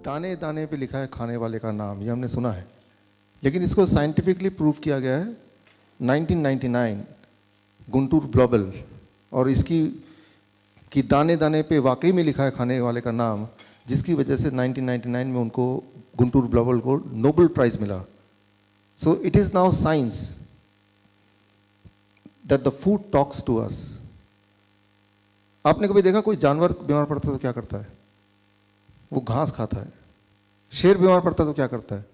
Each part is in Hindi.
दाने दाने पे लिखा है खाने वाले का नाम, ये हमने सुना है, लेकिन इसको साइंटिफिकली प्रूव किया गया है 1999 गुंटूर ब्लॉबल, और इसकी कि दाने दाने पे वाकई में लिखा है खाने वाले का नाम, जिसकी वजह से 1999 में उनको गुंटूर ब्लॉबल को नोबेल प्राइज मिला। So it is now science that the food talks to us. आपने कभी देखा कोई जानवर बीमार पड़ता है तो क्या करता है? वो घास खाता है। शेर बीमार पड़ता है तो क्या करता है?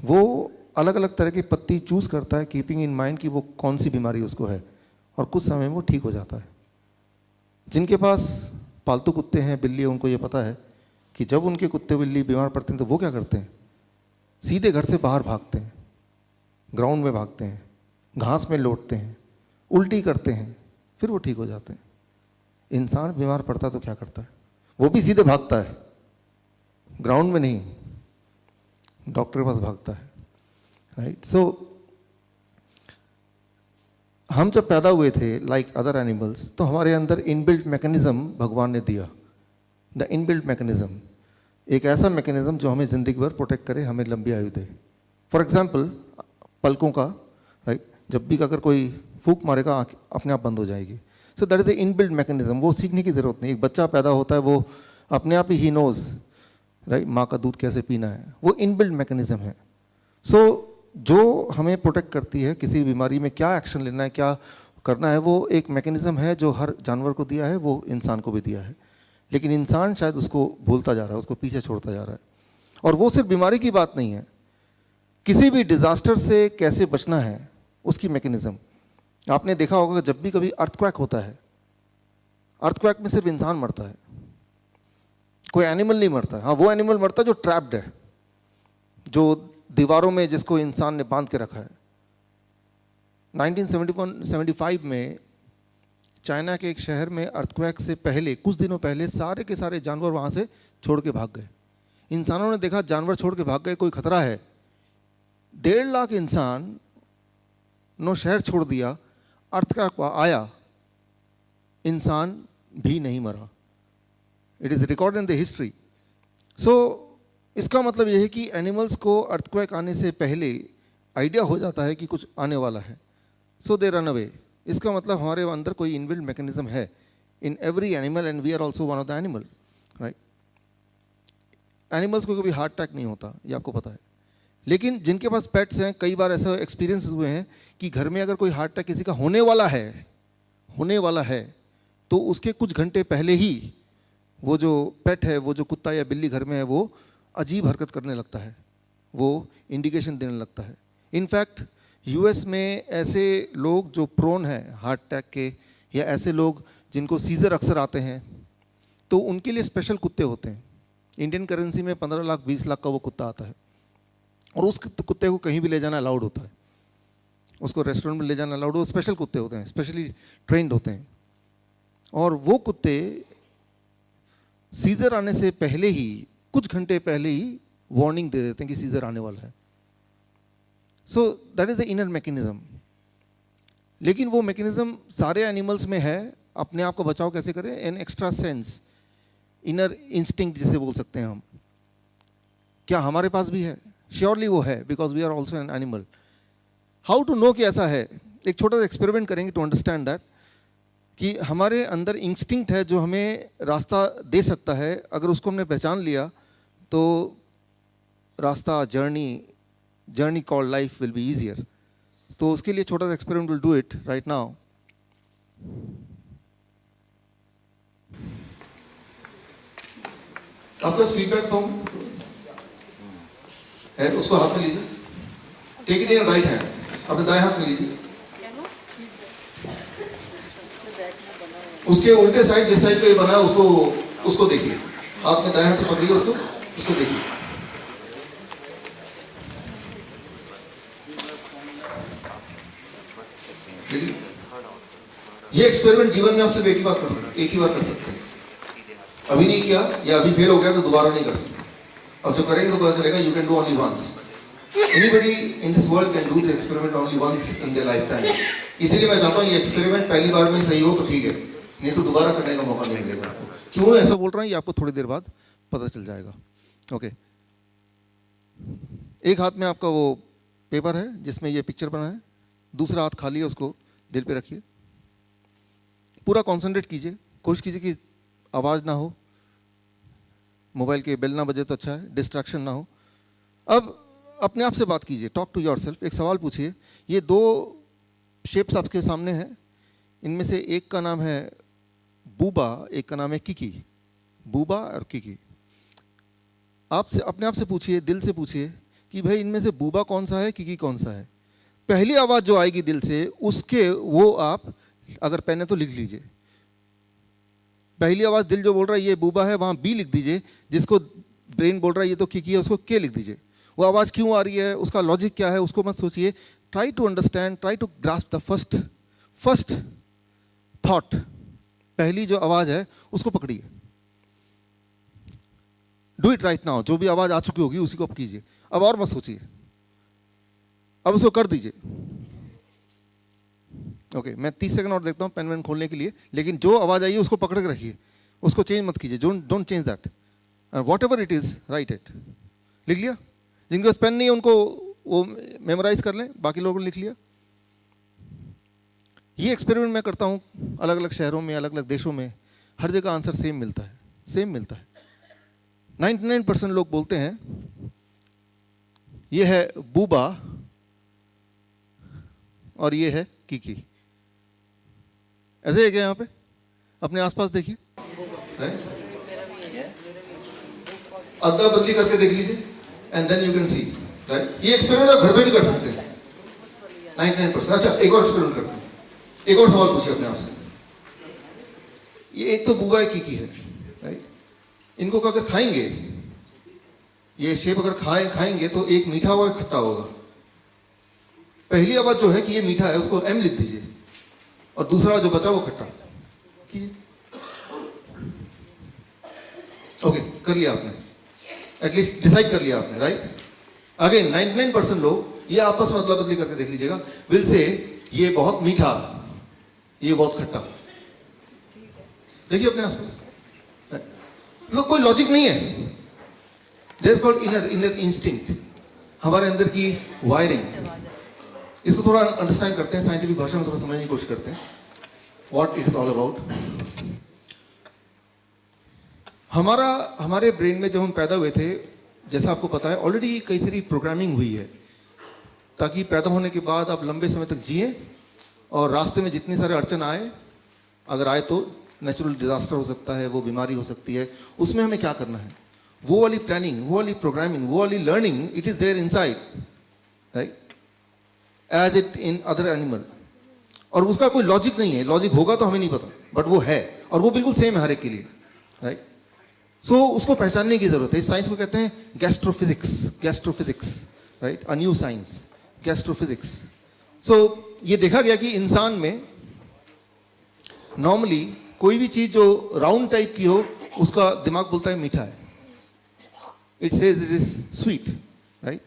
वो अलग अलग तरह की पत्ती चूज करता है, कीपिंग इन माइंड कि वो कौन सी बीमारी उसको है, और कुछ समय में वो ठीक हो जाता है। जिनके पास पालतू कुत्ते हैं, बिल्ली, उनको ये पता है कि जब उनके कुत्ते बिल्ली बीमार पड़ते हैं तो वो क्या करते हैं? सीधे घर से बाहर भागते हैं, ग्राउंड में भागते हैं, घास में लौटते हैं, उल्टी करते हैं, फिर वो ठीक हो जाते हैं। इंसान बीमार पड़ता है तो क्या करता है? वो भी सीधे भागता है, ग्राउंड में नहीं, डॉक्टर के पास भागता है, राइट। सो हम जब पैदा हुए थे लाइक अदर एनिमल्स, तो हमारे अंदर इनबिल्ट मैकेनिज्म भगवान ने दिया। द इनबिल्ट मैकेनिज्म, एक ऐसा मैकेनिज्म जो हमें ज़िंदगी भर प्रोटेक्ट करे, हमें लंबी आयु दे। फॉर एग्जांपल पलकों का, राइट, जब भी अगर कोई फूंक मारेगा आँख अपने आप बंद हो जाएगी। So that is a inbuilt mechanism, वो सीखने की ज़रूरत नहीं। एक बच्चा पैदा होता है, वो अपने आप ही नोज़, राइट, माँ का दूध कैसे पीना है, वो इनबिल्ट मैकेनिज्म है। सो जो हमें प्रोटेक्ट करती है, किसी बीमारी में क्या एक्शन लेना है, क्या करना है, वो एक मैकेनिज्म है जो हर जानवर को दिया है, वो इंसान को भी दिया है। लेकिन इंसान शायद उसको भूलता जा रहा है, उसको पीछे छोड़ता जा रहा है। और वो सिर्फ बीमारी की बात नहीं है, किसी भी डिजास्टर से कैसे बचना है उसकी मैकेनिज्म। आपने देखा होगा कि जब भी कभी अर्थक्वेक होता है, अर्थक्वेक में सिर्फ इंसान मरता है, कोई एनिमल नहीं मरता। हाँ, वो एनिमल मरता है जो ट्रैप्ड है, जो दीवारों में जिसको इंसान ने बांध के रखा है। 1975 में चाइना के एक शहर में अर्थक्वेक से पहले, कुछ दिनों पहले, सारे के सारे जानवर वहाँ से छोड़ के भाग गए। इंसानों ने देखा जानवर छोड़ के भाग गए, कोई खतरा है। 1.5 लाख इंसान नो शहर छोड़ दिया, अर्थक्वेक आया, इंसान भी नहीं मरा। It is record in the history. So इसका मतलब यह है कि एनिमल्स को अर्थक्वेक आने से पहले आइडिया हो जाता है कि कुछ आने वाला है, सो दे रन अवे। इसका मतलब हमारे अंदर कोई इनबिल्ट मैकेनिज्म है in every animal, and we are also one of the animal, right. Animals को कभी हार्ट अटैक नहीं होता, ये आपको पता है। लेकिन जिनके पास पेट्स हैं, कई बार ऐसा एक्सपीरियंस हुए हैं कि घर में अगर कोई हार्ट अटैक किसी का होने वाला है तो उसके कुछ घंटे पहले ही वो जो पेट है, वो जो कुत्ता या बिल्ली घर में है, वो अजीब हरकत करने लगता है, वो इंडिकेशन देने लगता है। इनफैक्ट यूएस में ऐसे लोग जो प्रोन हैं हार्ट अटैक के, या ऐसे लोग जिनको सीजर अक्सर आते हैं, तो उनके लिए स्पेशल कुत्ते होते हैं। इंडियन करेंसी में 15 लाख 20 लाख का वो कुत्ता आता है, और उस कुत्ते को कहीं भी ले जाना अलाउड होता है, उसको रेस्टोरेंट में ले जाना अलाउड। वो स्पेशल कुत्ते होते हैं, स्पेशली ट्रेंड होते हैं, और वो कुत्ते सीजर आने से पहले ही, कुछ घंटे पहले ही वार्निंग दे देते हैं कि सीजर आने वाला है। सो that is the inner mechanism. लेकिन वो मैकेनिज्म सारे एनिमल्स में है। अपने आप का बचाव कैसे करें? An extra sense, inner instinct जिसे बोल सकते हैं हम, क्या हमारे पास भी है? श्योरली वो है, because we are also an animal. How to know कि ऐसा है? एक छोटा सा एक्सपेरिमेंट करेंगे टू अंडरस्टैंड दैट, कि हमारे अंदर इंस्टिंक्ट है जो हमें रास्ता दे सकता है। अगर उसको हमने पहचान लिया तो रास्ता, journey called life will be easier. तो उसके लिए छोटा सा experiment will do it right now. आपका फीडबैक फॉर्म है, उसको हाथ में लीजिए, take it in right hand, अपने दाएं हाथ में लीजिए। उसके उल्टे साइड, जिस साइड पे बना है उसको देखिए, हाथ में दाएं हाथ से पकड़िए उसको देखिए। ये एक्सपेरिमेंट जीवन में आप सिर्फ एक ही बार कर सकते हैं। अभी नहीं किया या अभी फेल हो गया तो दोबारा नहीं कर सकते। अब जो करेंगे तो पता चलेगा you can do only once. Anybody in this world can do the experiment only once in their lifetime. इसीलिए मैं चाहता हूँ ये एक्सपेरिमेंट पहली बार में सही हो तो ठीक है, नहीं तो दोबारा करने का मौका नहीं मिलेगा आपको। क्यों ऐसा बोल रहा हूँ ये आपको थोड़ी देर बाद पता चल जाएगा। ओके, एक हाथ में आपका वो पेपर है जिसमें ये पिक्चर बना है, दूसरा हाथ खाली है, उसको दिल पे रखिए, पूरा कंसंट्रेट कीजिए, कोशिश कीजिए कि आवाज़ ना हो, मोबाइल के बेल ना बजे तो अच्छा है, डिस्ट्रैक्शन ना हो। अब अपने आप से बात कीजिए, टॉक टू योरसेल्फ, एक सवाल पूछिए। ये दो शेप्स आपके सामने हैं, इनमें से एक का नाम है बूबा, एक का नाम है किकी। बूबा और किकी, आपसे अपने आप से पूछिए, दिल से पूछिए कि भाई इनमें से बूबा कौन सा है, किकी कौन सा है। पहली आवाज़ जो आएगी दिल से, उसके वो आप अगर पेन है तो लिख लीजिए। पहली आवाज़ दिल जो बोल रहा है ये बूबा है, वहाँ बी लिख दीजिए, जिसको ब्रेन बोल रहा है ये तो किकी है, उसको के लिख दीजिए। वो आवाज़ क्यों आ रही है, उसका लॉजिक क्या है, उसको मत सोचिए। Try to understand, try to grasp the first thought. पहली जो आवाज़ है उसको पकड़िए। Do it right now. जो भी आवाज़ आ चुकी होगी उसी को आप कीजिए, अब और मत सोचिए, अब उसको कर दीजिए। ओके, मैं 30 सेकंड और देखता हूँ पेन वेन खोलने के लिए, लेकिन जो आवाज़ आई है उसको पकड़ के रखिए, उसको चेंज मत कीजिए। Don't change that, what ever it is right it. लिख लिया? जिनके पास पेन नहीं है उनको वो मेमोराइज कर लें, बाकी लोगों ने लिख लिया। ये एक्सपेरिमेंट मैं करता हूँ अलग अलग शहरों में, अलग अलग देशों में, हर जगह आंसर सेम मिलता है, सेम मिलता है। 99% लोग बोलते हैं ये है बूबा और ये है किकी। ऐसे है क्या? यहाँ पे अपने आसपास देखिए, अदला बदली करके देख लीजिए, and then you can see, right. ये एक्सपेरिमेंट आप घर पे भी कर सकते हैं 99%। अच्छा, एक और एक्सपेरिमेंट करते हैं, एक और सवाल पूछिए अपने आप से। ये एक तो बूबा है, किकी है, राइट। इनको अगर खाएंगे, ये शेप अगर खाएंगे तो एक मीठा होगा, एक खट्टा होगा। पहली आवाज जो है कि ये मीठा है, उसको एम लिख दीजिए, और दूसरा जो बचा वो खट्टा कीजिए। ओके, कर लिया आपने, एटलीस्ट डिसाइड कर लिया आपने, राइट। अगेन 99% लोग ये आपस में अदला बदली करके देख लीजिएगा, विल से ये बहुत मीठा, ये बहुत खट्टा। देखिए अपने आसपास, तो कोई लॉजिक नहीं है। There is called inner instinct, हमारे अंदर की वायरिंग। इसको थोड़ा अंडरस्टैंड करते हैं, साइंटिफिक भाषा में थोड़ा समझने की कोशिश करते हैं, what it is all about. हमारे ब्रेन में जब हम पैदा हुए थे, जैसा आपको पता है ऑलरेडी कई सारी प्रोग्रामिंग हुई है, ताकि पैदा होने के बाद आप लंबे समय तक जिए, और रास्ते में जितनी सारे अड़चन आए, अगर आए तो नेचुरल डिजास्टर हो सकता है, वो बीमारी हो सकती है, उसमें हमें क्या करना है, वो वाली प्लानिंग, वो वाली प्रोग्रामिंग, वो वाली learning, it is there inside, right, as it in other animal. और उसका कोई लॉजिक नहीं है, लॉजिक होगा तो हमें नहीं पता, बट वो है, और वो बिल्कुल सेम है हर एक के लिए, राइट। सो उसको पहचानने की जरूरत है। इस साइंस को कहते हैं गैस्ट्रोफिजिक्स, राइट, अ न्यू साइंस, गैस्ट्रोफिजिक्स। सो ये देखा गया कि इंसान में नॉर्मली कोई भी चीज जो राउंड टाइप की हो, उसका दिमाग बोलता है मीठा है, it says it is sweet, right.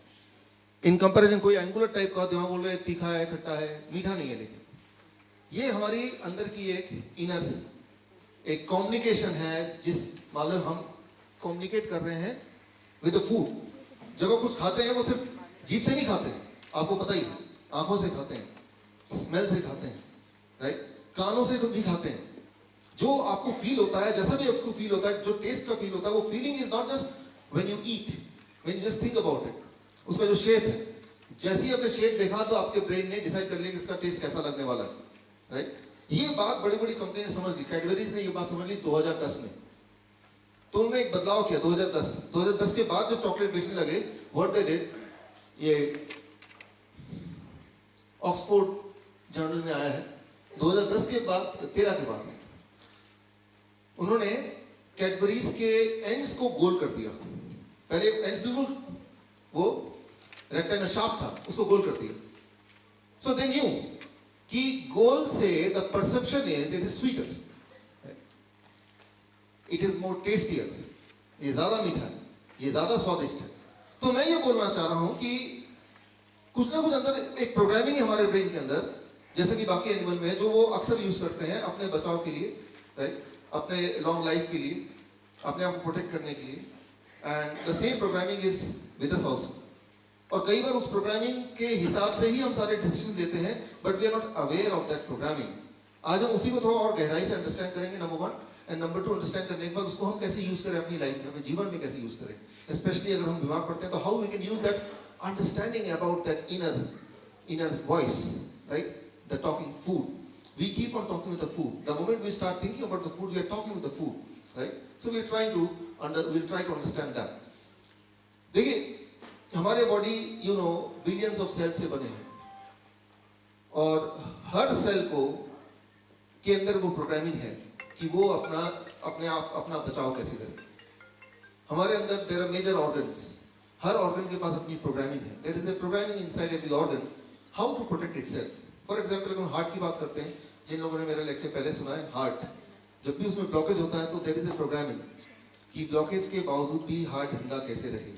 In comparison कोई एंगुलर टाइप का दिमाग बोल रहा है तीखा है, खट्टा है, मीठा नहीं है। लेकिन ये हमारी अंदर की एक इनर एक कम्युनिकेशन है, जिस मान लो हम कम्युनिकेट कर रहे हैं विद द फूड। जब आप कुछ खाते हैं वो सिर्फ जीभ से नहीं खाते, आपको पता ही, आंखों से खाते हैं, स्मेल से खाते हैं, राइट, कानों से तो भी खाते हैं। जो आपको फील होता है, जैसा भी आपको फील होता है, जो टेस्ट का फील होता है, वो feeling is not just when you eat, when you just think about it. उसका जो शेप है, जैसे ही आपने शेप देखा तो आपके ब्रेन ने डिसाइड कर लिया कि इसका टेस्ट कैसा लगने वाला है, राइट। ये बात बड़ी बड़ी कंपनी ने समझ ली, कैडबरीज ने ये बात समझ ली 2010 में। तो उन्होंने एक बदलाव किया 2010 के बाद जब चॉकलेट बेचने लगे, व्हाट दे डिड, ये ऑक्सफोर्ड जर्नल में आया है 2010 के बाद, 13 के बाद उन्होंने कैडबरीज के एंड्स को गोल कर दिया। पहले एंड्स बिल्कुल वो रेक्टेंगल शार्प था, उसको गोल कर दिया। सो दे न्यू कि गोल से the perception is it is sweeter, it is more tastier, ये ज्यादा मीठा है, ये ज्यादा स्वादिष्ट है। तो मैं ये बोलना चाह रहा हूं कि कुछ ना कुछ अंदर एक प्रोग्रामिंग है हमारे ब्रेन के अंदर, जैसे कि बाकी एनिमल में है, जो वो अक्सर यूज करते हैं अपने बचाव के लिए, राइट, अपने लॉन्ग लाइफ के लिए, अपने आप को प्रोटेक्ट करने के लिए। And the same programming is with us also. और कई बार उस प्रोग्रामिंग के हिसाब से ही हम सारे डिसीजन लेते हैं, but we are not aware of that programming. आज हम उसी को थोड़ा और गहराई से अंडरस्टैंड करेंगे, number one, and number two, understand करने के बाद उसको हम कैसे यूज करें अपनी लाइफ में, अपने जीवन में कैसे यूज करें। स्पेशली अगर हम बीमार पड़ते हैं तो how we can use that understanding about that inner voice, right, the talking food. We keep on talking with the food. The moment we start thinking about the food, we are talking with the food, right? So we'll try to understand that. देखिए, हमारे body, you know, billions of cells से बने हैं, और हर सेल को के अंदर वो प्रोग्रामिंग है कि वो अपना बचाव कैसे करे। हमारे अंदर there are major organs. Her organ के पास अपनी प्रोग्रामिंग है। There is a programming inside every organ how to protect itself. For example अगर हम हार्ट की बात करते हैं, जिन लोगों ने मेरा लेक्चर पहले सुना है, हार्ट जब भी उसमें ब्लॉकेज होता है तो देयर इज ए प्रोग्रामिंग कि ब्लॉकेज के बावजूद भी हार्ट जिंदा कैसे रहे,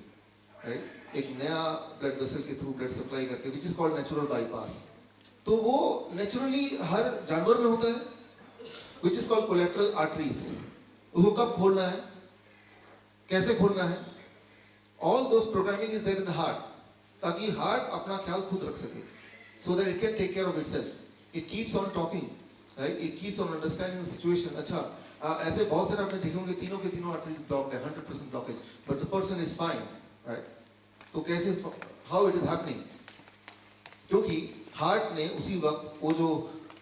राइट, एक नया ब्लड वेसल के थ्रू ब्लड सप्लाई करके, which is called natural bypass. तो वो नेचुरली हर जानवर में होता है, which is called collateral arteries. उसको कब खोलना है, कैसे खोलना है, all those programming is there in the heart, ताकि हार्ट अपना ख्याल खुद रख सके, so that it can take care of itself. It keeps on talking, right? It keeps on understanding the situation. अच्छा, ऐसे बहुत सारे आपने देखे होंगे तीनों के तीनों arteries blocked है, 100% blockage, but the person is fine, right? तो कैसे, how it is happening? क्योंकि हार्ट ने उसी वक्त वो जो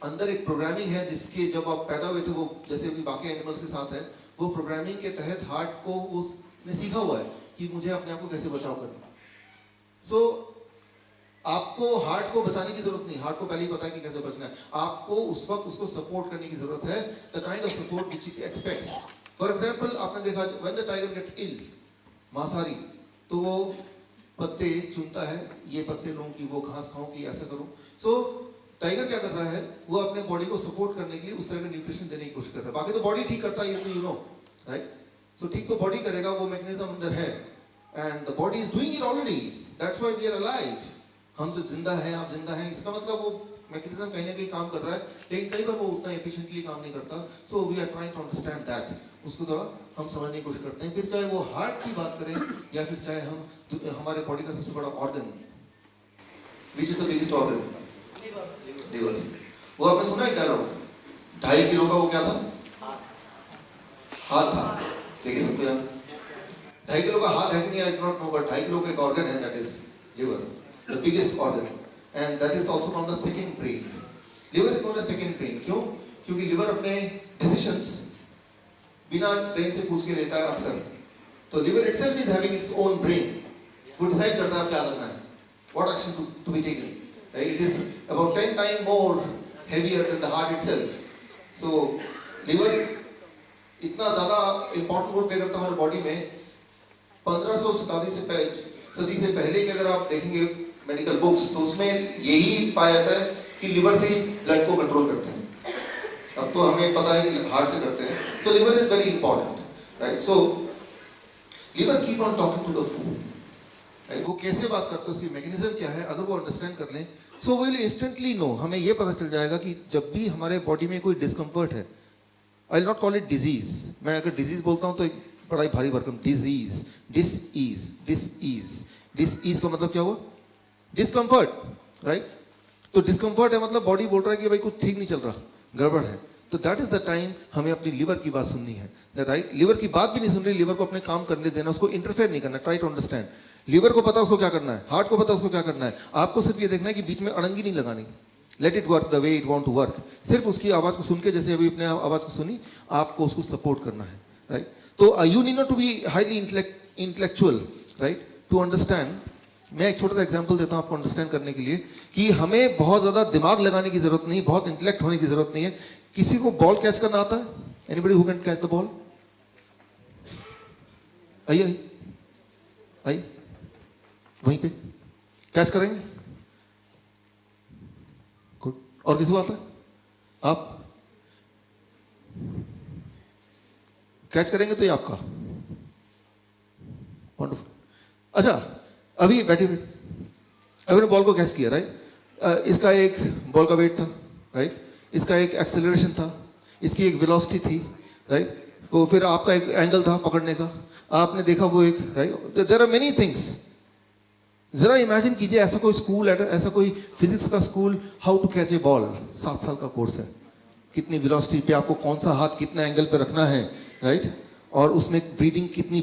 अंदर एक प्रोग्रामिंग है जिसके जब आप पैदा हुए थे, वो जैसे भी बाकी एनिमल्स के साथ है, वो प्रोग्रामिंग के तहत हार्ट को उसने सीखा हुआ है कि मुझे अपने आप को कैसे बचाव करना। So आपको हार्ट को बचाने की जरूरत नहीं, हार्ट को पहले ही पता है कि कैसे बचना है, आपको उस वक्त उसको सपोर्ट करने की जरूरत है, the kind of support which it expects. For example आपने देखा when the tiger get ill, मांसाहारी, तो वो पत्ते चुनता है, ये पत्ते लूं कि वो घास खाऊं कि ऐसा करूं। सो टाइगर क्या कर रहा है, वो अपने बॉडी को सपोर्ट करने के लिए उस तरह का न्यूट्रिशन देने की कोशिश कर रहा है। बाकी तो बॉडी ठीक करता है, ये तो यू नो, राइट। सो ठीक तो बॉडी करेगा, वो मैकेनिज्म अंदर है, and the body is doing it already, that's why we are alive. हम जो जिंदा हैं, आप जिंदा हैं, इसका मतलब वो मैकेनिज्म कहीं ना कहीं काम कर रहा है, लेकिन कई बार वो उतना एफिशिएंटली काम नहीं करता। So we are trying to understand that, उसको थोड़ा हम समझने की कोशिश करते हैं। फिर चाहे वो हार्ट की बात करें या फिर चाहे हम हमारे बॉडी का सबसे बड़ा organ, which is the biggest organ, liver. वो आपने सुना है क्या लोग, 2.5 किलो का वो क्या था, हाथ था। देखिए सबको यार 2.5 किलो का हाथ है कि नहीं, I don't know, but 2.5 kilo का एक ऑर्गन है, that is liver, the biggest organ, and that is also called the second brain. Liver is called a second brain. क्यों? क्योंकि लिवर अपने decisions बिना ब्रेन से पूछ के लेता है अक्सर। तो liver itself is having its own brain. वो डिसाइड करता है क्या करना है, what action to be taken. Right? It is about 10 times more heavier than the heart itself. So liver इतना ज़्यादा important रोल प्ले करता है हमारे बॉडी में। 1500 सदी से पहले के अगर आप देखेंगे मेडिकल बुक्स, तो उसमें यही पाया जाता है कि लिवर से ही ब्लड को कंट्रोल करते हैं। अब तो हमें पता है कि हार्ट से करते हैं। So liver is very important, right. So liver keep on talking to the food, right. वो कैसे बात करते हैं, उसकी मैकेनिज्म क्या है, अगर वो अंडरस्टैंड कर लें, सो विल इंस्टेंटली नो, हमें ये पता चल जाएगा कि जब भी हमारे बॉडी में कोई डिस्कम्फर्ट है, I will not call it disease, मैं अगर डिजीज बोलता हूँ तो एक बड़ा ही भारी भरकम, डिजीज, डिस का मतलब क्या हुआ, डिस्कम्फर्ट, राइट। तो डिस्कम्फर्ट है मतलब बॉडी बोल रहा है कि भाई कुछ ठीक नहीं चल रहा, गड़बड़ है। तो दैट इज द टाइम हमें अपनी लिवर की बात सुननी है, राइट। लिवर की बात भी नहीं सुन रही, लिवर को अपने काम करने देना, उसको इंटरफेयर नहीं करना, ट्राई टू अंडरस्टैंड। लिवर को पता उसको क्या करना है, हार्ट को पता उसको क्या करना है, आपको सिर्फ ये देखना है कि बीच में अड़ंगी नहीं लगानी, let it work the way it want to work. सिर्फ उसकी आवाज को सुन के, जैसे अभी अपने आवाज को सुनी, आपको उसको सपोर्ट करना है, राइट। तो you need not to be highly intellectual, right, to understand. मैं एक छोटा सा एग्जांपल देता हूं आपको अंडरस्टैंड करने के लिए कि हमें बहुत ज्यादा दिमाग लगाने की जरूरत नहीं, बहुत इंटेलेक्ट होने की जरूरत नहीं है। किसी को बॉल कैच करना आता है? Anybody who can catch the ball? आइए आइए, वहीं पे कैच करेंगे, गुड। और किसी को आता है? आप कैच करेंगे तो ये आपका, वंडरफुल। अच्छा, अभी बैठे अभी ने बॉल को कैच किया, राइट। इसका एक बॉल का वेट था, राइट, इसका एक एक्सेलरेशन था, इसकी एक वेलोसिटी थी, राइट। वो फिर आपका एक एंगल था पकड़ने का, आपने देखा वो एक, right, there are many things. जरा इमेजिन कीजिए ऐसा कोई स्कूल, ऐसा कोई फिजिक्स का school, how to catch a ball, 7 साल का कोर्स है, कितनी वेलोसिटी पे आपको कौन सा हाथ कितना एंगल पे रखना है, राइट, और उसमें ब्रीदिंग कितनी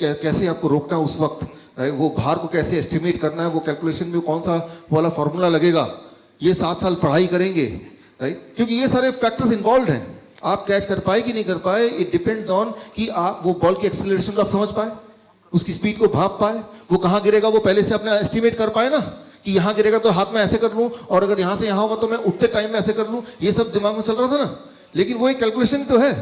कैसे आपको रोकना है उस वक्त, राइट, वो भार को कैसे एस्टिमेट करना है, वो कैलकुलेशन में कौन सा वाला फॉर्मूला लगेगा, ये 7 साल पढ़ाई करेंगे, राइट, क्योंकि ये सारे फैक्टर्स इन्वॉल्व हैं। आप कैच कर पाए कि नहीं कर पाए, इट डिपेंड्स ऑन कि आप वो बॉल की एक्सेलरेशन को आप समझ पाए, उसकी स्पीड को भाप पाए, वो कहाँ गिरेगा वो पहले से अपना एस्टिमेट कर पाए ना, कि यहाँ गिरेगा तो हाथ में ऐसे कर लूँ, और अगर यहाँ से यहाँ होगा तो मैं उतने टाइम में ऐसे कर लूँ, ये सब दिमाग में चल रहा था ना। लेकिन वो एक कैलकुलेशन तो है,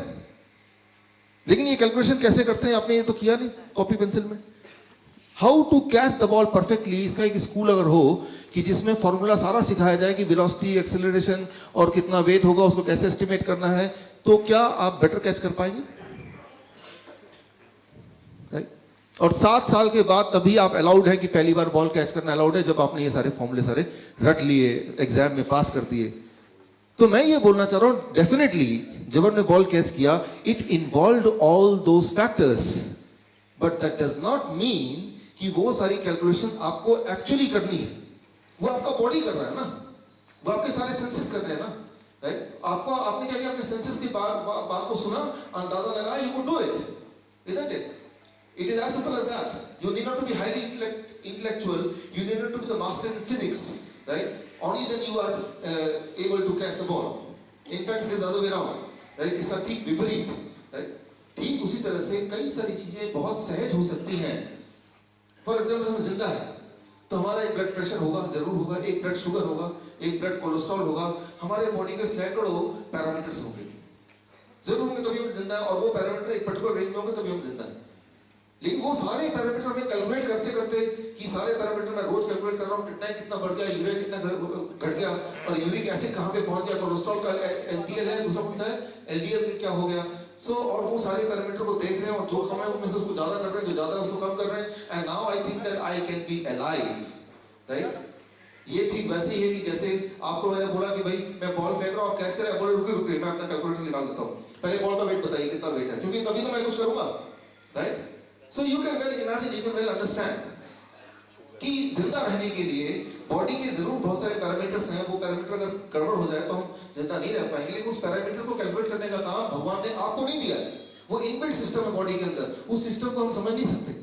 लेकिन ये कैलकुलेशन कैसे करते हैं आपने ये तो किया नहीं कॉपी पेंसिल में। How to catch the ball perfectly, इसका एक स्कूल अगर हो कि जिसमें फॉर्मूला सारा सिखाया जाए कि वेलोसिटी, एक्सेलरेशन और कितना वेट होगा उसको कैसे एस्टिमेट करना है, तो क्या आप बेटर कैच कर पाएंगे, राइट। और 7 साल के बाद तभी आप अलाउड है कि पहली बार बॉल कैच करना अलाउड है, जब आपने ये सारे फॉर्मूले सारे रट लिए, एग्जाम में पास कर दिए। तो मैं ये बोलना चाह रहा हूं, डेफिनेटली जब हमने बॉल कैच किया, it involved all those factors, but that does not mean कि वो सारी कैलकुलेशन आपको एक्चुअली करनी है। वो आपका बॉडी कर रहा है ना, वो आपके सारे सेंसेस कर रहे हैं ना, राइट। आपको आपने क्या किया, अपने सेंसेस की बात को सुना, अंदाजा लगाया, you could do it, isn't it? It is as simple as that. You need not to be highly intellectual. You need not to be the master in physics, right? Only then you are able to catch the ball. In fact, it is the other way around, right? इसका ठीक विपरीत, right? ठीक उसी तरह से कई सारी चीजें बहुत सहज हो सकती हैं। For example, हम जिंदा है, तो हमारा एक ब्लड प्रेशर होगा, जरूर होगा, एक ब्लड शुगर होगा, एक ब्लड कोलेस्ट्रॉल होगा, हमारे बॉडी के सैकड़ों पैरामीटर्स होंगे, जरूर होंगे, तभी हम जिंदा है। और वो पैरामीटर एक पर्टिकुलर रेंज में होंगे तभी हम जिंदा है। लेकिन वो सारे पैरामीटर हमें कैलकुलेट करते करते कि सारे पैरामीटर मैं रोज कैलकुलेट कर रहा हूँ, कितना बढ़ गया, यूरिया कितना घट गया, और यूरिक एसिड कहाँ पे पहुंच गया, कोलेस्ट्रॉल का एचडीएल है, दूसरा कौन सा है, एलडीएल क्या हो गया। सो और वो सारे पैरामीटर को देख रहे हैं, और जो कम है उनमें से उसको ज्यादा कर रहे हैं, जो ज्यादा है उसको कम कर रहे हैं, and now I think that I can be alive, right. ये ठीक वैसे ही है कि जैसे आपको मैंने बोला कि भाई मैं बॉल फेंक रहा हूँ, आप कैच करें, बोले रुकिए मैं अपना कैलकुलेटर निकाल देता हूँ, पहले बॉल का वेट बताइए कितना वेट है, क्योंकि तभी तो मैं कुछ करूंगा, right. So you can well imagine, you can well understand कि जिंदा रहने के लिए बॉडी के जरूर बहुत सारे पैरामीटर्स हैं, वो पैरामीटर अगर गड़बड़ हो जाए तो हम जिंदा नहीं रह पाएंगे। लेकिन उस पैरामीटर को कैलकुलेट करने का काम भगवान ने आपको नहीं दिया है, वो इनबिल्ट सिस्टम है बॉडी के अंदर, उस सिस्टम को हम समझ नहीं सकते।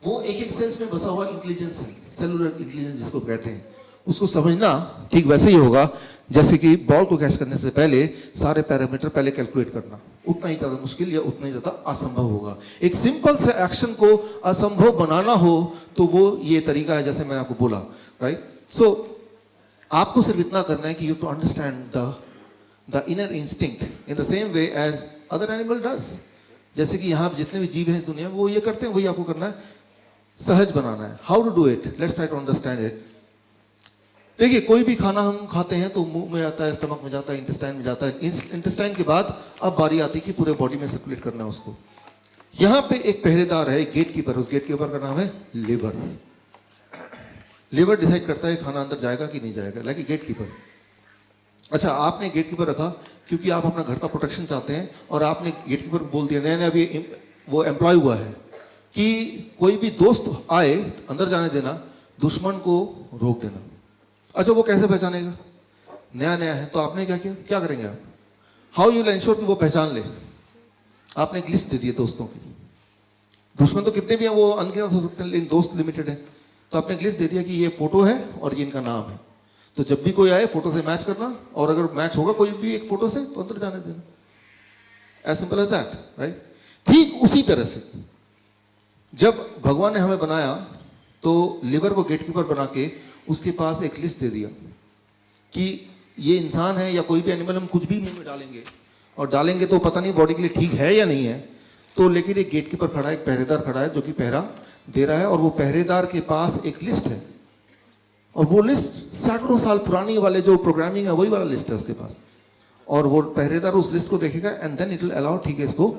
वो एक एक सेल्स में बसा हुआ इंटेलिजेंस है, सेलुलर इंटेलिजेंस जिसको कहते हैं, उसको समझना ठीक वैसे ही होगा जैसे कि बॉल को कैच करने से पहले सारे पैरामीटर पहले कैलकुलेट करना, उतना ही ज्यादा मुश्किल या उतना ही ज्यादा असंभव होगा। एक सिंपल से एक्शन को असंभव बनाना हो तो वो ये तरीका है जैसे मैंने आपको बोला, राइट। सो आपको सिर्फ इतना करना है कि you to understand the inner instinct in the same way as other animal does. जैसे कि यहाँ जितने भी जीव हैं इस दुनिया में वो ये करते हैं, वही आपको करना है, सहज बनाना है। How to do it, let's try to understand it. देखिए कोई भी खाना हम खाते हैं तो मुंह में आता है, स्टमक में जाता है, इंटेस्टाइन में जाता है, इंटेस्टाइन के बाद अब बारी आती है कि पूरे बॉडी में सर्कुलेट करना है उसको। यहाँ पे एक पहरेदार है, गेट कीपर, उस गेट कीपर का नाम है लिवर। लिवर डिसाइड करता है खाना अंदर जाएगा कि नहीं जाएगा, लाइक गेट कीपर। अच्छा, आपने गेट कीपर रखा क्योंकि आप अपना घर का प्रोटेक्शन चाहते हैं, और आपने गेट कीपर बोल दिया, नया नया अभी वो एम्प्लॉय हुआ है कि कोई भी दोस्त आए अंदर जाने देना, दुश्मन को रोक देना। अच्छा, वो कैसे पहचानेगा, नया नया है, तो आपने क्या किया, क्या करेंगे आप, हाउ यू विल एंश्योर कि वो पहचान ले। आपने एक लिस्ट दे दी है दोस्तों की, दुश्मन तो कितने भी हैं वो अनगिनत हो सकते हैं, लेकिन दोस्त लिमिटेड है, तो आपने एक लिस्ट दे दिया कि ये फोटो है और ये इनका नाम है, तो जब भी कोई आए फोटो से मैच करना, और अगर मैच होगा कोई भी एक फोटो से तो अंदर जाने देना। As simple as that, right. ठीक उसी तरह से जब भगवान ने हमें बनाया तो लिवर को गेटकीपर बना के उसके पास एक लिस्ट दे दिया कि ये इंसान है या कोई भी एनिमल, हम कुछ भी मुंह में डालेंगे, और डालेंगे तो पता नहीं बॉडी के लिए ठीक है या नहीं है, तो लेकिन एक गेटकीपर खड़ा है, एक पहरेदार खड़ा है जो कि पहरा दे रहा है, और वो पहरेदार के पास एक लिस्ट है, और वो लिस्ट सैकड़ों साल पुरानी वाले जो प्रोग्रामिंग है वही वाला लिस्ट है उसके पास, और वो पहरेदार उस लिस्ट को देखेगा and then it will allow, ठीक है इसको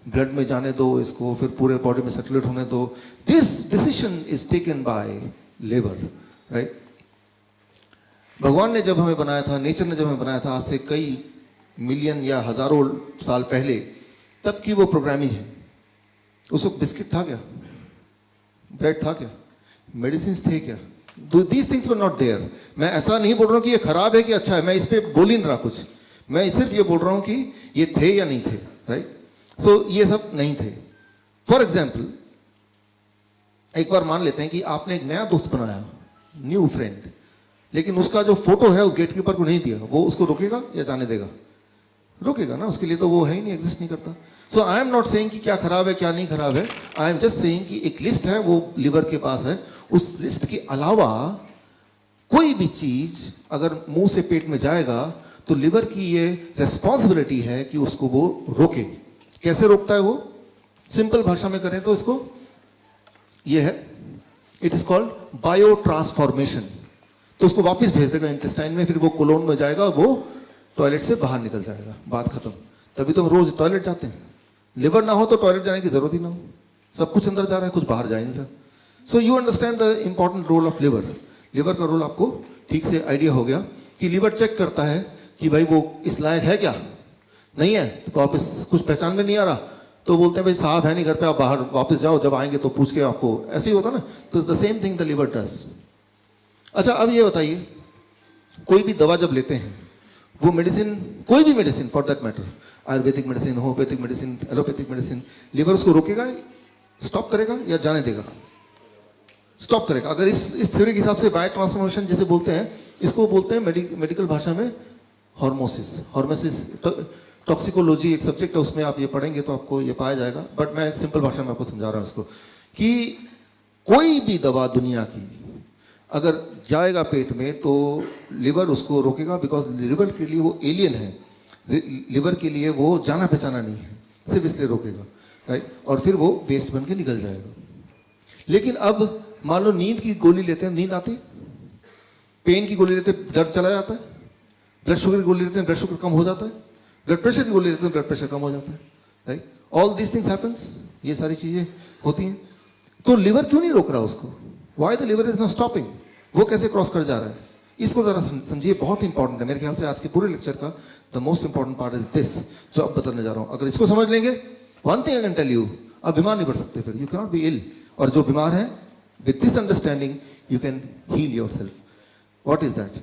ब्लड में जाने दो, इसको फिर पूरे बॉडी में सर्कुलेट होने दो। This decision is taken by liver, right. भगवान ने जब हमें बनाया था, नेचर ने जब हमें बनाया था आज से कई मिलियन या हजारों साल पहले, तब की वो प्रोग्रामिंग है। उस वक्त बिस्किट था क्या, ब्रेड था क्या, मेडिसिन थे क्या? These things were not there. मैं ऐसा नहीं बोल रहा हूँ कि ये खराब है कि अच्छा है, मैं इस पर बोल ही नहीं रहा कुछ, मैं सिर्फ ये बोल रहा हूँ कि ये थे या नहीं थे, राइट? सो ये सब नहीं थे। फॉर एग्जाम्पल, एक बार मान लेते हैं कि आपने एक नया दोस्त बनाया, न्यू फ्रेंड, लेकिन उसका जो फोटो है उस गेटकीपर को नहीं दिया, वो उसको रोकेगा या जाने देगा? रोकेगा ना, उसके लिए तो वो है ही नहीं, एग्जिस्ट नहीं करता। सो आई एम नॉट सेइंग कि क्या खराब है क्या नहीं खराब है, आई एम जस्ट सेइंग कि एक लिस्ट है, वो लिवर के पास है, उस लिस्ट के अलावा कोई भी चीज अगर मुंह से पेट में जाएगा तो लिवर की ये रिस्पॉन्सिबिलिटी है कि उसको वो रोके। कैसे रोकता है वो? सिंपल भाषा में करें तो इसको ये है, it is called bio transformation. तो उसको वापस भेज देगा इंटेस्टाइन में, फिर वो कोलोन में जाएगा, वो टॉयलेट से बाहर निकल जाएगा, बात खत्म। तभी तो हम रोज टॉयलेट जाते हैं। लिवर ना हो तो टॉयलेट जाने की जरूरत ही ना हो, सब कुछ अंदर जा रहा है, कुछ बाहर जा ही नहीं रहा। So you understand the important role of liver. Liver का रोल आपको ठीक से आइडिया हो गया कि लिवर चेक करता है कि भाई वो इस लायक है क्या, नहीं है तो वापस कुछ पहचान में नहीं आ रहा तो बोलते हैं भाई साहब है नहीं घर पे, आप बाहर वापस जाओ, जब आएंगे तो पूछ के आपको, ऐसे ही होता ना। तो the same thing the liver does. अच्छा अब ये बताइए, कोई भी दवा जब लेते हैं, वो मेडिसिन, कोई भी medicine for that matter, Ayurvedic medicine, homeopathic medicine, allopathic medicine, liver उसको रोकेगा, स्टॉप करेगा या जाने देगा? स्टॉप करेगा। अगर इस थ्योरी के हिसाब से बायो ट्रांसफॉर्मेशन जिसे बोलते हैं, इसको बोलते हैं मेडिकल भाषा में हॉर्मोसिस। हॉर्मोसिस टॉक्सिकोलॉजी एक सब्जेक्ट है, उसमें आप ये पढ़ेंगे तो आपको ये पाया जाएगा, बट मैं सिंपल भाषा में आपको समझा रहा हूँ इसको कि कोई भी दवा दुनिया की अगर जाएगा पेट में तो लिवर उसको रोकेगा, बिकॉज लिवर के लिए वो एलियन है, लिवर के लिए वो जाना पहचाना नहीं है, सिर्फ इसलिए रोकेगा, राइट? और फिर वो वेस्ट बन के निकल जाएगा। लेकिन अब मान लो नींद की गोली लेते हैं, नींद आती, पेन की गोली लेते हैं, दर्द चला जाता है, ब्लड शुगर की गोली लेते हैं, ब्लड शुगर कम हो जाता है, ब्लड प्रेशर की गोली लेते हैं, ब्लड प्रेशर कम हो जाता है, right? All this things happens, ये सारी चीजें होती हैं। तो लिवर क्यों नहीं रोक रहा उसको? Why the liver is not stopping? वो कैसे क्रॉस कर जा रहा है? इसको जरा समझिए, बहुत इंपॉर्टेंट है। मेरे ख्याल से आज के पूरे लेक्चर का the most important part is this, जो अब बताने जा रहा हूं। अगर इसको समझ लेंगे, one thing I can tell you, आप बीमार नहीं पड़ सकते, फिर you can not be ill. और जो बीमार है, with this understanding you can heal yourself. What is that?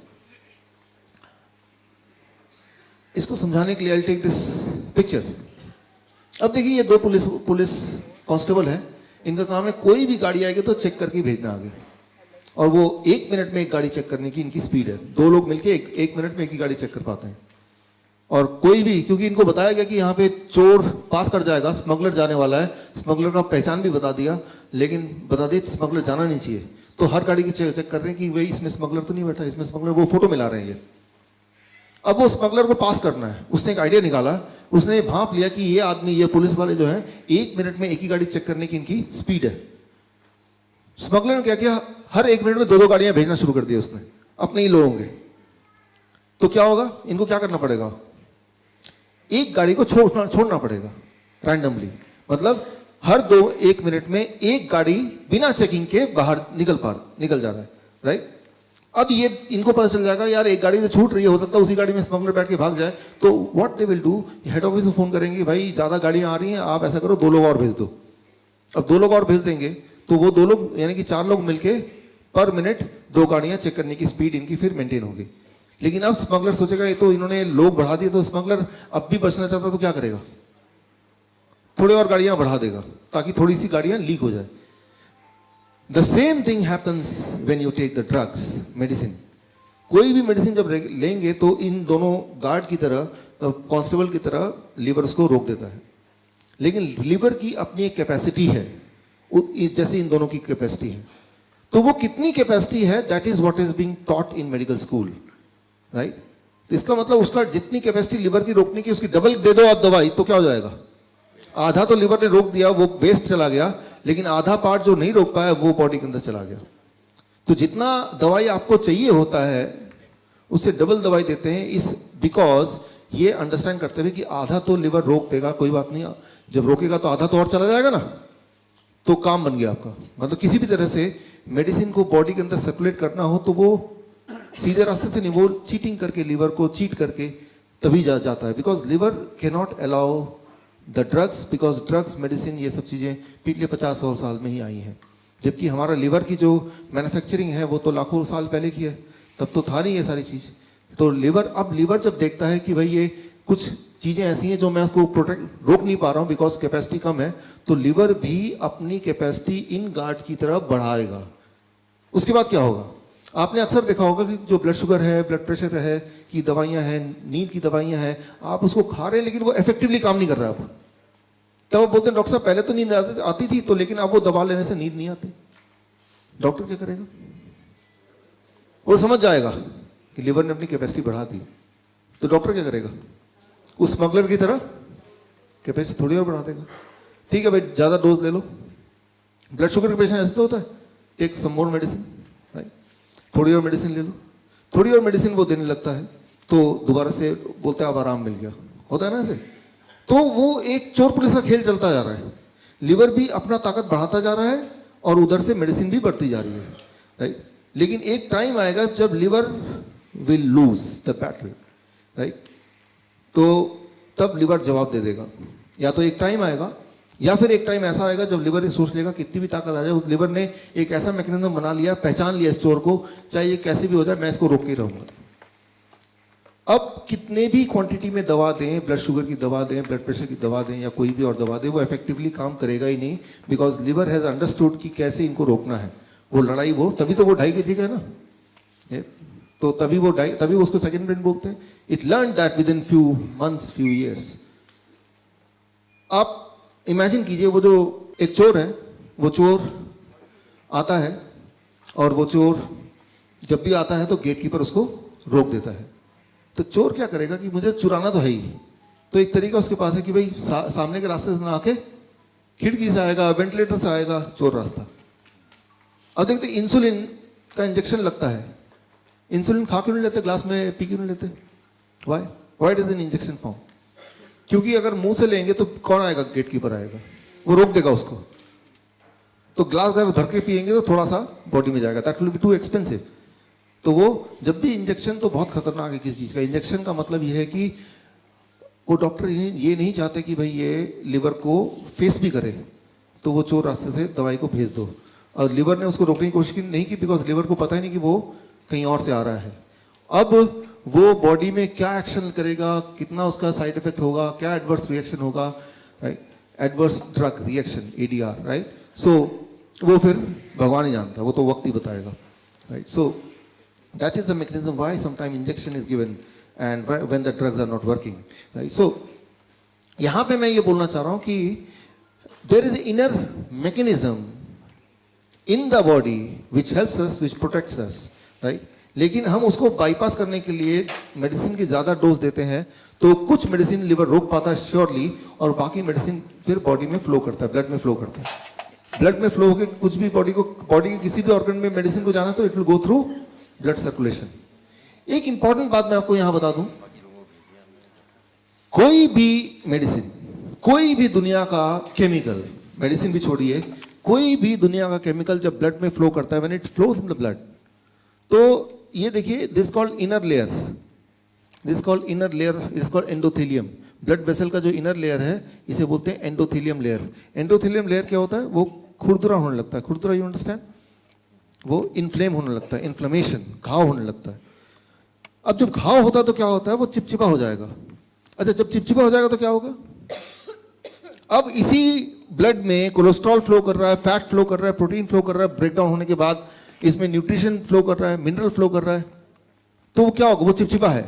इसको समझाने के लिए आई टेक दिस पिक्चर। अब देखिए, ये दो पुलिस कांस्टेबल है, इनका काम है कोई भी गाड़ी आएगी तो चेक करके भेजना आगे, और वो 1 मिनट में एक गाड़ी चेक करने की इनकी स्पीड है। दो लोग मिलके एक मिनट में एक ही गाड़ी चेक कर पाते हैं। और कोई भी, क्योंकि इनको बताया गया कि यहाँ पे चोर पास कर जाएगा, स्मगलर जाने वाला है, स्मगलर का पहचान भी बता दिया, लेकिन बता दिया स्मगलर जाना नहीं चाहिए, तो हर गाड़ी की चेक कर रहे हैं कि भाई इसमें स्मगलर तो नहीं बैठा, इसमें स्मगलर, वो फोटो मिला रहे हैं ये। अब वो स्मगलर को पास करना है, उसने एक आइडिया निकाला, उसने भांप लिया कि ये आदमी, ये पुलिस वाले जो है, 1 मिनट में एक ही गाड़ी चेक करने की इनकी स्पीड है। स्मगलर ने क्या किया, हर 1 मिनट में 2-2 गाड़ियां भेजना शुरू कर दिया उसने, अपने ही लोग होंगे। तो क्या होगा, इनको क्या करना पड़ेगा, एक गाड़ी को छोड़ना पड़ेगा रैंडमली, मतलब हर 1 मिनट में एक गाड़ी बिना चेकिंग के बाहर निकल जा रहा है, राइट? अब ये इनको पता चल जाएगा यार एक गाड़ी से छूट रही है, हो सकता है उसी गाड़ी में स्मगलर बैठ के भाग जाए, तो what they will do, head office को फोन करेंगे, भाई ज्यादा गाड़ियां आ रही हैं, आप ऐसा करो 2 लोग और भेज दो। अब 2 लोग और भेज देंगे तो वो 2 लोग यानी कि 4 लोग मिलके पर मिनट 2 गाड़ियां चेक करने की स्पीड इनकी फिर मेंटेन होगी। लेकिन अब स्मगलर सोचेगा ये तो इन्होंने लोग बढ़ा दिए, तो स्मगलर अब भी बचना चाहता तो क्या करेगा, थोड़ी और गाड़ियां बढ़ा देगा ताकि थोड़ी सी गाड़ियां लीक हो जाए। The same thing happens when you take the drugs, medicine. कोई भी मेडिसिन जब लेंगे तो इन दोनों गार्ड की तरह, कांस्टेबल की तरह लिवर उसको रोक देता है। लेकिन लिवर की अपनी एक कैपेसिटी है, जैसे इन दोनों की कैपेसिटी है। तो वो कितनी कैपेसिटी है, that is what is being taught in medical school, right? तो इसका मतलब उसका जितनी कैपेसिटी लिवर की रोकने की, उसकी डबल दे दो आप दवाई तो क्या हो जाएगा, आधा तो लिवर ने रोक दिया, वो वेस्ट चला गया, लेकिन आधा पार्ट जो नहीं रोक पाया वो बॉडी के अंदर चला गया। तो जितना दवाई आपको चाहिए होता है उससे डबल दवाई देते हैं, इस बिकॉज ये अंडरस्टैंड करते हुए कि आधा तो लिवर रोक देगा, कोई बात नहीं, जब रोकेगा तो आधा तो और चला जाएगा ना, तो काम बन गया आपका। मतलब किसी भी तरह से मेडिसिन को बॉडी के अंदर सर्कुलेट करना हो तो वो सीधे रास्ते से नहीं, वो चीटिंग करके, लिवर को चीट करके तभी जाता है, because liver can not allow the drugs, because drugs, medicine, ये सब चीज़ें पिछले 50-100 साल में ही आई हैं, जबकि हमारा लीवर की जो मैन्युफैक्चरिंग है वो तो लाखों साल पहले की है, तब तो था नहीं ये सारी चीज़। तो लीवर, अब लीवर जब देखता है कि भाई ये कुछ चीज़ें ऐसी हैं जो मैं उसको रोक नहीं पा रहा हूँ बिकॉज कैपेसिटी कम है, तो लीवर भी अपनी कैपेसिटी इन गार्ड की तरफ बढ़ाएगा। उसके बाद क्या होगा? आपने अक्सर देखा होगा कि जो ब्लड शुगर है, ब्लड प्रेशर है की दवाइयाँ हैं, नींद की दवाइयाँ हैं, आप उसको खा रहे हैं लेकिन वो इफेक्टिवली काम नहीं कर रहा है। अब तब वो बोलते हैं डॉक्टर साहब पहले तो नींद आती थी, तो लेकिन अब वो दवा लेने से नींद नहीं आती। डॉक्टर क्या करेगा? वो समझ जाएगा कि लिवर ने अपनी कैपेसिटी बढ़ा दी, तो डॉक्टर क्या करेगा? उस स्मगलर की तरह कैपेसिटी थोड़ी और बढ़ा देगा। ठीक है भाई, ज़्यादा डोज ले लो। ब्लड शुगर के पेशेंट ऐसे तो होता है, टेक सम मोर मेडिसिन, राइट, थोड़ी और मेडिसिन ले लो। थोड़ी और मेडिसिन वो देने लगता है तो दोबारा से बोलता है अब आराम मिल गया, होता है ना ऐसे। तो वो एक चोर पुलिस का खेल चलता जा रहा है। लिवर भी अपना ताकत बढ़ाता जा रहा है और उधर से मेडिसिन भी बढ़ती जा रही है, राइट। लेकिन एक टाइम आएगा जब liver will lose the battle, right. तो तब लिवर जवाब दे देगा। या तो एक टाइम आएगा या फिर एक टाइम ऐसा आएगा जब लिवर ये सोच लेगा कितनी भी ताकत आ जाए, उस लिवर ने एक ऐसा मैकेनिज्म बना लिया, पहचान लिया इस चोर को, चाहे ये कैसे भी हो जाए मैं इसको रोक के रहूंगा। अब कितने भी क्वांटिटी में दवा दें, ब्लड शुगर की दवा दें, ब्लड प्रेशर की दवा दें या कोई भी और दवा दें, वो इफेक्टिवली काम करेगा ही नहीं, बिकॉज लिवर हैज अंडरस्टूड कि कैसे इनको रोकना है। वो लड़ाई, वो तभी तो वो 2.5 kg का है ना, तो तभी उसको सेकंड ब्रेन बोलते हैं। It learn that with in few months, few years. आप इमेजिन कीजिए, वो जो एक चोर है, वो चोर आता है और वो चोर जब भी आता है तो गेट कीपर उसको रोक देता है। तो चोर क्या करेगा कि मुझे चुराना तो है ही, तो एक तरीका उसके पास है कि भाई सामने के रास्ते से ना आके खिड़की से आएगा, वेंटिलेटर से आएगा, चोर रास्ता। अब देखते इंसुलिन का इंजेक्शन लगता है, इंसुलिन खा क्यों नहीं लेते, ग्लास में पी क्यों नहीं लेते? Why it is in injection form? क्योंकि अगर मुंह से लेंगे तो कौन आएगा? गेट कीपर आएगा, वो रोक देगा उसको। तो ग्लास भर के पिएंगे तो थोड़ा सा बॉडी में जाएगा, that will be too expensive. तो वो जब भी इंजेक्शन, तो बहुत खतरनाक है किसी चीज़ का। इंजेक्शन का मतलब ये है कि वो डॉक्टर ये नहीं चाहते कि भाई ये लिवर को फेस भी करे, तो वो चोर रास्ते से दवाई को भेज दो। और लिवर ने उसको रोकने की कोशिश नहीं की, बिकॉज लिवर को पता ही नहीं कि वो कहीं और से आ रहा है। अब वो बॉडी में क्या एक्शन करेगा, कितना उसका साइड इफेक्ट होगा, क्या एडवर्स रिएक्शन होगा, right, adverse drug reaction, ADR, right. So वो फिर भगवान ही जानता है, वो तो वक्त ही बताएगा, right. So that is the mechanism why sometimes injection is given and when the drugs are not working, right? So यहाँ पे मैं ये बोलना चाह रहा हूँ कि there is an inner mechanism in the body which helps us, which protects us, right? लेकिन हम उसको बाईपास करने के लिए मेडिसिन की ज़्यादा डोज देते हैं, तो कुछ मेडिसिन लिवर रोक पाता है श्योरली, और बाकी मेडिसिन फिर बॉडी में फ्लो करता है, ब्लड में फ्लो करता है। ब्लड में फ्लो होकर कुछ भी बॉडी के किसी भी ऑर्गन में मेडिसिन को जाना तो it will go through blood circulation. एक इंपॉर्टेंट बात मैं आपको यहां बता दूं, कोई भी मेडिसिन, कोई भी दुनिया का केमिकल, मेडिसिन भी छोड़िए, कोई भी दुनिया का केमिकल जब ब्लड में फ्लो करता है, when it flows in the blood, तो ये देखिए, this called inner layer, this called inner layer, it's called endothelium. Blood vessel का जो इनर लेयर है इसे बोलते हैं एंडोथेलियम लेयर। एंडोथेलियम लेयर क्या होता है? वो खुरदुरा होने लगता है। खुरदुरा, यू अंडरस्टैंड? वो इन्फ्लेम होने लगता है, इन्फ्लेमेशन, घाव होने लगता है। अब जब घाव होता है तो क्या होता है? वो चिपचिपा हो जाएगा। अच्छा, जब चिपचिपा हो जाएगा तो क्या होगा? अब इसी ब्लड में कोलेस्ट्रॉल फ्लो कर रहा है, फैट फ्लो कर रहा है, प्रोटीन फ्लो कर रहा है, ब्रेकडाउन होने के बाद इसमें न्यूट्रिशन फ्लो कर रहा है, मिनरल फ्लो कर रहा है, तो वो क्या होगा? वो चिपचिपा है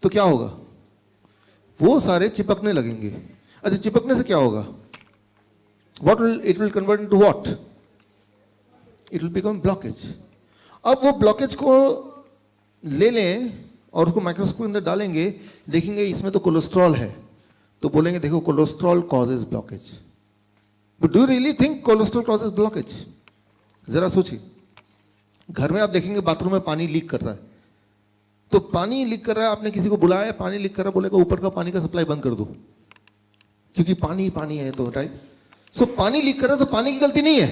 तो क्या होगा? वो सारे चिपकने लगेंगे। अच्छा, चिपकने से क्या होगा? What will it will convert into what? It will become blockage. अब वो ब्लॉकेज को ले लें और उसको माइक्रोस्कोप के अंदर डालेंगे, देखेंगे इसमें तो कोलेस्ट्रॉल है, तो बोलेंगे देखो cholesterol causes blockage. But do you really think cholesterol causes blockage? जरा सोचिए, घर में आप देखेंगे बाथरूम में पानी लीक कर रहा है, तो पानी लीक कर रहा है, आपने किसी को बुलाया, पानी लीक कर रहा है, बोलेगा ऊपर का पानी का सप्लाई बंद कर दो क्योंकि पानी पानी है, तो राइट। सो पानी लीक कर रहा है तो पानी की गलती नहीं है,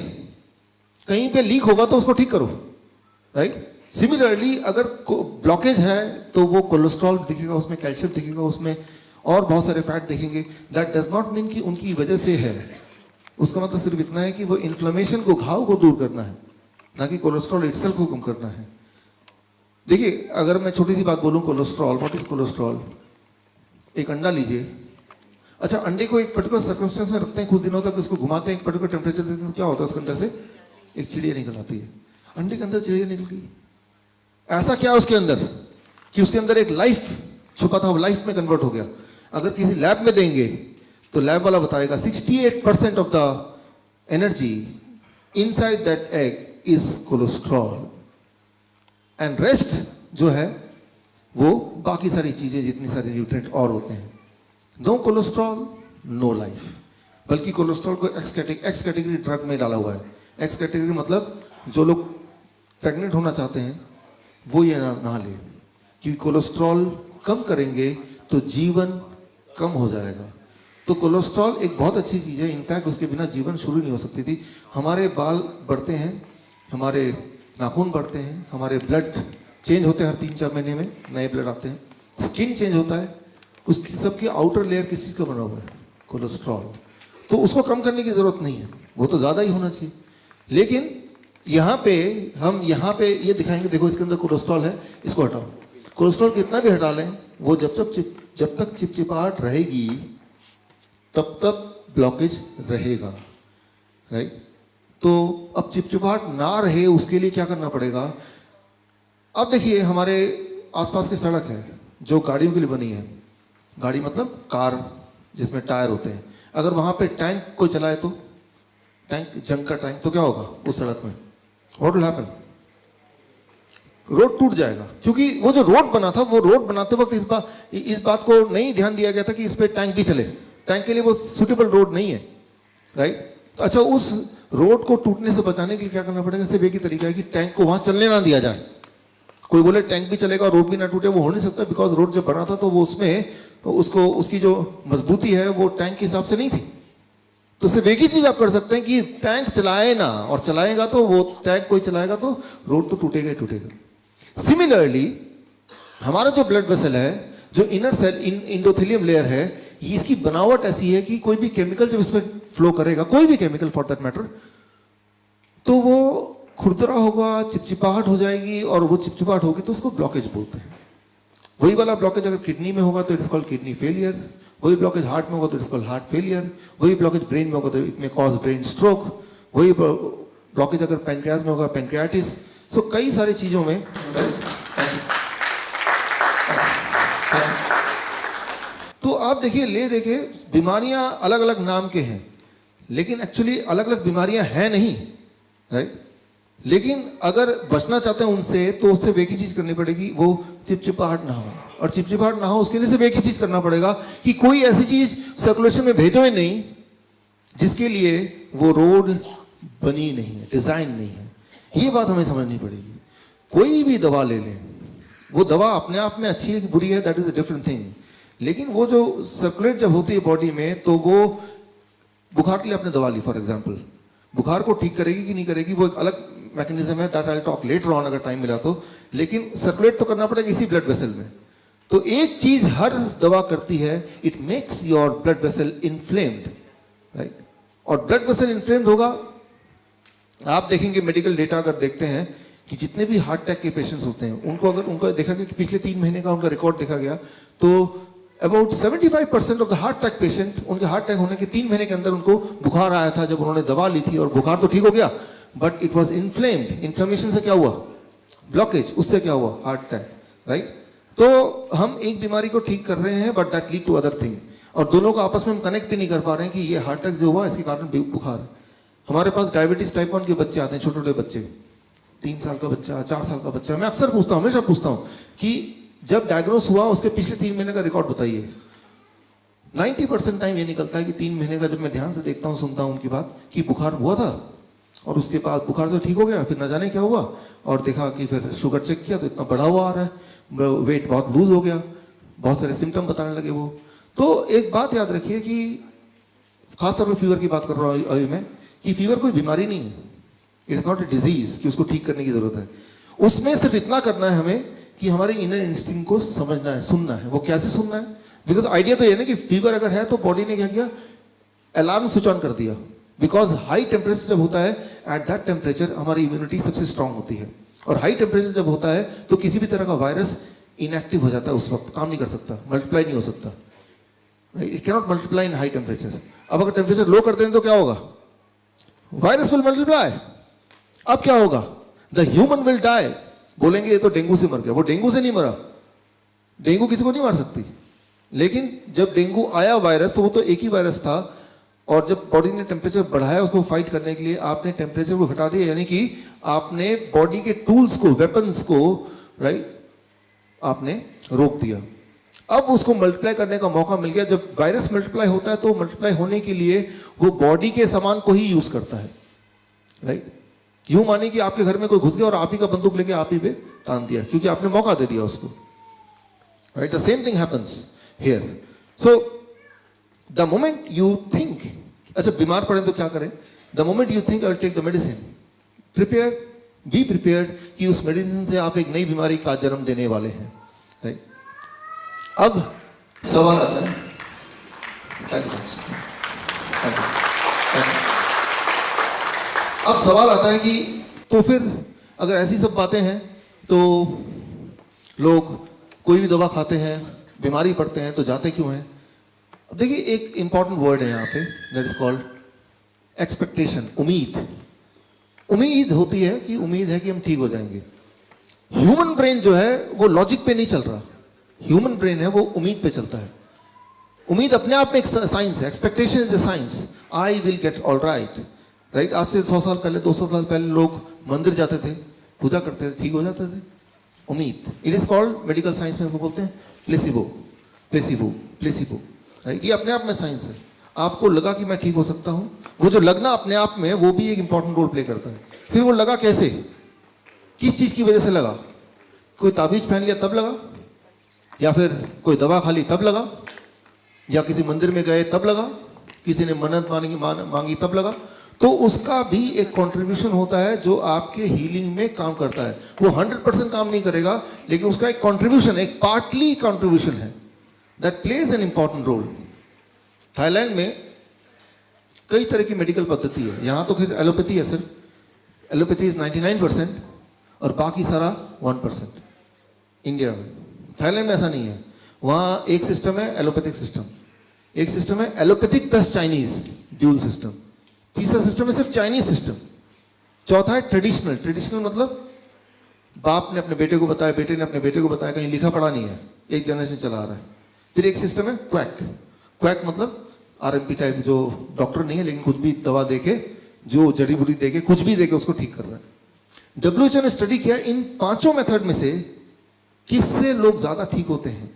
कहीं पे लीक होगा तो उसको ठीक करो, राइट। सिमिलरली अगर ब्लॉकेज है तो वो कोलेस्ट्रॉल दिखेगा, उसमें कैल्शियम दिखेगा उसमें, और बहुत सारे फैट देखेंगे, दैट डज नॉट मीन कि उनकी वजह से है। उसका मतलब सिर्फ इतना है कि वो इन्फ्लेमेशन को, घाव को दूर करना है, ना कि कोलेस्ट्रॉल इटसेल्फ को कम करना है। देखिए, अगर मैं छोटी सी बात बोलूं, कोलेस्ट्रॉल, व्हाट इज कोलेस्ट्रॉल? एक अंडा लीजिए, अच्छा अंडे को एक पर्टिकुलर सर्कमस्टेंस में रखते हैं, कुछ दिनों तक उसको घुमाते हैं, एक पर्टिकुलर टेम्परेचर देते हैं, क्या होता है उसके अंदर से एक चिड़िया निकल आती है। अंडे के अंदर चिड़िया निकल गई, ऐसा क्या उसके अंदर कि उसके अंदर एक लाइफ छुपा था, वो लाइफ में कन्वर्ट हो गया। अगर किसी लैब में देंगे तो लैब वाला बताएगा 68% of the energy inside that egg is cholesterol, and rest जो है वो बाकी सारी चीजें, जितनी सारी न्यूट्रिएंट और होते हैं। नो कोलेस्ट्रॉल नो लाइफ, बल्कि कोलेस्ट्रॉल को एक्स कैटेगरी ड्रग में डाला हुआ है। एक्स कैटेगरी मतलब जो लोग प्रेग्नेंट होना चाहते हैं वो ये ना ले, क्योंकि कोलेस्ट्रॉल कम करेंगे तो जीवन कम हो जाएगा। तो कोलेस्ट्रॉल एक बहुत अच्छी चीज़ है, इनफैक्ट उसके बिना जीवन शुरू नहीं हो सकती थी। हमारे बाल बढ़ते हैं, हमारे नाखून बढ़ते हैं, हमारे ब्लड चेंज होते हैं, हर 3-4 महीने में नए ब्लड आते हैं, स्किन चेंज होता है, उसकी सबकी आउटर लेयर किस चीज़ का बना हुआ है? कोलेस्ट्रॉल। तो उसको कम करने की ज़रूरत नहीं है, वो तो ज़्यादा ही होना चाहिए। लेकिन यहाँ पे हम ये दिखाएंगे, देखो इसके अंदर कोलेस्ट्रॉल है, इसको हटाओ। कोलेस्ट्रॉल कितना भी हटा लें, वो जब तक चिपचिपाहट रहेगी तब तक ब्लॉकेज रहेगा, राइट? तो अब चिपचिपाहट ना रहे उसके लिए क्या करना पड़ेगा? अब देखिए, हमारे आसपास की सड़क है जो गाड़ियों के लिए बनी है, गाड़ी मतलब कार जिसमें टायर होते हैं। अगर वहां पे टैंक कोई चलाए तो, टैंक, जंग का टैंक, तो क्या होगा उस सड़क में? What will happen? रोड टूट जाएगा, क्योंकि वो जो रोड बना था, वो रोड बनाते वक्त इस बात को नहीं ध्यान दिया गया था कि इस पे टैंक भी चले। टैंक के लिए वो सुटेबल रोड नहीं है, राइट? तो अच्छा, उस रोड को टूटने से बचाने के लिए क्या करना पड़ेगा? सिर्फ एक ही तरीका है कि टैंक को वहां चलने ना दिया जाए। कोई बोले टैंक भी चलेगा रोड भी ना टूटे, वो हो नहीं सकता, बिकॉज रोड जब बना था तो वो उसमें उसकी जो मजबूती है वो टैंक के हिसाब से नहीं थी। तो सिर्फ एक ही चीज आप कर सकते हैं कि टैंक चलाए ना, और चलाएगा तो वो टैंक कोई चलाएगा तो रोड तो टूटेगा ही टूटेगा। सिमिलरली हमारा जो ब्लड वेसल है, जो इनर सेल इंडोथेलियम लेयर है, इसकी बनावट ऐसी है कि कोई भी केमिकल जब इसमें फ्लो करेगा, कोई भी केमिकल फॉर दैट मैटर, तो वो खुरदरा होगा, चिपचिपाहट हो जाएगी, और वो चिपचिपाहट होगी तो उसको ब्लॉकेज बोलते हैं। वही वाला ब्लॉकेज अगर किडनी में होगा तो इट्स कॉल्ड किडनी फेलियर, वही ब्लॉकेज हार्ट में होगा तो इट्स कॉल्ड हार्ट फेलियर, वही ब्लॉकेज ब्रेन में होगा तो it may cause brain stroke, वही ब्लॉकेज अगर पैनक्रियाज में होगा पैनक्रियाटिस। सो कई सारी चीजों में तो आप देखिए बीमारियां अलग अलग नाम के हैं, लेकिन एक्चुअली अलग अलग बीमारियां हैं नहीं, राइट? लेकिन अगर बचना चाहते हैं उनसे तो उससे एक ही चीज करनी पड़ेगी, वो चिपचिपाहट ना हो। और चिपचिपाहट ना हो उसके लिए सिर्फ एक ही चीज करना पड़ेगा कि कोई ऐसी चीज सर्कुलेशन में भेजो ही नहीं जिसके लिए वो रोड बनी नहीं है, डिजाइन नहीं है। ये बात हमें समझनी पड़ेगी। कोई भी दवा ले लें, वो दवा अपने आप में अच्छी है कि बुरी है, that is a different thing, लेकिन वो जो सर्कुलेट जब होती है बॉडी में, तो वो बुखार के लिए आपने दवा ली फॉर एग्जाम्पल, बुखार को ठीक करेगी कि नहीं करेगी वो एक अलग मैकेनिज्म है, that I will talk later on अगर टाइम मिला तो। लेकिन सर्कुलेट तो करना पड़ेगा इसी ब्लड वेसल में। तो एक चीज हर दवा करती है, it makes your blood vessel inflamed, right? और ब्लड वेसल इन्फ्लेम्ड होगा, आप देखेंगे मेडिकल डेटा अगर देखते हैं कि जितने भी हार्ट अटैक के पेशेंट्स होते हैं उनको अगर उनका देखा गया कि पिछले 3 महीने का उनका रिकॉर्ड देखा गया, तो about 75% of the heart attack patient, उनके हार्ट अटैक होने के 3 महीने के अंदर उनको बुखार आया था जब उन्होंने दवा ली थी, और बुखार तो ठीक हो गया but it was inflamed. Inflammation से क्या हुआ? ब्लॉकेज, उससे क्या हुआ? Heart attack, right? तो हम एक बीमारी को ठीक कर रहे हैं but that lead to other thing, और दोनों को आपस में हम कनेक्ट भी नहीं कर पा रहे हैं कि ये हार्ट अटैक जो हुआ इसके कारण बुखार है। हमारे पास डायबिटीज टाइप 1 के बच्चे आते हैं, छोटे छोटे बच्चे, 3 साल का बच्चा, 4 साल का बच्चा। मैं अक्सर पूछता हूँ, हमेशा पूछता हूँ कि जब डायग्नोस हुआ उसके पिछले 3 महीने का रिकॉर्ड बताइए। 90% टाइम ये निकलता है कि 3 महीने का, जब मैं ध्यान से देखता हूँ, सुनता हूँ उनकी बात, कि बुखार हुआ था और उसके बाद बुखार से ठीक हो गया, फिर न जाने क्या हुआ, और देखा कि फिर शुगर चेक किया तो इतना बढ़ा हुआ आ रहा है, वेट बहुत लूज हो गया, बहुत सारे सिम्टम बताने लगे वो। तो एक बात याद रखिए कि खासतौर पर फीवर की बात कर रहा हूँ अभी मैं, कि फीवर कोई बीमारी नहीं है, it is not a disease कि उसको ठीक करने की जरूरत है। उसमें सिर्फ इतना करना है हमें कि हमारे इनर इंस्टिंक्ट को समझना है, सुनना है। वो कैसे सुनना है? बिकॉज आइडिया तो ये ना कि फीवर अगर है तो बॉडी ने क्या किया, अलार्म स्विच ऑन कर दिया। बिकॉज हाई टेम्परेचर जब होता है, एट दैट टेम्परेचर हमारी इम्यूनिटी सबसे स्ट्रांग होती है, और हाई टेम्परेचर जब होता है तो किसी भी तरह का वायरस इनएक्टिव हो जाता है, उस वक्त काम नहीं कर सकता, मल्टीप्लाई नहीं हो सकता, it can not multiply in high temperature. अब अगर टेम्परेचर लो कर दें तो क्या होगा, वायरस विल मल्टीप्लाई। अब क्या होगा, द ह्यूमन विल डाई। बोलेंगे ये तो डेंगू से मर गया, वो डेंगू से नहीं मरा, डेंगू किसी को नहीं मार सकती, लेकिन जब डेंगू आया वायरस तो वो तो एक ही वायरस था, और जब बॉडी ने टेम्परेचर बढ़ाया उसको फाइट करने के लिए, आपने टेम्परेचर को घटा दिया, यानी कि आपने बॉडी के टूल्स को, वेपन्स को, राइट, आपने रोक दिया। अब उसको मल्टीप्लाई करने का मौका मिल गया। जब वायरस मल्टीप्लाई होता है तो मल्टीप्लाई होने के लिए वो बॉडी के सामान को ही यूज करता है, राइट। यूं मानिए कि आपके घर में कोई घुस गया और आप ही का बंदूक लेके आप ही पे तान दिया, क्योंकि आपने मौका दे दिया उसको, right. The same thing happens here. So the moment you think, अच्छा बीमार पड़े तो क्या करें, the moment you think I will take the medicine, prepare, be prepared कि उस मेडिसिन से आप एक नई बीमारी का जन्म देने वाले हैं, राइट। अब सवाल आता है, अब सवाल आता है कि तो फिर अगर ऐसी सब बातें हैं तो लोग कोई भी दवा खाते हैं, बीमारी पड़ते हैं, तो जाते क्यों हैं। अब देखिए एक इंपॉर्टेंट वर्ड है यहाँ पे, दैट इज कॉल्ड एक्सपेक्टेशन, उम्मीद। उम्मीद होती है कि उम्मीद है कि हम ठीक हो जाएंगे। ह्यूमन ब्रेन जो है वो लॉजिक पे नहीं चल रहा, ह्यूमन ब्रेन है वो उम्मीद पे चलता है। उम्मीद अपने आप में एक साइंस है, expectation is the science, I will get all right, right. आज से 100 साल पहले, 200 साल पहले लोग मंदिर जाते थे, पूजा करते थे, ठीक हो जाते थे। उम्मीद, it is called, medical science में उसको बोलते हैं प्लेसिबो, प्लेसिबो, प्लेसिबो, राइट। ये अपने आप में साइंस है। आपको लगा कि मैं ठीक हो सकता हूं, वो जो लगना अपने आप में वो भी एक इंपॉर्टेंट रोल प्ले करता है। फिर वो लगा कैसे, किस चीज की वजह से लगा, कोई ताबीज पहन लिया तब लगा, या फिर कोई दवा खा ली तब लगा, या किसी मंदिर में गए तब लगा, किसी ने मन्नत मांगी तब लगा। तो उसका भी एक कंट्रीब्यूशन होता है जो आपके हीलिंग में काम करता है। वो 100% काम नहीं करेगा, लेकिन उसका एक कंट्रीब्यूशन, एक पार्टली कंट्रीब्यूशन है, that plays an important role. Thailand में कई तरह की मेडिकल पद्धति है, यहां तो फिर एलोपैथी है, सिर्फ एलोपैथी इज 99% और बाकी सारा 1%। इंडिया में, थाईलैंड में ऐसा नहीं है। वहां एक सिस्टम है एलोपैथिक सिस्टम, एक सिस्टम है allopathic plus Chinese, dual system, तीसरा सिस्टम है सिर्फ चाइनीज सिस्टम, चौथा है ट्रेडिशनल। ट्रेडिशनल मतलब बाप ने अपने बेटे को बताया, बेटे ने अपने बेटे को बताया, कहीं लिखा पढ़ा नहीं है, एक जनरेशन चला आ रहा है। फिर एक सिस्टम है क्वैक, क्वैक मतलब आरएमपी टाइप, जो डॉक्टर नहीं है लेकिन कुछ भी दवा देके, जो जड़ी बूटी देके, कुछ भी देके उसको ठीक कर रहा है। WHO ने स्टडी किया इन पांचों मेथड में से किससे लोग ज्यादा ठीक होते हैं,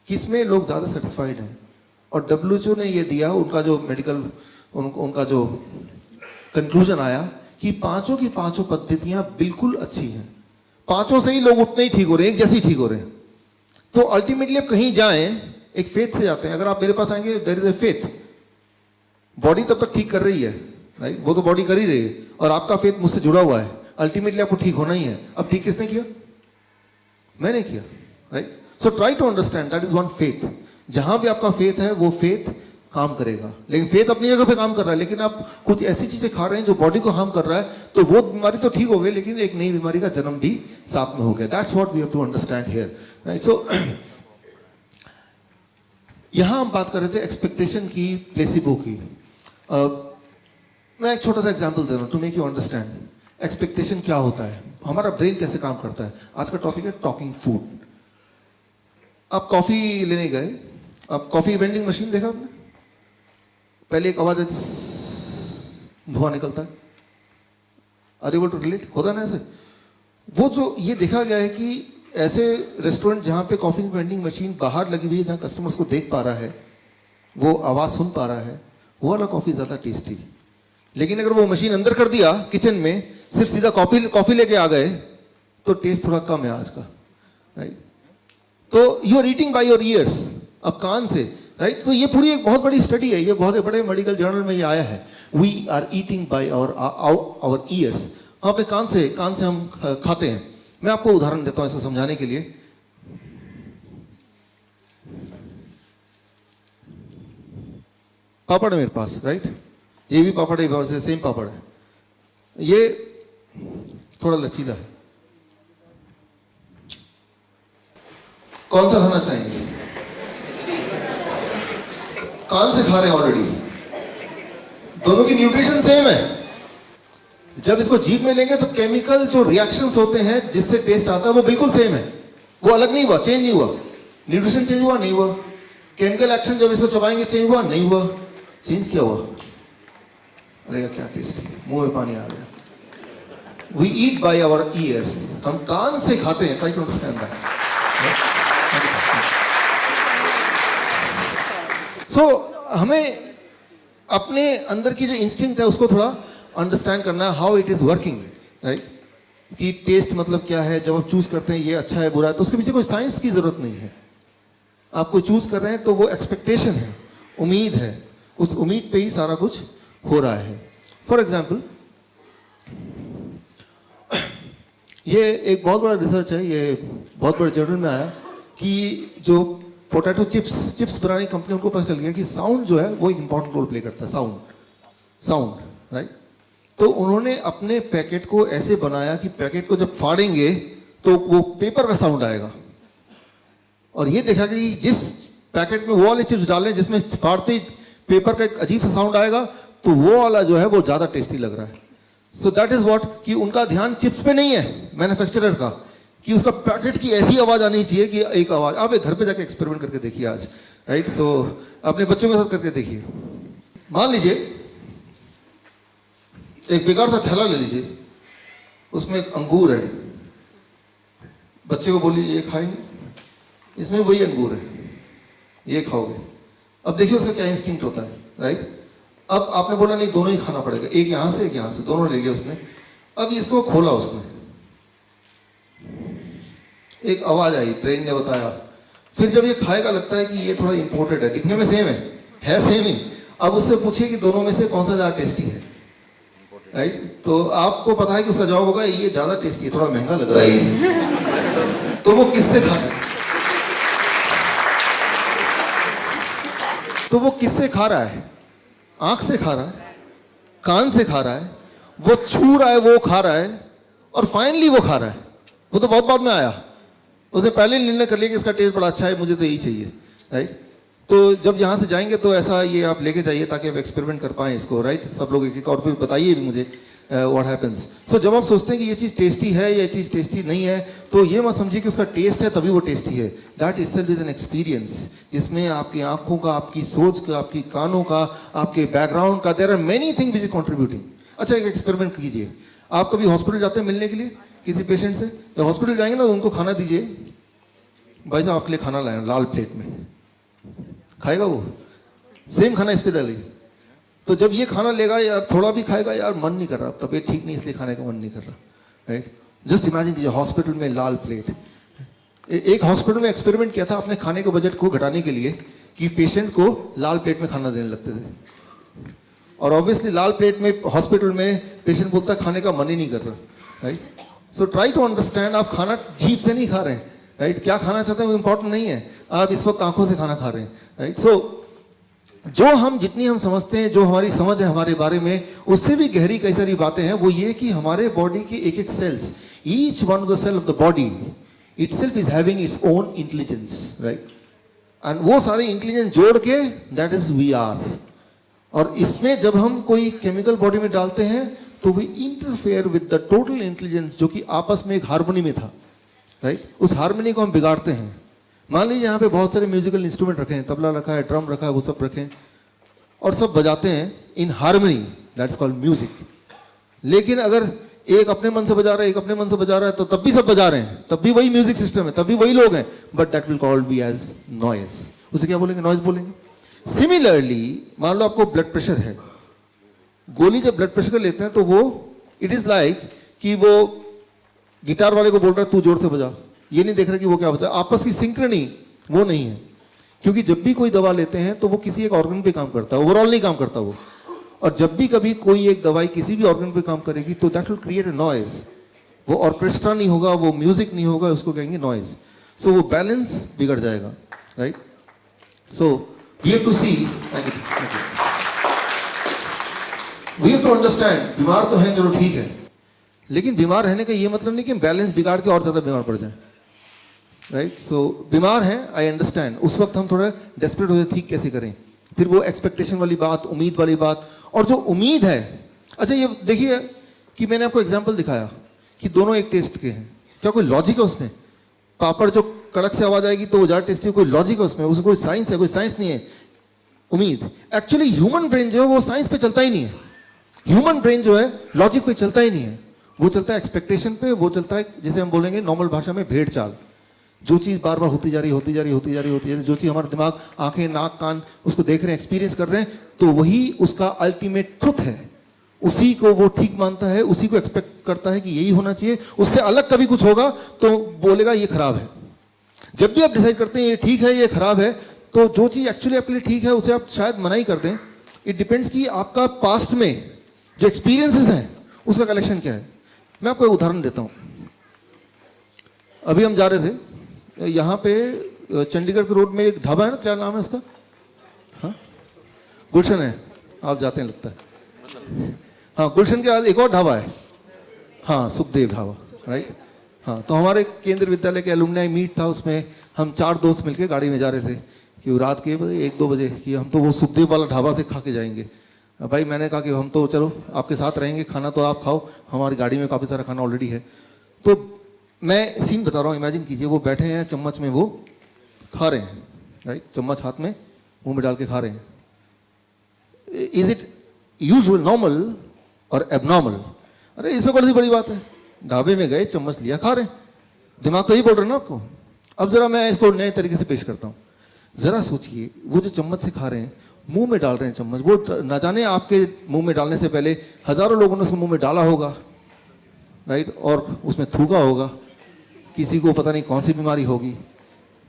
किसमें लोग ज्यादा सेटिस्फाइड हैं। और WHO ने ये दिया, उनका जो मेडिकल उनका जो कंक्लूजन आया कि पांचों की पांचों पद्धतियां बिल्कुल अच्छी हैं, पांचों से ही लोग उतने ही ठीक हो रहे हैं, एक जैसे ही ठीक हो रहे हैं। तो अल्टीमेटली आप कहीं जाएं, एक फेथ से जाते हैं। अगर आप मेरे पास आएंगे, there is a faith, body तब तक ठीक कर रही है, राइट, वो तो बॉडी कर ही रही है, और आपका फेथ मुझसे जुड़ा हुआ है, अल्टीमेटली आपको ठीक होना ही है। अब ठीक किसने किया, मैंने किया, right. So try to understand that is one faith. जहां भी आपका फेथ है वो फेथ काम करेगा, लेकिन फेथ अपनी जगह पे काम कर रहा है, लेकिन आप कुछ ऐसी चीजें खा रहे हैं जो बॉडी को हार्म कर रहा है, तो वो बीमारी तो ठीक हो गई, लेकिन एक नई बीमारी का जन्म भी साथ में हो गया। That's what we have to understand here, right. So यहां हम बात कर रहे थे एक्सपेक्टेशन की, प्लेसिबो की। मैं एक छोटा सा एग्जांपल दे रहा हूं to make you understand expectation क्या होता है, हमारा ब्रेन कैसे काम करता है। आज का टॉपिक है टॉकिंग फूड। आप कॉफी लेने गए, आप कॉफी वेंडिंग मशीन देखा आपने, पहले एक आवाज आती, धुआं निकलता है, आर एबल टू रिलेट, होता ना ऐसे। वो जो ये देखा गया है कि ऐसे रेस्टोरेंट जहां पे कॉफी वेंडिंग मशीन बाहर लगी हुई है, जहां कस्टमर्स को देख पा रहा है, वो आवाज सुन पा रहा है, वो वाला कॉफी ज्यादा टेस्टी। लेकिन अगर वो मशीन अंदर कर दिया किचन में, सिर्फ सीधा कॉफी लेके आ गए, तो टेस्ट थोड़ा कम है आज का, राइट। तो you are eating by your ears, अब कान से, राइट। तो ये पूरी एक बहुत बड़ी स्टडी है, ये बहुत बड़े मेडिकल जर्नल में ये आया है। We are eating by our ears, हम अपने कान से हम खाते हैं। मैं आपको उदाहरण देता हूं इसको समझाने के लिए। पापड़ है मेरे पास, राइट, ये भी पापड़ है, सेम पापड़ है, ये थोड़ा लचीला है, कौन सा खाना चाहेंगे? कान से खा रहे हैं ऑलरेडी, दोनों की न्यूट्रिशन सेम है। जब इसको जीभ में लेंगे तो केमिकल जो रिएक्शंस होते हैं जिससे टेस्ट आता है वो बिल्कुल सेम है, वो अलग नहीं हुआ, चेंज नहीं हुआ। न्यूट्रिशन चेंज हुआ नहीं हुआ, केमिकल एक्शन जब इसको चबाएंगे चेंज हुआ नहीं हुआ, चेंज क्या हुआ? अरे क्या टेस्ट है, मुंह में पानी आ गया। We eat by our ears, हम कान से खाते हैं, try to understand that. So हमें अपने अंदर की जो इंस्टिंक्ट है उसको थोड़ा अंडरस्टैंड करना है, how it is working, right, कि टेस्ट मतलब क्या है। जब आप चूज करते हैं ये अच्छा है बुरा है, तो उसके पीछे कोई साइंस की जरूरत नहीं है। आप कोई चूज कर रहे हैं तो वो एक्सपेक्टेशन है, उम्मीद है, उस उम्मीद पे ही सारा कुछ हो रहा है। फॉर एग्जाम्पल, ये एक बहुत बड़ा रिसर्च है, ये बहुत बड़े जर्नल में आया कि जो पोटैटो चिप्स बनाने कंपनी, उनको पता चल गया कि साउंड जो है वो एक इंपॉर्टेंट रोल प्ले करता है, साउंड, राइट। तो उन्होंने अपने पैकेट को ऐसे बनाया कि पैकेट को जब फाड़ेंगे तो वो पेपर का साउंड आएगा, और ये देखा कि जिस पैकेट में वो वाले चिप्स डालें जिसमें फाड़ते ही पेपर का एक अजीब सा साउंड आएगा, तो वो वाला जो है वो ज्यादा टेस्टी लग रहा है। सो दैट इज व्हाट, कि उनका ध्यान चिप्स पे नहीं है मैन्युफैक्चरर का, कि उसका पैकेट की ऐसी आवाज आनी चाहिए कि एक आवाज। आप एक घर पे जाके एक्सपेरिमेंट करके देखिए आज, राइट। सो अपने बच्चों के साथ करके देखिए। मान लीजिए एक बेकार सा थैला ले लीजिए, उसमें एक अंगूर है, बच्चे को बोलिए ये खाएंगे, इसमें वही अंगूर है, ये खाओगे। अब देखिए उसका क्या इंस्टिंक्ट होता है, राइट। अब आपने बोला नहीं दोनों ही खाना पड़ेगा, एक यहां से एक यहां से, दोनों ले लिया उसने। अब इसको खोला उसने, एक आवाज आई, ब्रेन ने बताया। फिर जब ये खाएगा लगता है कि ये थोड़ा इंपोर्टेड है, दिखने में सेम है सेम ही। अब उससे पूछिए कि दोनों में से कौन सा ज्यादा टेस्टी है, राइट। तो आपको पता है कि उसका जवाब होगा ये ज्यादा टेस्टी है, थोड़ा महंगा लग रहा है ये। तो वो किससे खा रहा है? तो वो किससे खा रहा है? आंख से खा रहा है, कान से खा रहा है, वो छू रहा है, वो खा रहा है, और फाइनली वो खा रहा है। वो तो बहुत बाद में आया, उसने पहले निर्णय कर लिया कि इसका टेस्ट बड़ा अच्छा है, मुझे तो यही चाहिए, राइट। तो जब यहाँ से जाएंगे तो ऐसा ये आप लेके जाइए ताकि आप एक्सपेरिमेंट कर पाएं इसको, राइट। सब लोग एक एक और फिर बताइए भी मुझे व्हाट हैपेंस। सो जब आप सोचते हैं कि ये चीज़ टेस्टी है, ये चीज़ टेस्टी नहीं है, तो ये मत समझिए कि उसका टेस्ट है तभी वो टेस्टी है। That itself is an experience, जिसमें आपकी आंखों का, आपकी सोच का, आपकी कानों का, आपके बैकग्राउंड का, there are many thing which is contributing. अच्छा, एक एक्सपेरिमेंट कीजिए। आप कभी हॉस्पिटल जाते हैं मिलने के लिए किसी पेशेंट से? जब हॉस्पिटल जाएंगे ना तो उनको खाना दीजिए, भाई साहब आपके लिए खाना लाए लाल प्लेट में, खाएगा वो? सेम खाना इस पे डालिए, तो जब ये खाना लेगा यार थोड़ा भी खाएगा, यार मन नहीं कर रहा, तबीयत ठीक नहीं इसलिए खाने का मन नहीं कर रहा, राइट। जस्ट इमेजिन कीजिए हॉस्पिटल में लाल प्लेट। एक हॉस्पिटल में एक्सपेरिमेंट किया था अपने खाने के बजट को घटाने के लिए, कि पेशेंट को लाल प्लेट में खाना देने लगते थे, और ऑब्वियसली लाल प्लेट में हॉस्पिटल में पेशेंट बोलता है खाने का मन ही नहीं कर रहा, right. So try to understand, आप खाना जीभ से नहीं खा रहे हैं, राइट। क्या खाना चाहते हैं वो इंपॉर्टेंट नहीं है, आप इस वक्त आंखों से खाना खा रहे हैं, राइट। सो जो हम जितनी हम समझते हैं, जो हमारी समझ है हमारे बारे में, उससे भी गहरी कई सारी बातें हैं। वो ये कि हमारे बॉडी के एक एक cells, each one of the cell of the body itself is having its own intelligence, right. And वो सारे इंटेलिजेंस जोड़ के दैट इज वी आर। और इसमें जब हम कोई केमिकल बॉडी में डालते हैं तो we interfere with the total intelligence, जो कि आपस में एक हार्मनी में था, राइट। उस हार्मनी को हम बिगाड़ते हैं। मान लीजिए यहाँ पे बहुत सारे म्यूजिकल इंस्ट्रूमेंट रखे हैं, तबला रखा है, ड्रम रखा है, वो सब रखे हैं, और सब बजाते हैं in harmony, that's called music. लेकिन अगर एक अपने मन से बजा रहा है, एक अपने मन से बजा रहा है, तो तब भी सब बजा रहे हैं, तब भी वही म्यूजिक सिस्टम है, तब भी वही लोग हैं, but that will called be as noise. उसे क्या बोलेंगे? नॉइज बोलेंगे। सिमिलरली मान लो आपको ब्लड प्रेशर है, गोली जब ब्लड प्रेशर का लेते हैं तो वो इट इज लाइक कि वो गिटार वाले को बोल रहा है तू जोर से बजा, ये नहीं देख रहा कि वो क्या बजा। आपस की सिंक्रोनी वो नहीं है, क्योंकि जब भी कोई दवा लेते हैं तो वो किसी एक ऑर्गन पे काम करता है, ओवरऑल नहीं काम करता वो। और जब भी कभी कोई एक दवाई किसी भी ऑर्गन पे काम करेगी तो that will create a noise. वो ऑर्केस्ट्रा नहीं होगा, वो म्यूजिक नहीं होगा, उसको कहेंगे नॉइज। सो वो बैलेंस बिगड़ जाएगा, right. So we have to see. Thank you. We have to understand, बीमार तो है, चलो ठीक है, लेकिन बीमार रहने का ये मतलब नहीं कि हम बैलेंस बिगाड़ के और ज्यादा बीमार पड़ जाए, राइट? सो बीमार है, आई अंडरस्टैंड, उस वक्त हम थोड़ा डेस्परेट हो जाए, ठीक कैसे करें? फिर वो एक्सपेक्टेशन वाली बात, उम्मीद वाली बात, और जो उम्मीद है, अच्छा ये देखिए कि मैंने आपको एग्जाम्पल दिखाया कि दोनों एक टेस्ट के हैं, क्या कोई लॉजिक है उसमें? पापड़ जो कड़क से आवाज आएगी तो वो ज्यादा टेस्टी, कोई लॉजिक है उसमें? उसमें कोई साइंस है? कोई साइंस नहीं है। उम्मीद, एक्चुअली ह्यूमन ब्रेन जो है वो साइंस पे चलता ही नहीं है। ह्यूमन ब्रेन जो है लॉजिक पे चलता ही नहीं है, वो चलता है एक्सपेक्टेशन पे, वो चलता है जैसे हम बोलेंगे नॉर्मल भाषा में भेड़ चाल। जो चीज बार बार होती जा रही जो चीज हमारा दिमाग, आंखें, नाक, कान उसको देख रहे हैं, एक्सपीरियंस कर रहे हैं, तो वही उसका अल्टीमेट ट्रुथ है, उसी को वो ठीक मानता है, उसी को एक्सपेक्ट करता है कि यही होना चाहिए। उससे अलग कभी कुछ होगा तो बोलेगा ये खराब है। जब भी आप डिसाइड करते हैं ये ठीक है, ये खराब है, तो जो चीज एक्चुअली आपके लिए ठीक है उसे आप शायद मना ही कर दें। इट डिपेंड्स कि आपका पास्ट में जो एक्सपीरियंसेस हैं उसका कलेक्शन क्या है। मैं आपको एक उदाहरण देता हूं। अभी हम जा रहे थे, यहाँ पे चंडीगढ़ के रोड में एक ढाबा है ना, क्या नाम है उसका? हाँ, गुलशन है, आप जाते हैं लगता है। हाँ, गुलशन के बाद एक और ढाबा है, हाँ, सुखदेव ढाबा, राइट? हाँ, तो हमारे केंद्रीय विद्यालय के एलुमनाई मीट था, उसमें हम 4 दोस्त मिलकर गाड़ी में जा रहे थे कि रात के 1-2 बजे कि हम तो वो सुखदेव वाला ढाबा से खा के जाएंगे। भाई मैंने कहा कि हम तो चलो आपके साथ रहेंगे, खाना तो आप खाओ, हमारी गाड़ी में काफ़ी सारा खाना ऑलरेडी है। तो मैं सीन बता रहा हूँ, इमेजिन कीजिए वो बैठे हैं, चम्मच में वो खा रहे हैं, राइट? चम्मच हाथ में मुंह में डाल के खा रहे हैं। इज इट यूजुअल, नॉर्मल और एबनॉर्मल? अरे इसमें कौन सी बड़ी बात है? ढाबे में गए, चम्मच लिया, खा रहे हैं, दिमाग तो यही बोल रहे हैं ना आपको। अब जरा मैं इसको नए तरीके से पेश करता हूँ। जरा सोचिए, वो जो चम्मच से खा रहे हैं, मुंह में डाल रहे हैं चम्मच, वो न जाने आपके मुंह में डालने से पहले हजारों लोगों ने उसको मुंह में डाला होगा, राइट? और उसमें थूका होगा, किसी को पता नहीं कौन सी बीमारी होगी,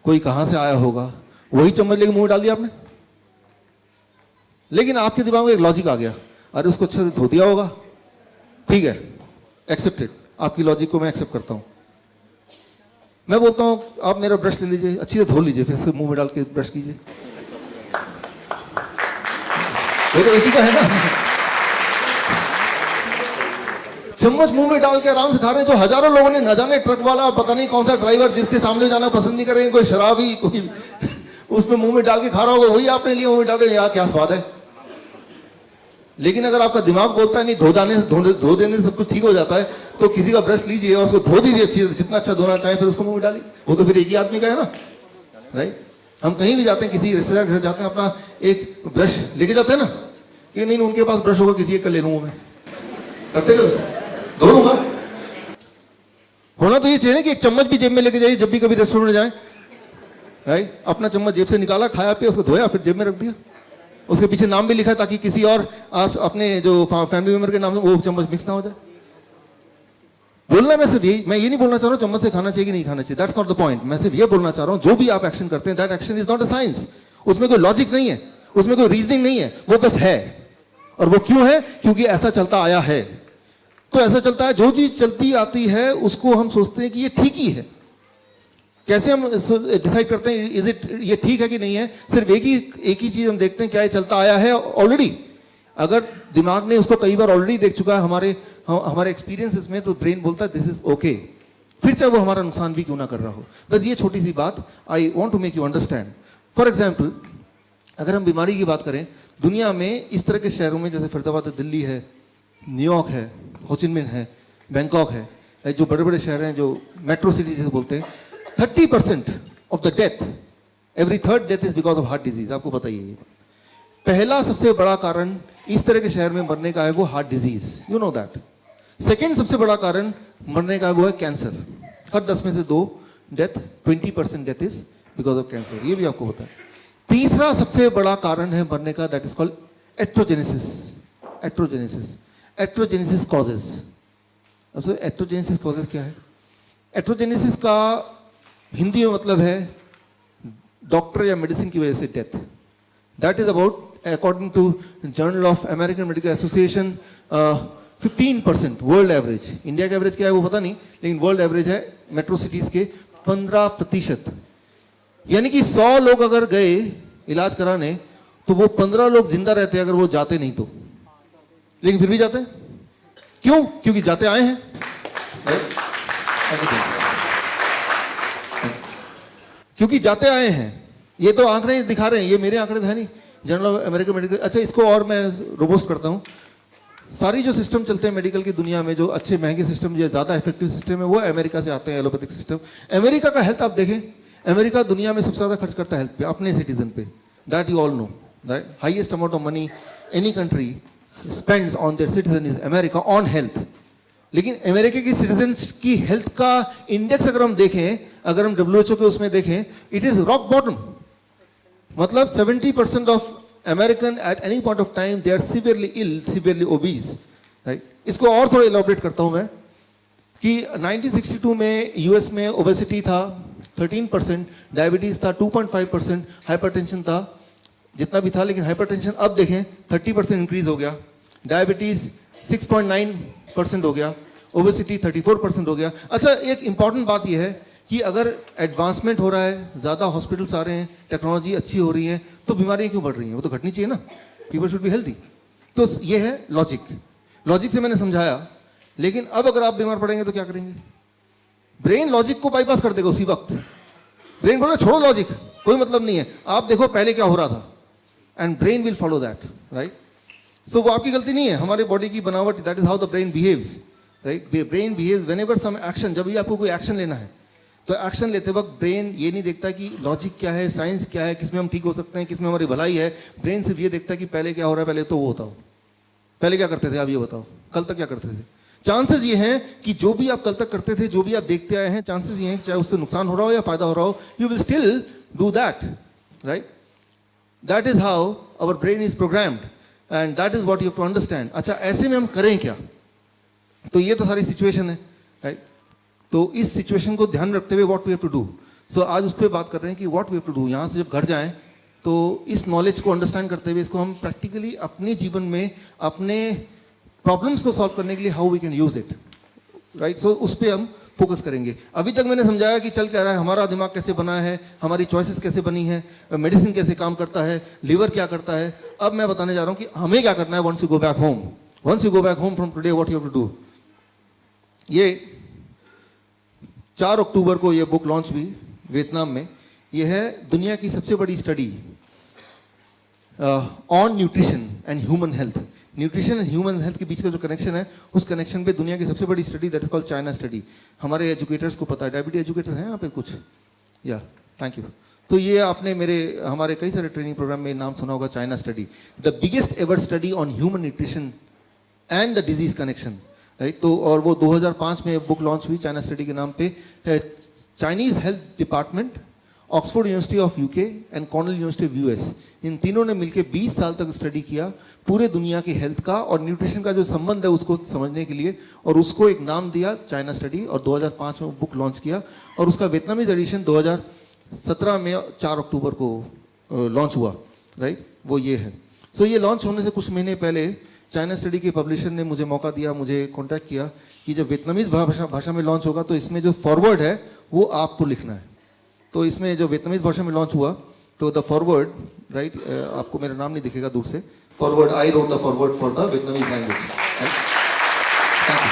कोई कहां से आया होगा, वही चम्मच लेके मुंह में डाल दिया आपने। लेकिन आपके दिमाग में एक लॉजिक आ गया, अरे उसको अच्छे से धो दिया होगा, ठीक है, एक्सेप्टेड, आपकी लॉजिक को मैं एक्सेप्ट करता हूं। मैं बोलता हूं आप मेरा ब्रश ले लीजिए, अच्छी से धो लीजिए, फिर से मुंह में डाल के ब्रश कीजिए, ये तो इसी का है ना। चम्मच मुंह में डाल के आराम से खा रहे हैं, जो हजारों लोगों ने, न जाने ट्रक वाला, पता नहीं कौन सा ड्राइवर जिसके सामने जाना पसंद नहीं करेंगे, कोई शराबी, कोई उसमें मुंह में डाल के खा रहा होगा, वही आपने लिए मुंह में डाल के, यार क्या स्वाद है। लेकिन अगर आपका दिमाग बोलता है नहीं, धो देने से सब कुछ ठीक हो जाता है, तो किसी का ब्रश लीजिए और उसको धो दीजिए अच्छी, जितना अच्छा धोना चाहे, फिर उसको मुंह में डालिए। वो तो फिर एक ही आदमी का है ना, राइट? हम कहीं भी जाते हैं, किसी रिश्तेदार घर जाते हैं, अपना एक ब्रश लेके जाते हैं ना, कि नहीं उनके पास ब्रश होगा, किसी एक का ले लूंगा मैं, करते धो लूंगा। होना तो ये चाहिए कि एक चम्मच भी जेब में लेके जाइए जब भी कभी रेस्टोरेंट में जाए, राइट? अपना चम्मच जेब से निकाला, खाया पिया, उसको धोया, फिर जेब में रख दिया, उसके पीछे नाम भी लिखा है ताकि किसी और अपने जो फैमिली मेंबर के नाम से वो चम्मच मिक्स ना हो जाए। बोलना मैं सिर्फ यही, मैं ये नहीं बोलना चाह रहा हूं चम्मच से खाना चाहिए कि नहीं खाना चाहिए, दैट्स नॉट द पॉइंट। मैं सिर्फ ये बोलना चाह रहा हूं, जो भी आप एक्शन करते हैं, that action is not a science. उसमें कोई लॉजिक नहीं है, उसमें कोई रीजनिंग नहीं है, वो बस है। और वो क्यों है? क्योंकि ऐसा चलता आया है। तो ऐसा चलता है, जो चीज चलती आती है उसको हम सोचते हैं कि ये ठीक ही है। कैसे हम डिसाइड करते हैं इज इट, ये ठीक है कि नहीं है? सिर्फ एक ही चीज हम देखते हैं, क्या ये चलता आया है ऑलरेडी? अगर दिमाग ने उसको कई बार ऑलरेडी देख चुका है हमारे एक्सपीरियंसेस में, तो ब्रेन बोलता है दिस इज ओके, फिर चाहे वो हमारा नुकसान भी क्यों ना कर रहा हो। बस ये छोटी सी बात I want to make you understand. For example, अगर हम बीमारी की बात करें, दुनिया में इस तरह के शहरों में जैसे फरीदाबाद, दिल्ली है, न्यूयॉर्क है, होचिमिन है, बैंकॉक है, जो बड़े बड़े शहर हैं, जो मेट्रो सिटी जिसे बोलते हैं, 30% of the death, every third death is because of heart disease. आपको पता ही है ये। पहला सबसे बड़ा कारण इस तरह के शहर में मरने का है वो heart disease, you know that. Second सबसे बड़ा कारण मरने का वो है कैंसर। हर 10 में से 2 death, 20% death is because of cancer, ये भी आपको पता है। तीसरा सबसे बड़ा कारण है मरने का, दैट इज कॉल्ड एट्रोजेनेसिस। एट्रोजेनेसिस कॉजेज। अब एट्रोजेनेसिस कॉजेज क्या है? एट्रोजेनेसिस का हिंदी में मतलब है डॉक्टर या मेडिसिन की वजह से death. That is about, according to journal of American Medical Association, 15% world average. India का एवरेज क्या है वो पता नहीं, लेकिन वर्ल्ड एवरेज है मेट्रो सिटीज के 15%। यानी कि 100 लोग अगर गए इलाज कराने, तो वो 15 लोग जिंदा रहते अगर वो जाते नहीं तो। लेकिन फिर भी जाते हैं। क्यों? क्योंकि जाते आए हैं। क्योंकि जाते आए हैं। ये तो आंकड़े दिखा रहे हैं, ये मेरे आंकड़े है नहीं, जर्नल ऑफ अमेरिकन मेडिकल। अच्छा, इसको और मैं रोबोस्ट करता हूँ। सारी जो सिस्टम चलते हैं मेडिकल की दुनिया में, जो अच्छे महंगे सिस्टम, जो ज़्यादा इफेक्टिव सिस्टम है, वो अमेरिका से आते हैं, एलोपैथिक सिस्टम। अमेरिका का हेल्थ आप देखें, अमेरिका दुनिया में सबसे ज़्यादा खर्च करता है हेल्थ पे, अपने सिटीजन पे। That you all know, that highest amount of money any country spends on their citizen is America on health. लेकिन अमेरिका की सिटीजन्स की हेल्थ का इंडेक्स अगर हम देखें, अगर हम WHO के उसमें देखें, इट इज रॉक बॉटम। मतलब 70% of American at any point of time they are severely ill, severely obese, right. इसको और थोड़ा इलैबोरेट करता हूं मैं कि 1962 में यूएस में ओबेसिटी था 13%, डायबिटीज था 2.5%, हाइपरटेंशन था जितना भी था। लेकिन हाइपरटेंशन अब देखें 30% इंक्रीज हो गया, डायबिटीज 6.9% हो गया, ओबेसिटी 34% हो गया। अच्छा, एक इंपॉर्टेंट बात यह है कि अगर एडवांसमेंट हो रहा है, ज़्यादा हॉस्पिटल्स आ रहे हैं, टेक्नोलॉजी अच्छी हो रही है, तो बीमारियां क्यों बढ़ रही हैं? वो तो घटनी चाहिए ना। People should be healthy. तो ये है लॉजिक। लॉजिक से मैंने समझाया। लेकिन अब अगर आप बीमार पड़ेंगे तो क्या करेंगे? ब्रेन लॉजिक को बाईपास कर देगा उसी वक्त। ब्रेन बोले छोड़ो लॉजिक, कोई मतलब नहीं है, आप देखो पहले क्या हो रहा था, and brain will follow that, right. So वो आपकी गलती नहीं है, हमारे बॉडी की बनावट, that is how the brain behaves, right. Brain behaves whenever some action, जब भी आपको कोई एक्शन लेना है, तो एक्शन लेते वक्त ब्रेन ये नहीं देखता कि लॉजिक क्या है, साइंस क्या है, किसमें हम ठीक हो सकते हैं, किसमें हमारी भलाई है। ब्रेन सिर्फ ये देखता है कि पहले क्या हो रहा है, पहले तो वो बताओ, पहले क्या करते थे आप ये बताओ, कल तक क्या करते थे। चांसेस ये हैं कि जो भी आप कल तक करते थे, जो भी आप देखते आए हैं, चांसेस ये हैं कि चाहे उससे नुकसान हो रहा हो या फायदा हो रहा हो, you will still do that, right. That is how our brain is programmed and that is what you have to understand. अच्छा, ऐसे में हम करें क्या? तो ये तो सारी सिचुएशन है, राइट। तो इस सिचुएशन को ध्यान रखते हुए what we have to do, so आज उस पर बात कर रहे हैं कि what we have to do. यहाँ से जब घर जाएं तो इस नॉलेज को अंडरस्टैंड करते हुए इसको हम प्रैक्टिकली अपने जीवन में, अपने प्रॉब्लम्स को सॉल्व करने के लिए how we can use it, right. So उस पर हम फोकस करेंगे। अभी तक मैंने समझाया कि चल क्या रहा है, हमारा दिमाग कैसे बना है, हमारी चॉइसेस कैसे बनी है, मेडिसिन कैसे काम करता है, लिवर क्या करता है। अब मैं बताने जा रहा हूँ कि हमें क्या करना है once you go back home. Once you go back home from today what you have to do. ये 4 अक्टूबर को ये बुक लॉन्च हुई वियतनाम में। ये है दुनिया की सबसे बड़ी study on nutrition and human health. Nutrition and human health के बीच का जो कनेक्शन है, उस कनेक्शन पे दुनिया की सबसे बड़ी study, that is called China study. हमारे एजुकेटर्स को पता है, डायबिटीज एजुकेटर हैं यहाँ पे कुछ, या थैंक यू। तो ये आपने हमारे कई सारे ट्रेनिंग प्रोग्राम में नाम सुना होगा, China study, the biggest ever study on human nutrition and the disease connection, right. तो और वो 2005 में बुक लॉन्च हुई चाइना स्टडी के नाम पे। Chinese health department, Oxford University of UK and Cornell University of US, इन तीनों ने मिलकर 20 साल तक स्टडी किया पूरे दुनिया की हेल्थ का और न्यूट्रिशन का जो संबंध है उसको समझने के लिए, और उसको एक नाम दिया चाइना स्टडी, और 2005 में बुक लॉन्च किया। और उसका वियतनामीज एडिशन 2017 में 4 अक्टूबर को लॉन्च हुआ, राइट। वो ये है। सो ये लॉन्च होने से कुछ महीने पहले चाइना स्टडी के पब्लिशर ने मुझे मौका दिया, मुझे कॉन्टैक्ट किया कि जब वियतनामीज भाषा में लॉन्च होगा तो इसमें जो फॉरवर्ड है वो आपको लिखना है। तो इसमें जो वियतनामीज भाषा में लॉन्च हुआ, तो द फॉरवर्ड, राइट, आपको मेरा नाम नहीं दिखेगा दूर से, forward, I wrote the forward for the Vietnamese language. Thank you.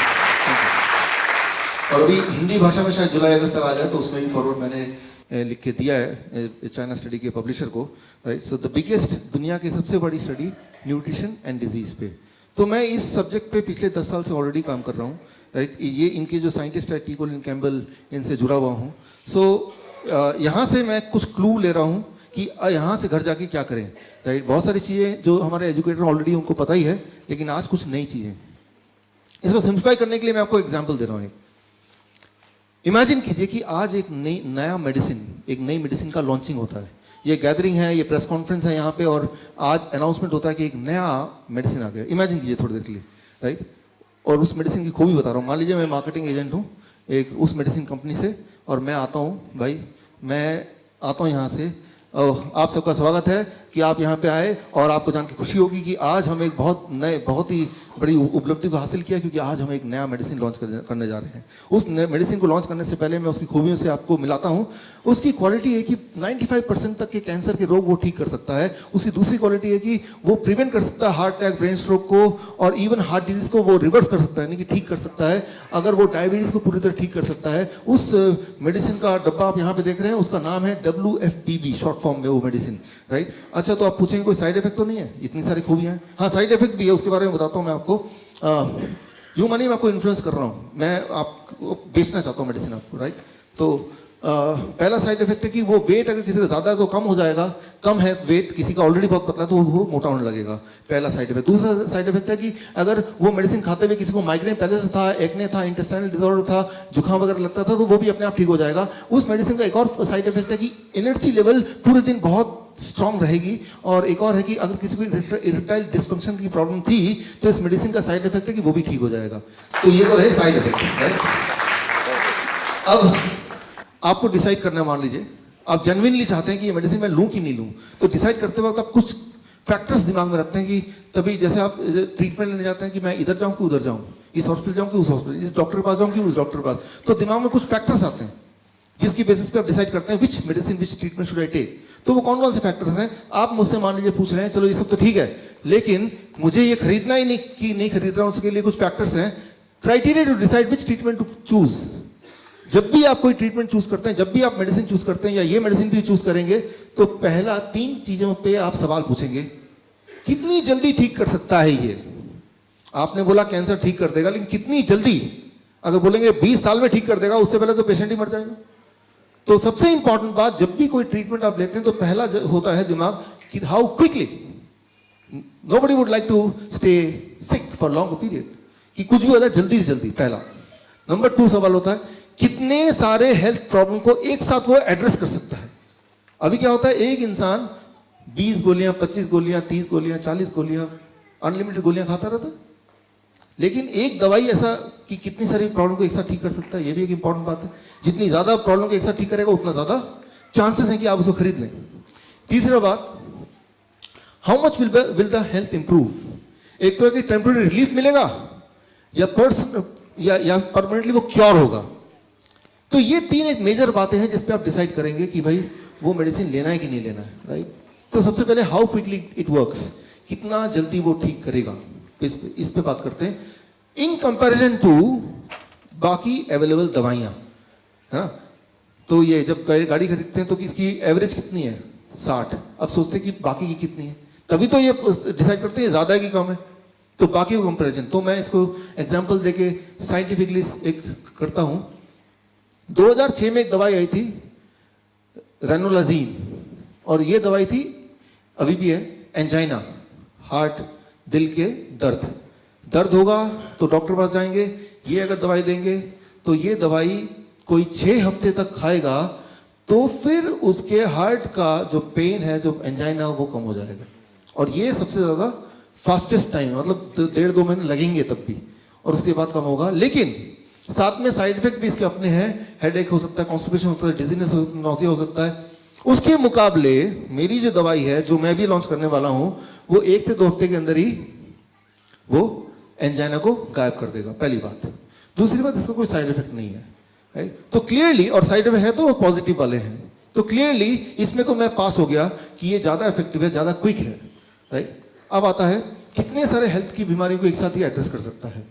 और अभी हिंदी भाषा में शायद जुलाई अगस्त तक आ जाए, तो उसमें भी फॉरवर्ड मैंने लिख के दिया है चाइना स्टडी के पब्लिशर को, राइट। सो द बिगेस्ट, दुनिया की सबसे बड़ी स्टडी न्यूट्रिशन एंड डिजीज पे। तो मैं इस सब्जेक्ट पे पिछले 10 साल से ऑलरेडी काम कर रहा हूँ, राइट। ये इनके जो साइंटिस्ट है टी कोलिन कैम्बल, इनसे जुड़ा हुआ हूँ। सो यहाँ से मैं कुछ क्लू ले रहा हूँ कि यहाँ से घर जाके क्या करें, राइट। बहुत सारी चीज़ें जो हमारे एजुकेटर ऑलरेडी उनको पता ही है, लेकिन आज कुछ नई चीज़ें, इसको सिंप्लीफाई करने के लिए मैं आपको एग्जाम्पल दे रहा हूँ। इमेजिन कीजिए कि आज एक नई मेडिसिन का लॉन्चिंग होता है। ये गैदरिंग है, ये प्रेस कॉन्फ्रेंस है यहाँ पे, और आज अनाउंसमेंट होता है कि एक नया मेडिसिन आ गया। इमेजिन कीजिए थोड़ी देर के लिए, राइट। और उस मेडिसिन की खूबी बता रहा हूँ। मान लीजिए मैं मार्केटिंग एजेंट हूँ एक उस मेडिसिन कंपनी से, और मैं आता हूँ, भाई मैं आता हूँ यहाँ से, आप सबका स्वागत है कि आप यहाँ पे आए और आपको जान के खुशी होगी कि आज हम एक बहुत ही बड़ी उपलब्धि को हासिल किया, क्योंकि आज हम एक नया मेडिसिन लॉन्च करने जा रहे हैं। उस मेडिसिन को लॉन्च करने से पहले मैं उसकी खूबियों से आपको मिलाता हूँ। उसकी क्वालिटी है कि 95% तक के कैंसर के रोग वो ठीक कर सकता है। उसकी दूसरी क्वालिटी है कि वो प्रिवेंट कर सकता है हार्ट अटैक, ब्रेन स्ट्रोक को, और इवन हार्ट डिजीज को वो रिवर्स कर सकता है, यानी कि ठीक कर सकता है। अगर वो डायबिटीज को पूरी तरह ठीक कर सकता है। उस मेडिसिन का डब्बा आप यहाँ पे देख रहे हैं, उसका नाम है WFPB, शॉर्ट फॉर्म में वो मेडिसिन, राइट। अच्छा, तो आप पूछेंगे कोई साइड इफेक्ट तो नहीं है? इतनी सारी खूबियां हैं। हाँ, साइड इफेक्ट भी है, उसके बारे में बताता हूँ मैं आपको। यूं मानिए मैं आपको इन्फ्लुएंस कर रहा हूँ, मैं आपको बेचना चाहता हूँ मेडिसिन आपको, राइट। तो पहला साइड इफेक्ट है कि वो वेट अगर किसी का ज़्यादा है तो कम हो जाएगा, कम है वेट, किसी का ऑलरेडी बहुत पतला है तो वो मोटा होने लगेगा, पहला साइड इफेक्ट। दूसरा साइड इफेक्ट है कि अगर वो मेडिसिन खाते हुए किसी को माइग्रेन पहले से था, एक्ने था, इंटेस्टाइनल डिसऑर्डर था, जुकाम वगैरह लगता था, तो वो भी अपने आप ठीक हो जाएगा। उस मेडिसिन का एक और साइड इफेक्ट है कि एनर्जी लेवल पूरे दिन बहुत स्ट्रांग रहेगी। और एक और है कि अगर किसी को इरेक्टाइल डिस्फंक्शन की प्रॉब्लम थी तो इस मेडिसिन का साइड इफेक्ट है कि वो भी ठीक हो जाएगा। तो ये तो रहे साइड इफेक्ट। अब आपको डिसाइड करना है, मान लीजिए आप जेन्युइनली चाहते हैं कि ये मेडिसिन मैं लूं कि नहीं लूं, तो डिसाइड करते वक्त आप कुछ फैक्टर्स दिमाग में रखते हैं कि तभी जैसे आप ट्रीटमेंट लेने जाते हैं कि मैं इधर जाऊं कि उधर जाऊं, इस हॉस्पिटल जाऊं कि उस हॉस्पिटल, इस डॉक्टर के पास जाऊं कि उस डॉक्टर के पास, तो दिमाग में कुछ फैक्टर्स आते हैं जिसकी बेसिस पे आप डिसाइड करते हैं which medicine which treatment should I take. तो वो कौन कौन से फैक्टर्स हैं? आप मुझसे मान लीजिए पूछ रहे हैं, चलो ये सब तो ठीक है, लेकिन मुझे ये खरीदना ही नहीं खरीद रहा हूं, उसके लिए कुछ फैक्टर्स हैं। Criteria to decide which treatment to choose. जब भी आप कोई ट्रीटमेंट चूज करते हैं, जब भी आप मेडिसिन चूज करते हैं या ये मेडिसिन भी चूज करेंगे, तो पहला 3 चीजों पे आप सवाल पूछेंगे। कितनी जल्दी ठीक कर सकता है ये? आपने बोला कैंसर ठीक कर देगा, लेकिन कितनी जल्दी? अगर बोलेंगे 20 साल में ठीक कर देगा, उससे पहले तो पेशेंट ही मर जाएगा। तो सबसे इंपॉर्टेंट बात, जब भी कोई ट्रीटमेंट आप लेते हैं तो पहला होता है दिमाग कि how quickly. Nobody would like to stay sick for long period, कि कुछ भी हो जाए जल्दी से जल्दी, पहला। नंबर 2 सवाल होता है कितने सारे हेल्थ प्रॉब्लम को एक साथ वो एड्रेस कर सकता है। अभी क्या होता है, एक इंसान 20 गोलियां, 25 गोलियां, 30 गोलियां, 40 गोलियां, अनलिमिटेड गोलियां खाता रहता है, लेकिन एक दवाई ऐसा कि कितनी सारी प्रॉब्लम को एक साथ ठीक कर सकता है, ये भी एक इंपॉर्टेंट बात है। जितनी ज्यादा प्रॉब्लम को एक साथ ठीक करेगा, उतना ज्यादा चांसेस है कि आप उसको खरीद लें। तीसरा बात, how much will the health improve. एक तो है कि टेम्पररी रिलीफ मिलेगा या परमानेंटली वो क्योर होगा। तो ये 3 एक मेजर बातें हैं जिस पे आप डिसाइड करेंगे कि भाई वो मेडिसिन लेना है कि नहीं लेना है, राइट। तो सबसे पहले हाउ क्विकली इट वर्क्स, कितना जल्दी वो ठीक करेगा, इस पे बात करते हैं इन कंपैरिजन टू बाकी अवेलेबल दवाइयां, है ना। तो ये जब गाड़ी खरीदते हैं तो इसकी एवरेज कितनी है? 60। अब सोचते हैं कि बाकी की कितनी है, तभी तो ये डिसाइड करते हैं ज्यादा है कि कम है। तो बाकी को कंपैरिजन, तो मैं इसको एग्जांपल देके साइंटिफिकली एक करता हूं। 2006 में एक दवाई आई थी रेनोलाजीन, और ये दवाई थी, अभी भी है, एंजाइना, हार्ट, दिल के दर्द होगा तो डॉक्टर पास जाएंगे, ये अगर दवाई देंगे तो ये दवाई कोई 6 हफ्ते तक खाएगा तो फिर उसके हार्ट का जो पेन है, जो एंजाइना, वो कम हो जाएगा। और ये सबसे ज्यादा फास्टेस्ट टाइम, मतलब 1.5-2 महीने लगेंगे तब भी, और उसके बाद कम होगा। लेकिन साथ में साइड इफेक्ट भी इसके अपने हैं, हेडेक हो सकता है, कॉन्स्टिपेशन हो सकता है, डिजीनेस, नॉसिया हो सकता है। उसके मुकाबले मेरी जो दवाई है, जो मैं भी लॉन्च करने वाला हूं, वो 1 से 2 हफ्ते के अंदर ही वो एंजाइना को गायब कर देगा, पहली बात। दूसरी बात, इसका कोई साइड इफेक्ट नहीं है, राइट। तो क्लियरली, और साइड इफेक्ट है तो वो पॉजिटिव वाले हैं, तो क्लियरली इसमें तो मैं पास हो गया कि ये ज्यादा इफेक्टिव है, ज्यादा क्विक है, राइट। अब आता है कितने सारे हेल्थ की बीमारियों को एक साथ ही एड्रेस कर सकता है।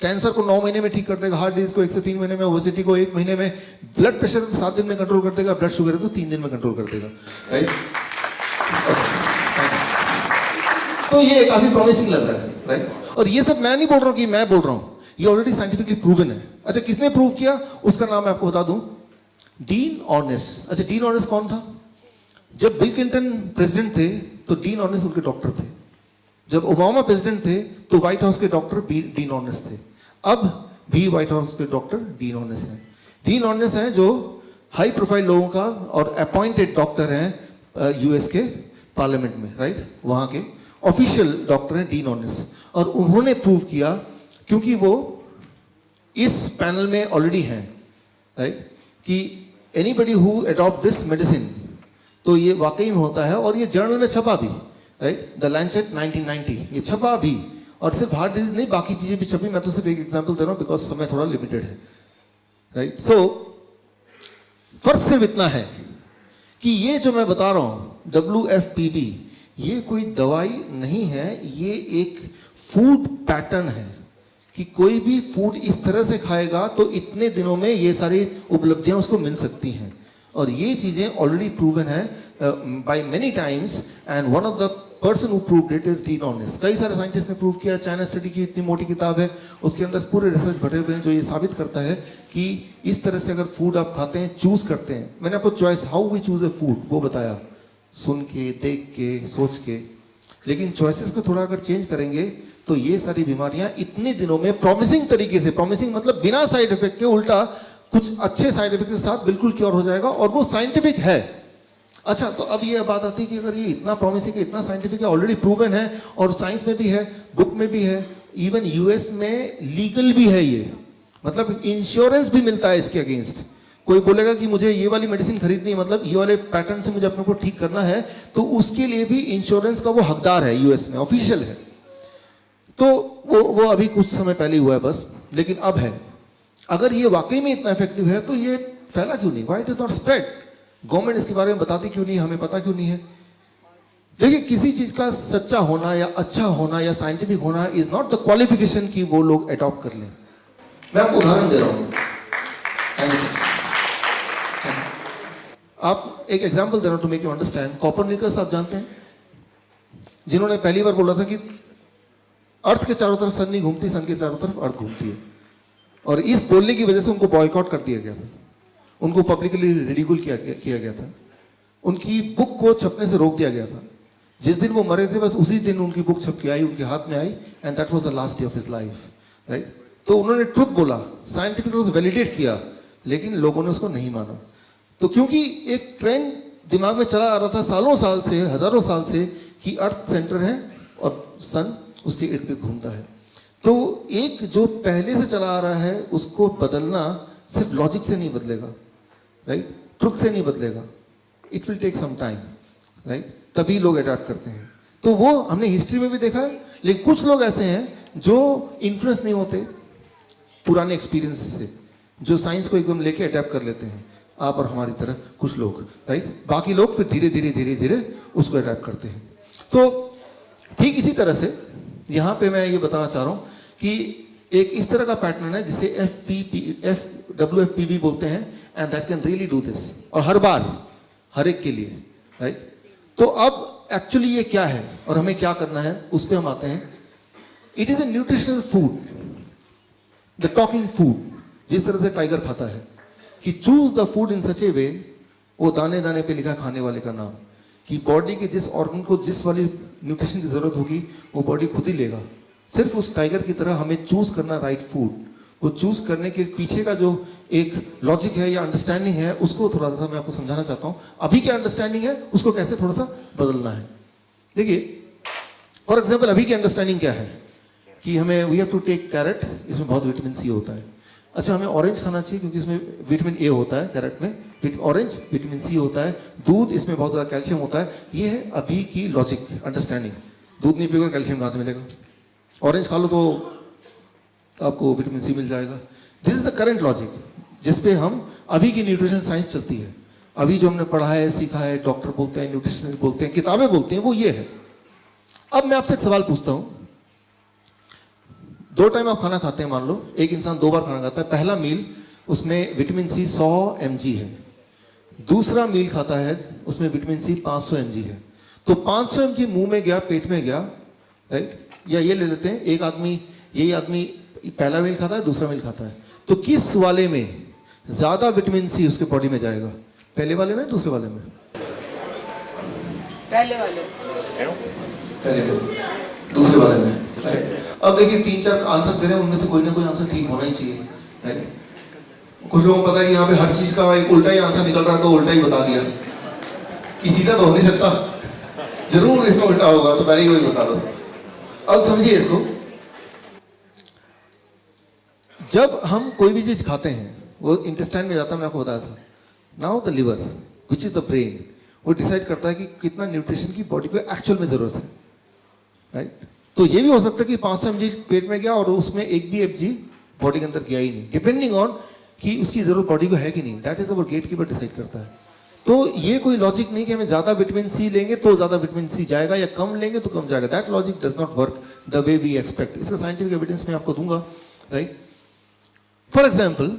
कैंसर को 9 महीने में ठीक कर देगा, हार्ट डिजीज को 1 से 3 महीने में, ओबेसिटी को 1 महीने में, ब्लड प्रेशर को 7 दिन में कंट्रोल कर देगा, ब्लड शुगर को 3 दिन में कंट्रोल कर देगा, राइट। तो ये काफी प्रॉमिसिंग लग रहा है, राइट। और ये सब मैं नहीं बोल रहा हूं कि मैं बोल रहा हूं, ये ऑलरेडी साइंटिफिकली प्रूवन है। अच्छा, किसने प्रूव किया? उसका नाम मैं आपको बता दूं, डीन ऑर्नेस। अच्छा, डीन ऑर्नेस कौन था? जब बिल क्लिंटन प्रेसिडेंट थे तो डीन ऑर्नेस उनके डॉक्टर थे। जब ओबामा प्रेसिडेंट थे तो व्हाइट हाउस के डॉक्टर डीन ऑर्नेस थे। अब भी व्हाइट हाउस के डॉक्टर डीन ऑर्नेस हैं। डीन ऑर्नेस हैं जो हाई प्रोफाइल लोगों का और अपॉइंटेड डॉक्टर हैं यूएस के पार्लियामेंट में, राइट। वहां के ऑफिशियल डॉक्टर हैं डीन ऑर्नेस, और उन्होंने प्रूव किया, क्योंकि वो इस पैनल में ऑलरेडी हैं, राइट, कि anybody who adopt this medicine तो ये वाकई में होता है और ये जर्नल में छपा भी, राइट, द लैंसेट 1990, ये छपा भी, और सिर्फ हार्ट डिजीज नहीं बाकी चीजें भी छपी। मैं तो सिर्फ एक एग्जांपल दे रहा हूं बिकॉज समय थोड़ा लिमिटेड है, राइट। सो फर्क सिर्फ इतना है कि ये जो मैं बता रहा हूं WFPB, ये कोई दवाई नहीं है, ये एक फूड पैटर्न है कि कोई भी फूड इस तरह से खाएगा तो इतने दिनों में ये सारी उपलब्धियां उसको मिल सकती हैं। और ये चीजें ऑलरेडी प्रूवन है by many times, and one of the person who proved it is Dean Ornish. कई सारे साइंटिस्ट ने प्रूव किया, चाइना स्टडी की इतनी मोटी किताब है, उसके अंदर पूरे रिसर्च भरे हुए हैं जो ये साबित करता है कि इस तरह से अगर फूड आप खाते हैं, चूज करते हैं, मैंने आपको choice, how we choose a food वो बताया, सुन के, देख के, सोच के, लेकिन चॉइसेस को थोड़ा अगर चेंज करेंगे तो ये सारी बीमारियां इतने दिनों में प्रॉमिसिंग तरीके से, प्रॉमिसिंग मतलब बिना साइड इफेक्ट के, उल्टा कुछ अच्छे साइड इफेक्ट के साथ बिल्कुल क्योर हो जाएगा, और वो साइंटिफिक है। अच्छा, तो अब ये बात आती है कि अगर ये इतना प्रॉमिसिंग है, इतना साइंटिफिक है, ऑलरेडी प्रूवन है, और साइंस में भी है, बुक में भी है, इवन यूएस में लीगल भी है ये, मतलब इंश्योरेंस भी मिलता है इसके अगेंस्ट। कोई बोलेगा कि मुझे ये वाली मेडिसिन खरीदनी है, मतलब ये वाले पैटर्न से मुझे अपने को ठीक करना है, तो उसके लिए भी इंश्योरेंस का वो हकदार है, यूएस में ऑफिशियल है। तो वो अभी कुछ समय पहले हुआ है बस, लेकिन अब है। अगर ये वाकई में इतना इफेक्टिव है तो ये फैला क्यों नहीं? Why it is not spread? Government इसके बारे में बताती क्यों नहीं, हमें पता क्यों नहीं है? देखिए, किसी चीज का सच्चा होना या अच्छा होना या साइंटिफिक होना इज नॉट द क्वालिफिकेशन कि वो लोग अडॉप्ट कर लें। मैं आपको उदाहरण दे रहा हूं, आप एक एग्जांपल दे रहा हूं to make you understand. Copernicus आप जानते हैं, जिन्होंने पहली बार बोला था कि अर्थ के चारों तरफ सन नहीं घूमती, सन के चारों तरफ अर्थ घूमती है, और इस बोलने की वजह से उनको बॉयकॉट कर दिया गया था, उनको पब्लिकली रिडिकुल किया गया था, उनकी बुक को छपने से रोक दिया गया था। जिस दिन वो मरे थे बस उसी दिन उनकी बुक छप के आई, उनके हाथ में आई, and that was the last day of his life, right. तो उन्होंने ट्रुथ बोला, साइंटिफिक रूप से वैलिडेट किया, लेकिन लोगों ने उसको नहीं माना। तो क्योंकि एक ट्रेंड दिमाग में चला आ रहा था सालों साल से, हजारों साल से, कि अर्थ सेंटर है और सन उसके इर्द गिर्द घूमता है। तो एक जो पहले से चला आ रहा है उसको बदलना सिर्फ लॉजिक से नहीं बदलेगा, राइट, ट्रुथ से नहीं बदलेगा, it will take some time, right, तभी लोग अडॉप्ट करते हैं। तो वो हमने हिस्ट्री में भी देखा है, लेकिन कुछ लोग ऐसे हैं जो इन्फ्लुएंस नहीं होते पुराने एक्सपीरियंस से, जो साइंस को एकदम लेके अडॉप्ट कर लेते हैं, आप और हमारी तरह कुछ लोग, राइट। बाकी लोग फिर धीरे धीरे धीरे धीरे उसको अडॉप्ट करते हैं। तो ठीक इसी तरह से यहां पे मैं ये बताना चाह रहा हूं कि एक इस तरह का पैटर्न है जिसे WFPB बोलते हैं, and that can really do this, और हर बार हर एक के लिए, राइट। तो अब एक्चुअली ये क्या है और हमें क्या करना है, उस पर हम आते हैं। It is a nutritional food, the talking food, जिस तरह से टाइगर खाता है कि चूज द फूड इन सच ए वे, वो दाने दाने पे लिखा खाने वाले का नाम, कि बॉडी के जिस ऑर्गन को जिस वाली न्यूट्रिशन की जरूरत होगी वो बॉडी खुद ही लेगा। सिर्फ उस टाइगर की तरह हमें चूज करना राइट फूड। वो चूज करने के पीछे का जो एक लॉजिक है या अंडरस्टैंडिंग है, उसको थोड़ा सा मैं आपको समझाना चाहता हूं। अभी क्या अंडरस्टैंडिंग है उसको कैसे थोड़ा सा बदलना है। देखिए, फॉर एग्जाम्पल अभी की अंडरस्टैंडिंग क्या है कि हमें we have to take carrot, इसमें बहुत विटामिन सी होता है। अच्छा, हमें ऑरेंज खाना चाहिए क्योंकि इसमें विटामिन ए होता है, कैरेट में ऑरेंज विटामिन सी होता है। दूध, इसमें बहुत ज्यादा कैल्शियम होता है। ये है अभी की लॉजिक अंडरस्टैंडिंग। दूध नहीं पिएगा कैल्शियम कहां से मिलेगा? ऑरेंज खा लो तो आपको विटामिन सी मिल जाएगा। This is the current logic जिसपे हम अभी की न्यूट्रिशन साइंस चलती है। अभी जो हमने पढ़ा है, सीखा है, डॉक्टर बोलते हैं, न्यूट्रिशनिस्ट बोलते हैं, किताबें बोलती हैं, वो ये है। अब मैं आपसे एक सवाल पूछता हूं, 2 टाइम आप खाना खाते हैं, मान लो एक इंसान 2 बार खाना खाता है। पहला मील उसमें विटामिन सी 100 mg है, दूसरा मील खाता है उसमें विटामिन सी 500 mg है। तो 500 mg मुंह में गया, पेट में गया, राइट। या ये ले लेते हैं, एक आदमी, यही आदमी पहला मील खाता है, दूसरा मील खाता है, तो किस वाले में ज्यादा विटामिन सी उसके बॉडी में जाएगा? पहले वाले में, दूसरे वाले में? पहले वाले। पहले में, दूसरे वाले में, राइट। अब देखिए 3-4 आंसर दे रहे हैं, उनमें से कोई ना कोई आंसर ठीक होना ही चाहिए, राइट। कुछ लोगों को पता है कि यहाँ पे हर चीज का एक उल्टा ही आंसर निकल रहा है, तो उल्टा ही बता दिया कि सीधा तो हो नहीं सकता, जरूर इसमें उल्टा होगा, तो पहले ही वही बता दो। अब समझिए इसको, जब हम कोई भी चीज खाते हैं वो इंटेस्टाइन में जाता है, मैंने आपको बताया था। Now the liver which is the brain, वो डिसाइड करता है कि कितना न्यूट्रिशन की बॉडी को एक्चुअल में जरूरत है, राइट। तो ये भी हो सकता है कि 500 mg पेट में गया और उसमें एक भी mg बॉडी के अंदर गया ही नहीं, डिपेंडिंग ऑन कि उसकी जरूरत बॉडी को है कि नहीं। That is our gatekeeper decide करता है। तो ये कोई लॉजिक नहीं कि हमें ज्यादा विटामिन सी लेंगे तो ज्यादा विटामिन सी जाएगा या कम लेंगे तो कम जाएगा। That logic does not work the way we expect. इसका साइंटिफिक एविडेंस मैं आपको दूंगा, राइट। फॉर एग्जाम्पल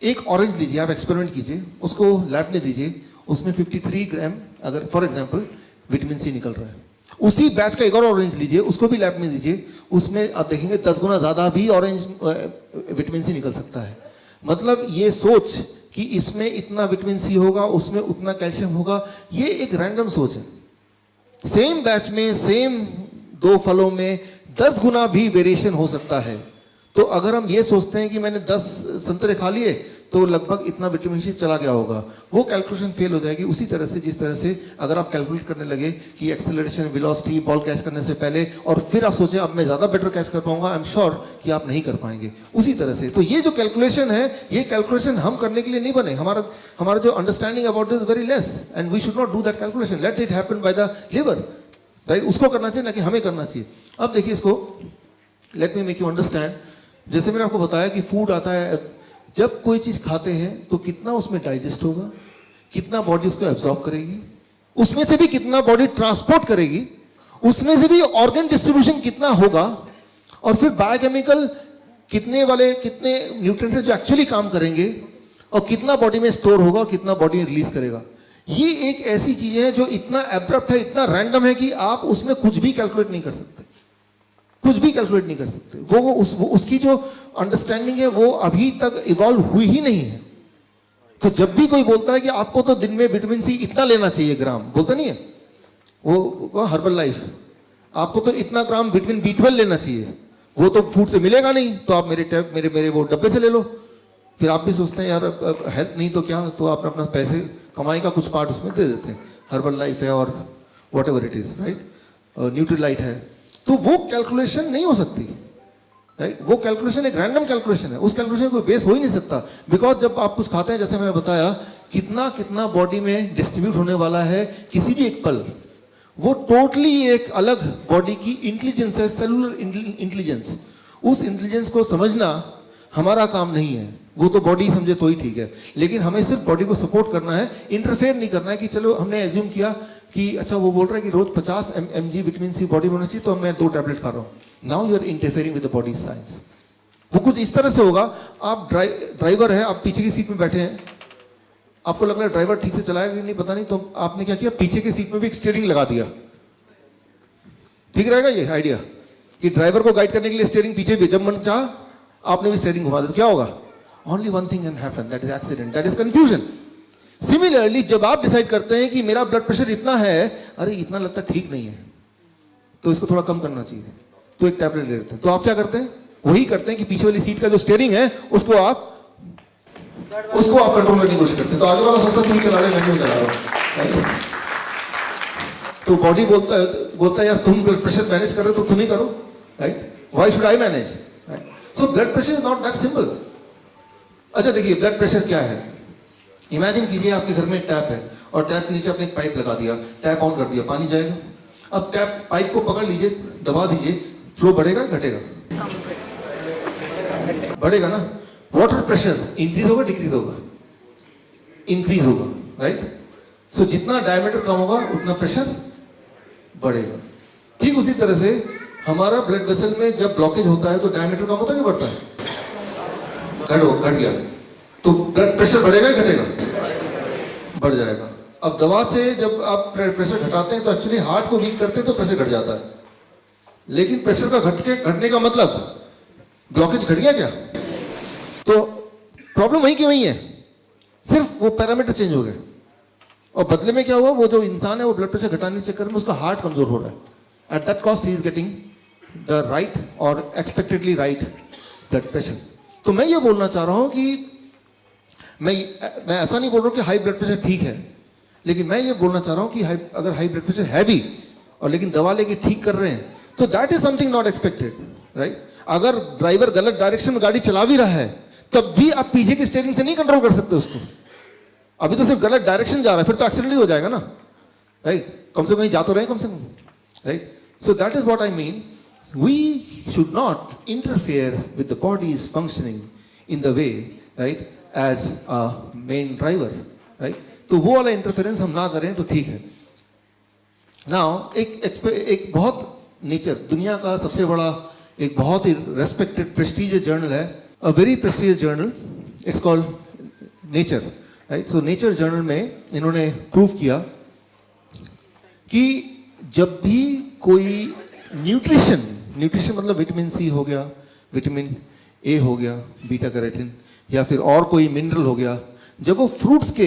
एक ऑरेंज लीजिए, आप एक्सपेरिमेंट कीजिए, उसको लैब में दीजिए, उसमें 53 ग्राम अगर फॉर एग्जाम्पल विटामिन सी निकल रहा है। उसी बैच का एक और ऑरेंज लीजिए, उसको भी लैब में दीजिए, उसमें आप देखेंगे 10 गुना ज्यादा भी ऑरेंज विटामिन सी निकल सकता है। मतलब ये सोच कि इसमें इतना विटामिन सी होगा, उसमें उतना कैल्शियम होगा, ये एक रैंडम सोच है। सेम बैच में सेम 2 फलों में 10 गुना भी वेरिएशन हो सकता है। तो अगर हम ये सोचते हैं कि मैंने 10 संतरे खा लिए तो लगभग इतना विटामिन सी चला गया होगा, वो कैलकुलेशन फेल हो जाएगी। उसी तरह से जिस तरह से अगर आप कैलकुलेट करने लगे कि एक्सेलरेशन, वेलोसिटी, बॉल कैच करने से पहले और फिर आप सोचें अब मैं ज्यादा बेटर कैच कर पाऊंगा, आई एम श्योर कि आप नहीं कर पाएंगे। उसी तरह से तो ये जो कैलकुलेशन है, ये कैलकुलेशन हम करने के लिए नहीं बने। हमारा जो understanding about this very less and we should not do that calculation. Let it happen by the liver, right. उसको करना चाहिए ना कि हमें करना चाहिए। अब देखिए इसको, let me make you understand. जैसे मैंने आपको बताया कि फूड आता है, जब कोई चीज खाते हैं तो कितना उसमें डाइजेस्ट होगा, कितना बॉडी उसको एब्जॉर्ब करेगी, उसमें से भी कितना बॉडी ट्रांसपोर्ट करेगी, उसमें से भी ऑर्गन डिस्ट्रीब्यूशन कितना होगा, और फिर बायोकेमिकल कितने न्यूट्रिएंट जो एक्चुअली काम करेंगे, और कितना बॉडी में स्टोर होगा और कितना बॉडी रिलीज करेगा। ये एक ऐसी चीज है जो इतना एब्रप्ट है, इतना रैंडम है कि आप उसमें कुछ भी कैलकुलेट नहीं कर सकते, कुछ भी कैलकुलेट नहीं कर सकते। वो उसकी जो अंडरस्टैंडिंग है वो अभी तक इवॉल्व हुई ही नहीं है। तो जब भी कोई बोलता है कि आपको तो दिन में विटामिन सी इतना लेना चाहिए ग्राम, बोलता नहीं है वो हर्बल लाइफ, आपको तो इतना ग्राम विटामिन B12 लेना चाहिए, वो तो फूड से मिलेगा नहीं, तो आप मेरे वो डब्बे से ले लो। फिर आप भी सोचते हैं यार हेल्थ नहीं तो क्या, तो आप अपना पैसे कमाई का कुछ पार्ट उसमें दे देते हैं। हर्बल लाइफ है और what ever it is, right, Nutrilite है। तो वो कैलकुलेशन नहीं हो सकती, राइट। वो कैलकुलेशन एक रैंडम कैलकुलेशन है, उस कैलकुलेशन को बेस हो ही नहीं सकता। बिकॉज जब आप कुछ खाते हैं, जैसे मैंने बताया, कितना बॉडी में डिस्ट्रीब्यूट होने वाला है किसी भी एक पल, वो टोटली एक अलग बॉडी की इंटेलिजेंस है, सेलुलर इंटेलिजेंस। उस इंटेलिजेंस को समझना हमारा काम नहीं है, वो तो बॉडी समझे तो ही ठीक है। लेकिन हमें सिर्फ बॉडी को सपोर्ट करना है, इंटरफेयर नहीं करना है कि चलो हमने एज्यूम किया कि अच्छा वो बोल रहा है कि रोज 50 mg विटामिन सी बॉडी में होना चाहिए, तो मैं 2 टैबलेट खा रहा हूं। Now you are interfering with the body science. वो कुछ इस तरह से होगा, आप ड्राइवर है, आप पीछे की सीट में बैठे हैं, आपको लग रहा है ड्राइवर ठीक से चलाएगा कि नहीं पता नहीं, तो आपने क्या किया, पीछे की सीट में भी एक स्टीयरिंग लगा दिया। ठीक रहेगा ये आइडिया कि ड्राइवर को गाइड करने के लिए स्टीयरिंग पीछे भी, जब मन चाह आपने भी स्टीयरिंग घुमा दिया, क्या होगा? Only one thing can happen, that is accident, that is confusion. Similarly जब आप डिसाइड करते हैं कि मेरा ब्लड प्रेशर इतना है, अरे इतना लगता ठीक नहीं है, तो इसको थोड़ा कम करना चाहिए, तो एक टैबलेट ले लेते हैं। तो आप क्या करते हैं? वही करते हैं कि पीछे वाली सीट का जो स्टीयरिंग है उसको आप कंट्रोल करने की कोशिश करते हैं। तो आगे वाला सोचता तुम चला रहे, मैं क्यों चला रहा हूं। तो बॉडी बोलता है यार तुम ब्लड प्रेशर मैनेज कर रहे हो तो तुम ही करो, right, why should I manage, right. So blood pressure is not that simple. अच्छा देखिए, ब्लड प्रेशर क्या है? इमेजिन कीजिए आपके घर में एक टैप है और टैप के नीचे आपने एक पाइप लगा दिया, टैप ऑन कर दिया, पानी जाएगा। अब टैप पाइप को पकड़ लीजिए, दबा दीजिए, फ्लो बढ़ेगा घटेगा? बढ़ेगा ना। वाटर प्रेशर इंक्रीज होगा डिक्रीज होगा? इंक्रीज होगा, राइट। सो जितना डायमीटर कम होगा उतना प्रेशर बढ़ेगा। ठीक उसी तरह से हमारा ब्लड वेसल में जब ब्लॉकेज होता है तो डायमीटर कम होता है कि बढ़ता है? घट गया, तो ब्लड प्रेशर बढ़ेगा या घटेगा? बढ़ जाएगा। अब दवा से जब आप प्रेशर घटाते हैं तो एक्चुअली हार्ट को वीक करते हैं तो प्रेशर घट जाता है, लेकिन प्रेशर का घटने का मतलब ब्लॉकेज घट गया क्या? तो प्रॉब्लम वही की वही है, सिर्फ वो पैरामीटर चेंज हो गए। और बदले में क्या हुआ, वो जो इंसान है वो ब्लड प्रेशर घटाने के चक्कर में उसका हार्ट कमजोर हो रहा है। At that cost he is getting the right और एक्सपेक्टेडली राइट ब्लड प्रेशर। तो मैं ये बोलना चाह रहा हूं कि मैं ऐसा नहीं बोल रहा हूं कि हाई ब्लड प्रेशर ठीक है, लेकिन मैं ये बोलना चाह रहा हूं कि अगर हाई ब्लड प्रेशर है भी और लेकिन दवा लेके ठीक कर रहे हैं तो that is something not expected, right. अगर ड्राइवर गलत डायरेक्शन में गाड़ी चला भी रहा है तब भी आप पीछे की स्टीयरिंग से नहीं कंट्रोल कर सकते उसको। अभी तो सिर्फ गलत डायरेक्शन जा रहा है, फिर तो एक्सीडेंट ही हो जाएगा ना। राइट? कम से कम कहीं जा तो रहे कम से कम, right? So that is what I mean, we should not interfere with the body's functioning in the way, right, as a main driver, right? तो वो वाला इंटरफेरेंस हम ना करें तो ठीक है। नाउ एक बहुत नेचर, दुनिया का सबसे बड़ा एक बहुत ही रेस्पेक्टेड प्रेस्टीजियस जर्नल है, a very prestigious journal, it's called nature, right? So nature journal में इन्होंने प्रूव किया कि जब भी कोई न्यूट्रिशन मतलब विटामिन सी हो गया, विटामिन ए हो गया, बीटा कैरोटीन, या फिर और कोई मिनरल हो गया, जब वो फ्रूट्स के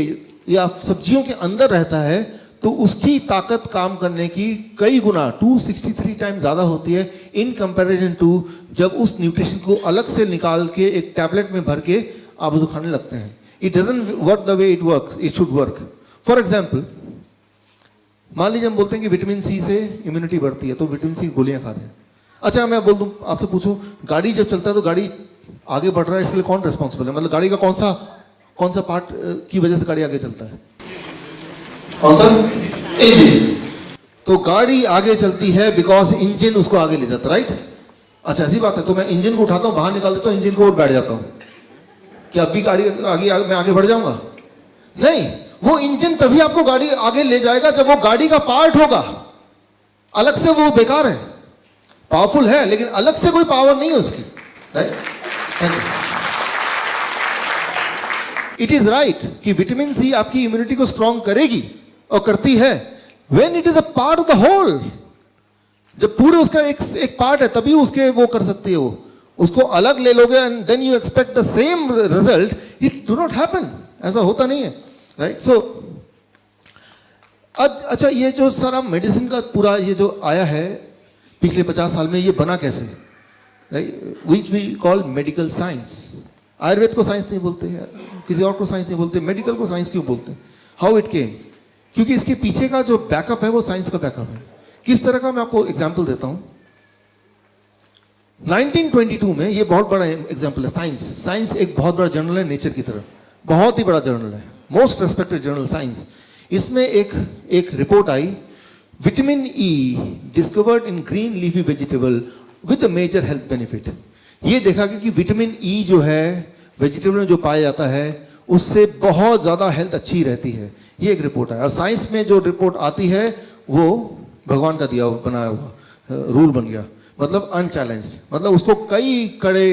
या सब्जियों के अंदर रहता है तो उसकी ताकत काम करने की कई गुना 263 टाइम ज्यादा होती है इन कंपैरिजन टू जब उस न्यूट्रिशन को अलग से निकाल के एक टैबलेट में भर के आप उसको खाने लगते हैं। It doesn't work the way it should work. For example, मान लीजिए हम बोलते हैं कि विटामिन सी से इम्यूनिटी बढ़ती है, तो विटामिन सी की गोलियां खा रहे हैं। अच्छा, मैं बोल दूं, आपसे पूछूं, गाड़ी जब चलता है तो गाड़ी आगे बढ़ रहा है, इसके लिए कौन रिस्पॉन्सिबल है? मतलब गाड़ी का कौन सा पार्ट की वजह से गाड़ी आगे चलता है? कौन सा? इंजन। तो गाड़ी आगे चलती है बिकॉज इंजन उसको आगे ले जाता है, राइट? अच्छा, ऐसी बात है। तो मैं इंजन को उठाता हूं, बाहर निकाल देता हूं, इंजन को बैठ जाता हूं, क्या अभी गाड़ी आगे मैं आगे बढ़ जाऊंगा? नहीं, वो इंजन तभी आपको गाड़ी आगे ले जाएगा जब वो गाड़ी का पार्ट होगा। अलग से वो बेकार है, पावरफुल है लेकिन अलग से कोई पावर नहीं है उसकी, राइट? इट इज राइट कि विटामिन सी आपकी इम्यूनिटी को स्ट्रांग करेगी और करती है, when it is a part of the whole. जब पूरे उसका एक पार्ट है तभी उसके वो कर सकती है। वो उसको अलग ले लोगे and then you expect the same result, it do not happen. ऐसा होता नहीं है, राइट? सो अच्छा, ये जो सारा मेडिसिन का पूरा ये जो आया है पिछले 50 साल में, ये बना कैसे, right? Which we call medical science. Ayurveda को साइंस नहीं बोलते हैं, किसी और को साइंस नहीं बोलते, मेडिकल को साइंस क्यों बोलते हैं? How it came? क्योंकि इसके पीछे का जो बैकअप है वो साइंस का बैकअप है। किस तरह का, मैं आपको एग्जांपल देता हूं। 1922 में, ये बहुत बड़ा एग्जांपल है। साइंस एक बहुत बड़ा जर्नल है, नेचर की तरह बहुत ही बड़ा जर्नल है, मोस्ट रेस्पेक्टेड जर्नल साइंस। इसमें एक रिपोर्ट आई, vitamin E discovered in green leafy vegetable with major health benefit. ये देखा कि विटामिन ई जो है वेजिटेबल में जो पाया जाता है उससे बहुत ज्यादा हेल्थ अच्छी रहती है। ये एक रिपोर्ट है। और साइंस में जो रिपोर्ट आती है वो भगवान का दिया बनाया हुआ रूल बन गया, मतलब अनचैलेंज्ड, मतलब उसको कई कड़े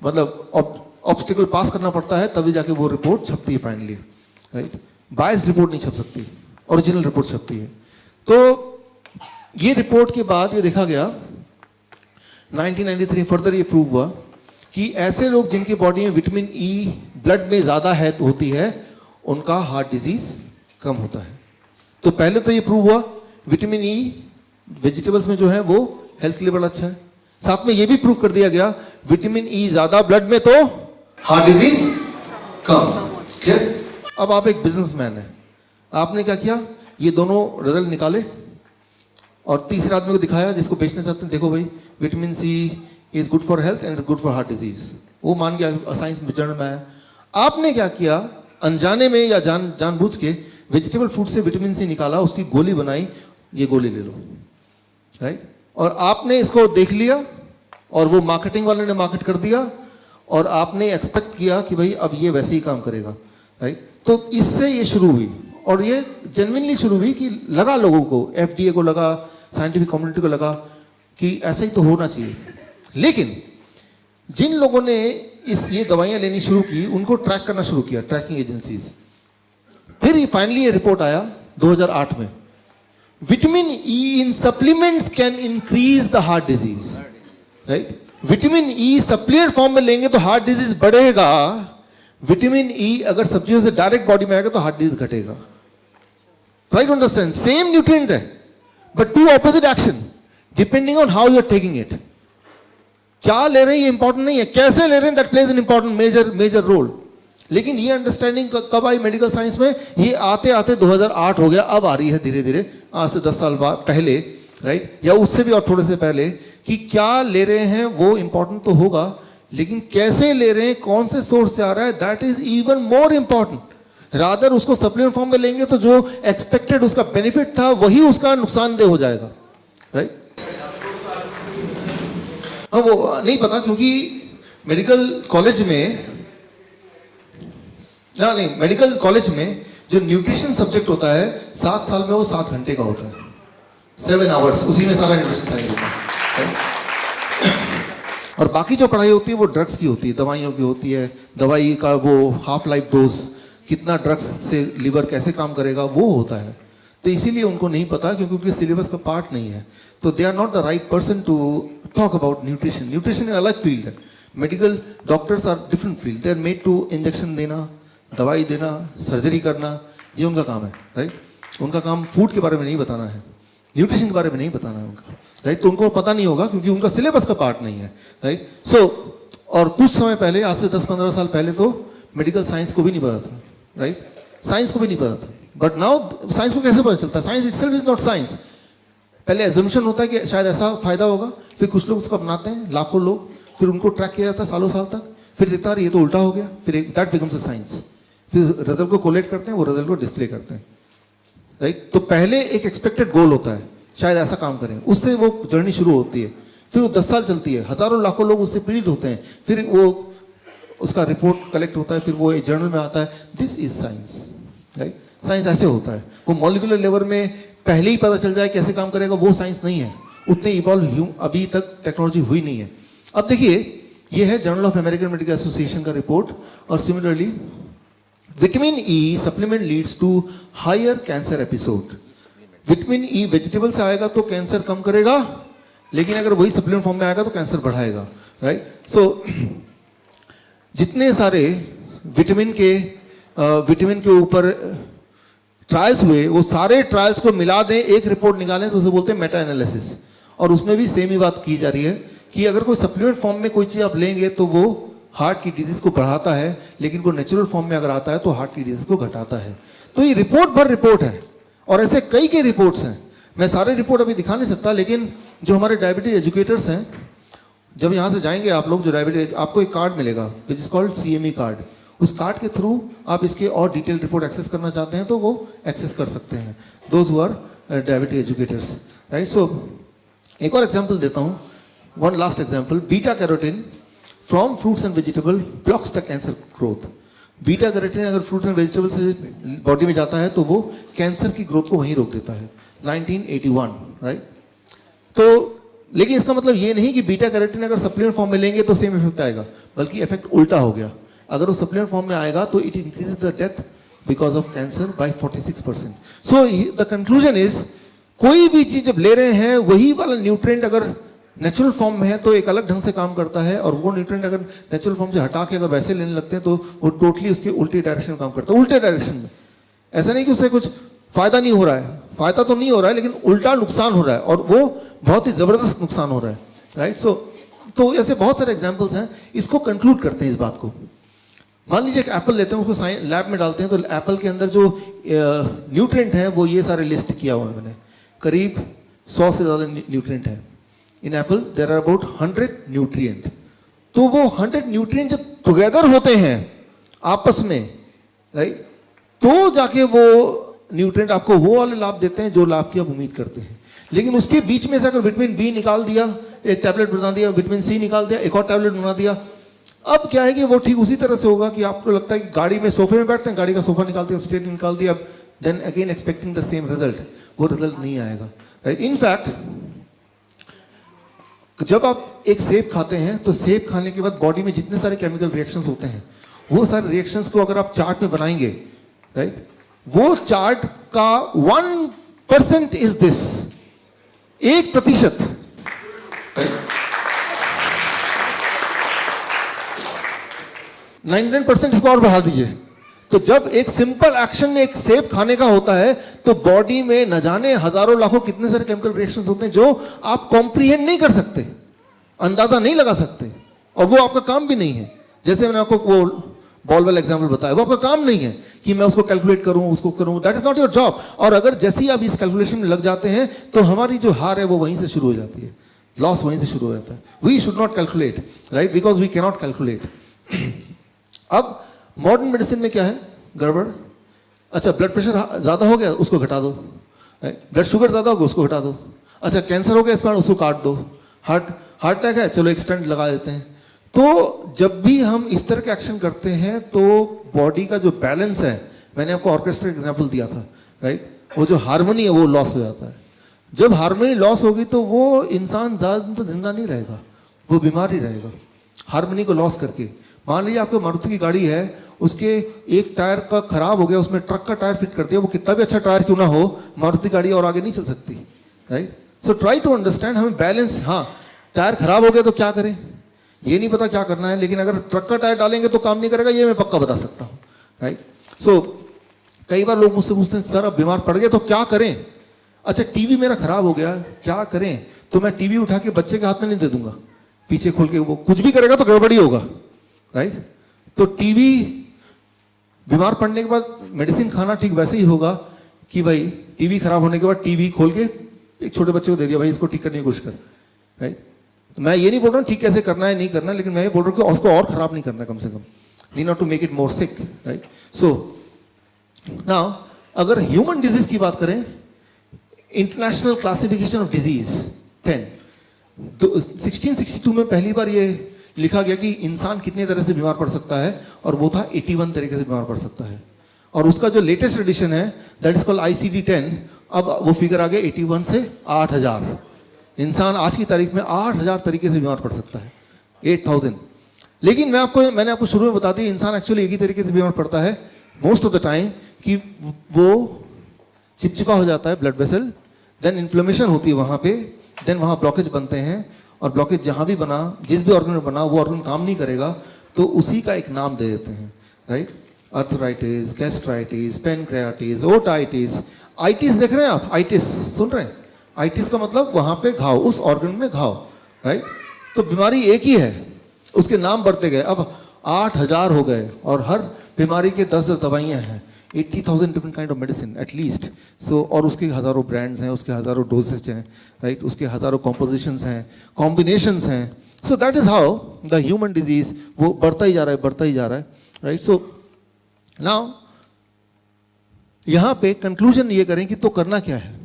मतलब ऑब्स्टिकल पास करना पड़ता है तभी जाके वो रिपोर्ट छपती है फाइनली, राइट? बायस्ड रिपोर्ट नहीं छप सकती, ओरिजिनल रिपोर्ट छपती है। तो ये रिपोर्ट के बाद ये देखा गया 1993 फर्दर ये प्रूव हुआ कि ऐसे लोग जिनकी बॉडी में विटामिन ई ब्लड में ज्यादा है होती है उनका हार्ट डिजीज कम होता है। तो पहले तो ये प्रूव हुआ विटामिन ई वेजिटेबल्स में जो है वो हेल्थ के लिए बड़ा अच्छा है। साथ में ये भी प्रूव कर दिया गया विटामिन ई ज्यादा ब्लड में तो हार्ट डिजीज कम। क्लियर? अब आप एक बिजनेसमैन है, आपने क्या किया, ये दोनों रिजल्ट निकाले और तीसरे आदमी को दिखाया जिसको बेचना चाहते हैं, देखो भाई vitamin C is good for health and is good for heart disease. वो मान गया, साइंस में जर्नल में आया। आपने क्या किया, अनजाने में या जानबूझ के वेजिटेबल फूड से विटामिन सी निकाला, उसकी गोली बनाई, ये गोली ले लो, राइट? और आपने इसको देख लिया और वो मार्केटिंग वाले ने मार्केट कर दिया और आपने एक्सपेक्ट किया कि भाई अब ये वैसे ही काम करेगा, राइट? तो इससे ये शुरू हुई और ये जेन्युइनली शुरू हुई कि लगा लोगों को, एफडीए को लगा, साइंटिफिक कम्युनिटी को लगा कि ऐसा ही तो होना चाहिए। लेकिन जिन लोगों ने ये दवाइयां लेनी शुरू की उनको ट्रैक करना शुरू किया, ट्रैकिंग एजेंसीज। फिर फाइनली ये रिपोर्ट आया 2008 में, vitamin E in supplements can increase the heart disease, right? Vitamin E supplement form में लेंगे तो हार्ट डिजीज बढ़ेगा, विटामिन ई अगर सब्जियों से डायरेक्ट बॉडी में आएगा तो हार्ट डिजीज घटेगा। Try to understand, same nutrient है but two opposite action depending on how you are taking it. क्या ले रहे हैं ये इंपॉर्टेंट नहीं है, कैसे ले रहे हैं that plays an important major role. लेकिन ये अंडरस्टैंडिंग कब आई मेडिकल साइंस में, ये आते आते 2008 हो गया, अब आ रही है धीरे धीरे, आज से 10 साल पहले, राइट? या उससे भी और थोड़े से पहले, कि क्या ले रहे हैं वो इंपॉर्टेंट तो होगा लेकिन कैसे ले रहे हैं, कौन से सोर्स से आ रहा है, that is even more important. Rather उसको सप्लीमेंट फॉर्म में लेंगे तो जो एक्सपेक्टेड उसका बेनिफिट था वही उसका नुकसानदेह हो जाएगा, राइट? हाँ, वो नहीं पता, क्योंकि मेडिकल कॉलेज में मेडिकल कॉलेज में जो न्यूट्रिशन सब्जेक्ट होता है 7 साल में वो 7 घंटे का होता है, 7 आवर्स, उसी में सारा न्यूट्रिशन साइंस होता है। और बाकी जो पढ़ाई होती है वो ड्रग्स की होती है, दवाइयों की होती है, दवाई का वो हाफ लाइफ डोज, कितना ड्रग्स से लिवर कैसे काम करेगा वो होता है। तो इसीलिए उनको नहीं पता, क्योंकि उनके सिलेबस का पार्ट नहीं है। तो they are not the right person to talk about nutrition. Nutrition एक अलग फील्ड है, medical doctors are different field, they are made to injection देना, दवाई देना, सर्जरी करना, ये उनका काम है, राइट? उनका काम फूड के बारे में नहीं बताना है, न्यूट्रिशन के बारे में नहीं बताना है उनका, राइट? तो उनको पता नहीं होगा क्योंकि उनका सिलेबस का पार्ट नहीं है, राइट? सो और कुछ समय पहले, आज से 10-15 साल पहले तो मेडिकल साइंस को भी नहीं पता था, राइट? साइंस को भी नहीं पता था, बट नाउ साइंस को कैसे पता चलता है? Science itself is not science. पहले एजम्पशन होता है कि शायद ऐसा फायदा होगा, फिर कुछ लोग उसको अपनाते हैं, लाखों लोग, फिर उनको ट्रैक किया जाता है सालों साल तक, फिर देखता है ये तो उल्टा हो गया, फिर दैट बिकम्स अ साइंस, फिर रिजल्ट को कोलेट करते हैं, वो रिजल्ट को डिस्प्ले करते हैं, राइट? तो पहले एक एक्सपेक्टेड गोल होता है, शायद ऐसा काम करें, उससे वो जर्नी शुरू होती है, फिर वो 10 साल चलती है, हजारों लाखों लोग उससे पीड़ित होते हैं, फिर वो उसका रिपोर्ट कलेक्ट होता है, फिर वो एक जर्नल में आता है, this is science, right? Science ऐसे होता है। वो मॉलिक्यूलर लेवल में पहले ही पता चल जाए कैसे काम करेगा, वो साइंस नहीं है, उतने इवॉल्व अभी तक टेक्नोलॉजी हुई नहीं है। अब देखिए, ये है journal of American Medical Association का रिपोर्ट, और similarly vitamin E supplement leads to higher cancer episode. Vitamin E vegetable से आएगा तो कैंसर कम करेगा, लेकिन अगर वही सप्लीमेंट फॉर्म में आएगा तो कैंसर बढ़ाएगा, राइट? सो जितने सारे विटामिन के ऊपर ट्रायल्स हुए, वो सारे ट्रायल्स को मिला दें, एक रिपोर्ट निकालें, तो उसे बोलते हैं मेटा एनालिसिस। और उसमें भी सेम ही बात की जा रही है कि अगर कोई सप्लीमेंट फॉर्म में कोई चीज आप लेंगे तो वो हार्ट की डिजीज को बढ़ाता है, लेकिन वो नेचुरल फॉर्म में अगर आता है तो हार्ट की डिजीज को घटाता है। तो ये रिपोर्ट भर रिपोर्ट है, और ऐसे कई के रिपोर्ट्स हैं। मैं सारे रिपोर्ट अभी दिखा नहीं सकता, लेकिन जो हमारे डायबिटीज एजुकेटर्स हैं, जब यहाँ से जाएंगे आप लोग, जो डायबिटीज, आपको एक कार्ड मिलेगा विच इज कॉल्ड CME कार्ड। उस कार्ड के थ्रू आप इसके और डिटेल रिपोर्ट एक्सेस करना चाहते हैं तो वो एक्सेस कर सकते हैं, those who are diabetes educators, right? So एक और एग्जाम्पल देता हूँ, one last example. Beta carotene from fruits and vegetable blocks the cancer growth. Beta carotene अगर फ्रूट्स एंड वेजिटेबल से बॉडी में जाता है तो वो कैंसर की ग्रोथ को वहीं रोक देता है, 1981, राइट? तो लेकिन इसका मतलब ये नहीं कि बीटा कैरोटीन अगर सप्लीमेंट फॉर्म में लेंगे तो सेम इफेक्ट आएगा, बल्कि इफेक्ट उल्टा हो गया। अगर वो सप्लीमेंट फॉर्म में आएगा तो it increases the death because of cancer by 46%। So the conclusion is, कोई भी चीज जब ले रहे हैं, वही वाला न्यूट्रिएंट अगर नेचुरल फॉर्म में है तो एक अलग ढंग से काम करता है, और वो न्यूट्रिएंट अगर नेचुरल फॉर्म से हटा के अगर वैसे लेने लगते हैं तो वो टोटली उसके उल्टे डायरेक्शन में काम करता है, उल्टे डायरेक्शन में। ऐसा नहीं कि उससे कुछ फायदा नहीं हो रहा है, फायदा तो नहीं हो रहा है, लेकिन उल्टा नुकसान हो रहा है, और वो बहुत ही जबरदस्त नुकसान हो रहा है, राइट? सो तो ऐसे बहुत सारे एग्जाम्पल्स हैं। इसको कंक्लूड करते हैं इस बात को। मान लीजिए एक एप्पल लेते हैं, उसको लैब में डालते हैं, तो एप्पल के अंदर जो न्यूट्रिएंट है वो ये सारे लिस्ट किया हुआ है मैंने, करीब 100 से ज्यादा न्यूट्रिएंट है। In apple there are about 100 nutrient. तो वो 100 न्यूट्रिएंट जब टुगेदर होते हैं आपस में, राइट, तो जाके वो न्यूट्रिएंट आपको वो वाले लाभ देते हैं जो लाभ की आप उम्मीद करते हैं। लेकिन उसके बीच में से अगर विटामिन बी निकाल दिया, एक टैबलेट बना दिया, विटामिन सी निकाल दिया, एक और टैबलेट बना दिया, अब क्या है कि वो ठीक उसी तरह से होगा कि आपको लगता है कि गाड़ी में सोफे में बैठते हैं, गाड़ी का सोफा निकाल दिया, स्टेट निकाल दिया, then again expecting the same result, वो रिजल्ट नहीं आएगा, राइट? इनफैक्ट जब आप एक सेब खाते हैं तो सेब खाने के बाद बॉडी में जितने सारे केमिकल रिएक्शंस होते हैं, वो सारे रिएक्शंस को अगर आप चार्ट में बनाएंगे, राइट, वो चार्ट का 1% इज दिस, 1%, 99% इसको और बढ़ा दीजिए। तो जब एक सिंपल एक्शन एक सेब खाने का होता है तो बॉडी में न जाने हजारों लाखों कितने सारे केमिकल रिएक्शंस होते हैं जो आप कॉम्प्रिहेंड नहीं कर सकते, अंदाजा नहीं लगा सकते, और वो आपका काम भी नहीं है। जैसे मैंने आपको वो बॉल वाला एग्जांपल बताया, वो आपका काम नहीं है कि मैं उसको कैलकुलेट करूं, उसको करूं, that is not your job. और अगर जैसे ही आप इस कैलकुलेशन में लग जाते हैं तो हमारी जो हार है वो वहीं से शुरू हो जाती है, लॉस वहीं से शुरू हो जाता है। We should not calculate, right, because we can not calculate. अब मॉडर्न मेडिसिन में क्या है गड़बड़, अच्छा ब्लड प्रेशर ज़्यादा हो गया, उसको घटा दो। ब्लड शुगर ज़्यादा हो गया, उसको घटा दो। अच्छा कैंसर हो गया इस बार, उसको काट दो। हार्ट अटैक है, चलो एक स्टंट लगा देते हैं। तो जब भी हम इस तरह के एक्शन करते हैं तो बॉडी का जो बैलेंस है, मैंने आपको ऑर्केस्ट्रा एग्जाम्पल दिया था, राइट, वो जो हार्मनी है वो लॉस हो जाता है। जब हार्मनी लॉस होगी तो वो इंसान ज़्यादा दिन तो जिंदा नहीं रहेगा, वो बीमार ही रहेगा हार्मनी को लॉस करके। मान लीजिए आपको मारुति की गाड़ी है, उसके एक टायर का खराब हो गया, उसमें ट्रक का टायर फिट कर दिया, वो कितना भी अच्छा टायर क्यों ना हो, मारुति गाड़ी और आगे नहीं चल सकती, right. So try to understand, हमें बैलेंस, हाँ टायर खराब हो गया तो क्या करें ये नहीं पता क्या करना है, लेकिन अगर ट्रक का टायर डालेंगे तो काम नहीं करेगा, ये मैं पक्का बता सकता हूँ, राइट। सो कई बार लोग मुझसे पूछते हैं सर अब बीमार पड़ गए तो क्या करें। अच्छा टीवी मेरा खराब हो गया, क्या करें, तो मैं टीवी उठा के बच्चे के हाथ में नहीं दे दूंगा, पीछे खोल के वो कुछ भी करेगा तो गड़बड़ी होगा, राइट। तो टीवी बीमार पड़ने के बाद मेडिसिन खाना ठीक वैसे ही होगा कि भाई टीवी खराब होने के बाद टीवी खोल के एक छोटे बच्चे को दे दिया, भाई इसको ठीक करने की कोशिश कर, राइट। तो मैं ये नहीं बोल रहा हूँ ठीक कैसे करना है नहीं करना, लेकिन मैं ये बोल रहा हूँ कि उसको और खराब नहीं करना, कम से कम need not to make it more sick, right. So now अगर ह्यूमन डिजीज की बात करें, इंटरनेशनल क्लासिफिकेशन ऑफ डिजीज 10, तो 1662 में पहली बार ये लिखा गया कि इंसान कितने तरह से बीमार पड़ सकता है, और वो था 81 तरीके से बीमार पड़ सकता है। और उसका जो लेटेस्ट एडिशन है दैट इज कॉल्ड ICD-10, अब वो फिगर आ गया 81 से 8000। इंसान आज की तारीख में 8000 तरीके से बीमार पड़ सकता है, 8000। लेकिन मैंने आपको शुरू में बता दिया, इंसान एक्चुअली एक ही तरीके से बीमार पड़ता है मोस्ट ऑफ द टाइम, कि वो चिपचिपा हो जाता है ब्लड वेसल, देन इन्फ्लेमेशन होती है वहाँ पे, देन वहाँ ब्लॉकेज बनते हैं, और ब्लॉकेज जहाँ भी बना, जिस भी ऑर्गन में बना, वो ऑर्गन काम नहीं करेगा तो उसी का एक नाम दे देते हैं, right. Arthritis, gastritis, pancreatitis, otitis. Itis देख रहे हैं आप, आइटिस सुन रहे हैं, आइटिस का मतलब वहाँ पे घाव, उस ऑर्गन में घाव, राइट। तो बीमारी एक ही है, उसके नाम बढ़ते गए, अब 8000 हो गए, और हर बीमारी के 10-10 दवाइयाँ हैं, 80,000 different kind of medicine at least. So और उसके हज़ारों ब्रांड्स हैं, उसके हज़ारों डोजेज हैं, राइट, उसके हज़ारों कॉम्पोजिशंस हैं, कॉम्बिनेशंस हैं। So that is how the human disease वो बढ़ता ही जा रहा है, बढ़ता ही जा रहा है, राइट। सो नाउ यहाँ पे कंक्लूजन ये करें कि तो करना क्या है।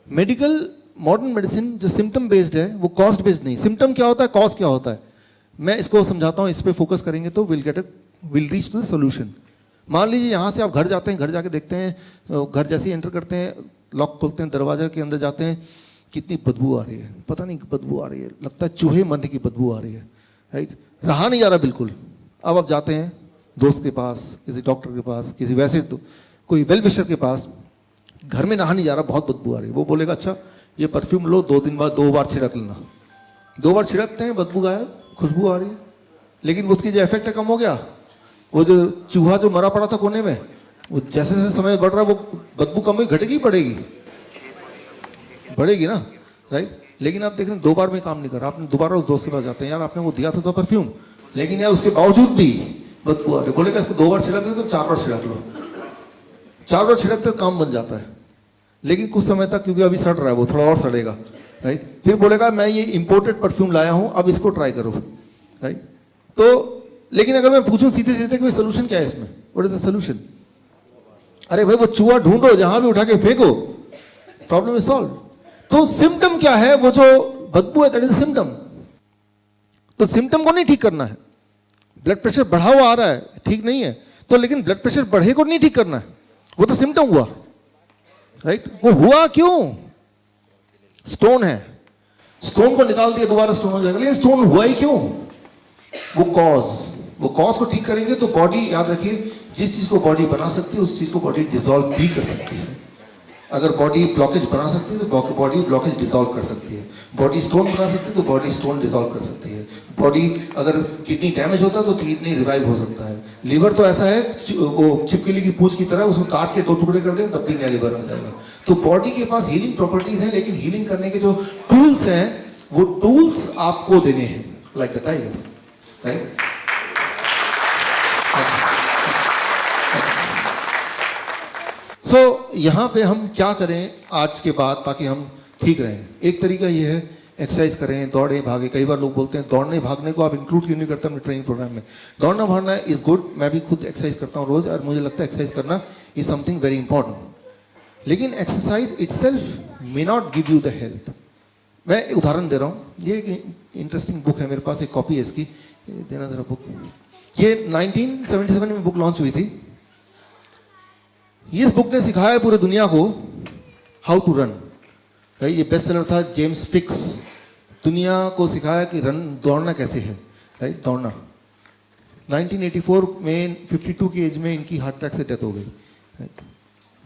मेडिकल मॉडर्न मेडिसिन जो सिम्टम बेस्ड है वो कॉस्ट बेस्ड नहीं। सिम्टम क्या होता है, कॉज क्या होता है, मैं इसको समझाता हूँ, इस पर फोकस करेंगे तो will reach to the solution. मान लीजिए यहाँ से आप घर जाते हैं, घर जाके देखते हैं, घर जैसे ही एंटर करते हैं, लॉक खोलते हैं, दरवाजा के अंदर जाते हैं, कितनी बदबू आ रही है, पता नहीं बदबू आ रही है, लगता है चूहे मरने की बदबू आ रही है, राइट, रहा नहीं जा रहा बिल्कुल। अब आप जाते हैं दोस्त के पास, किसी डॉक्टर के पास, किसी वैसे तो कोई वेल विशर के पास, घर में नहा नहीं जा रहा, बहुत बदबू आ रही है, वो बोलेगा अच्छा ये परफ्यूम लो, 2 दिन बाद 2 बार छिड़क लेना। 2 बार छिड़कते हैं, बदबू गायब, खुशबू आ रही है, लेकिन उसकी जो इफेक्ट है कम हो गया। वो जो चूहा जो मरा पड़ा था कोने में, वो जैसे जैसे समय बढ़ रहा है वो बदबू कम हुई, घटेगी बढ़ेगी, बढ़ेगी ना, राइट। लेकिन आप देख रहे हैं 2 बार में काम नहीं कर रहा, आपने दोबारा उस दोस्त के पास जाते हैं, यार आपने वो दिया था परफ्यूम, लेकिन यार उसके बावजूद भी बदबू आ रही, बोलेगा इसको 2 बार छिड़क दे तो 4 बार छिड़क लो, 4 बार छिड़कते काम बन जाता है। लेकिन कुछ समय तक, क्योंकि अभी सड़ रहा है, वो थोड़ा और सड़ेगा, राइट। फिर बोलेगा मैं ये इंपोर्टेड परफ्यूम लाया हूं, अब इसको ट्राई करो, राइट। तो लेकिन अगर मैं पूछूं सीधे सीधे कि सोल्यूशन क्या है इसमें, व्हाट इज द सोल्यूशन, अरे भाई वो चूहा ढूंढो, जहां भी उठा के फेंको, प्रॉब्लम इज सॉल्व। तो सिम्टम क्या है, वो जो बदबू है दैट इज सिम्टम। तो सिम्टम को नहीं ठीक करना है। ब्लड प्रेशर बढ़ा हुआ आ रहा है, ठीक नहीं है, तो लेकिन ब्लड प्रेशर बढ़े को नहीं ठीक करना है, वो तो सिम्टम हुआ, राइट। वो हुआ क्यों, स्टोन है, स्टोन को निकाल दिया दोबारा स्टोन हो जाएगा, लेकिन स्टोन हुआ ही क्यों, वो कॉज को ठीक करेंगे तो बॉडी, याद रखिए जिस चीज को बॉडी बना सकती है उस चीज को बॉडी डिसॉल्व भी कर सकती है। अगर बॉडी ब्लॉकेज बना सकती है तो बॉडी ब्लॉकेज डिसॉल्व कर सकती है, बॉडी स्टोन बना सकती है तो बॉडी स्टोन डिसॉल्व कर सकती है, बॉडी अगर किडनी डैमेज होता है तो किडनी रिवाइव हो सकता है। लिवर तो ऐसा है वो छिपकली की पूंछ की तरह, उसको काट के 2 टुकड़े कर देंगे तब भी नया लिवर आ जाएगा। तो बॉडी के पास हीलिंग प्रॉपर्टीज हैं, लेकिन हीलिंग करने के जो टूल्स हैं वो टूल्स आपको देने हैं, लाइक द टाइगर, राइट। सो यहाँ पे हम क्या करें आज के बाद ताकि हम ठीक रहें। एक तरीका ये है एक्सरसाइज करें, दौड़ें, भागें। कई बार लोग बोलते हैं दौड़ने भागने को आप इंक्लूड क्यों नहीं करते अपने ट्रेनिंग प्रोग्राम में? दौड़ना भागना इज गुड, मैं भी खुद एक्सरसाइज करता हूँ रोज, और मुझे लगता है एक्सरसाइज करना इज समथिंग वेरी इंपॉर्टेंट, लेकिन exercise itself may not give you the health. मैं एक उदाहरण दे रहा हूँ, ये एक इंटरेस्टिंग बुक है, मेरे पास एक कॉपी है इसकी, देना जरा बुक। ये 1977 में बुक लॉन्च हुई थी। इस बुक ने सिखाया है पूरे दुनिया को हाउ टू रन। भाई ये बेस्ट सेलर था, जेम्स फिक्स, दुनिया को सिखाया कि रन दौड़ना कैसे है, राइट, दौड़ना। 1984 में 52 की एज में इनकी हार्ट अटैक से डेथ हो गई।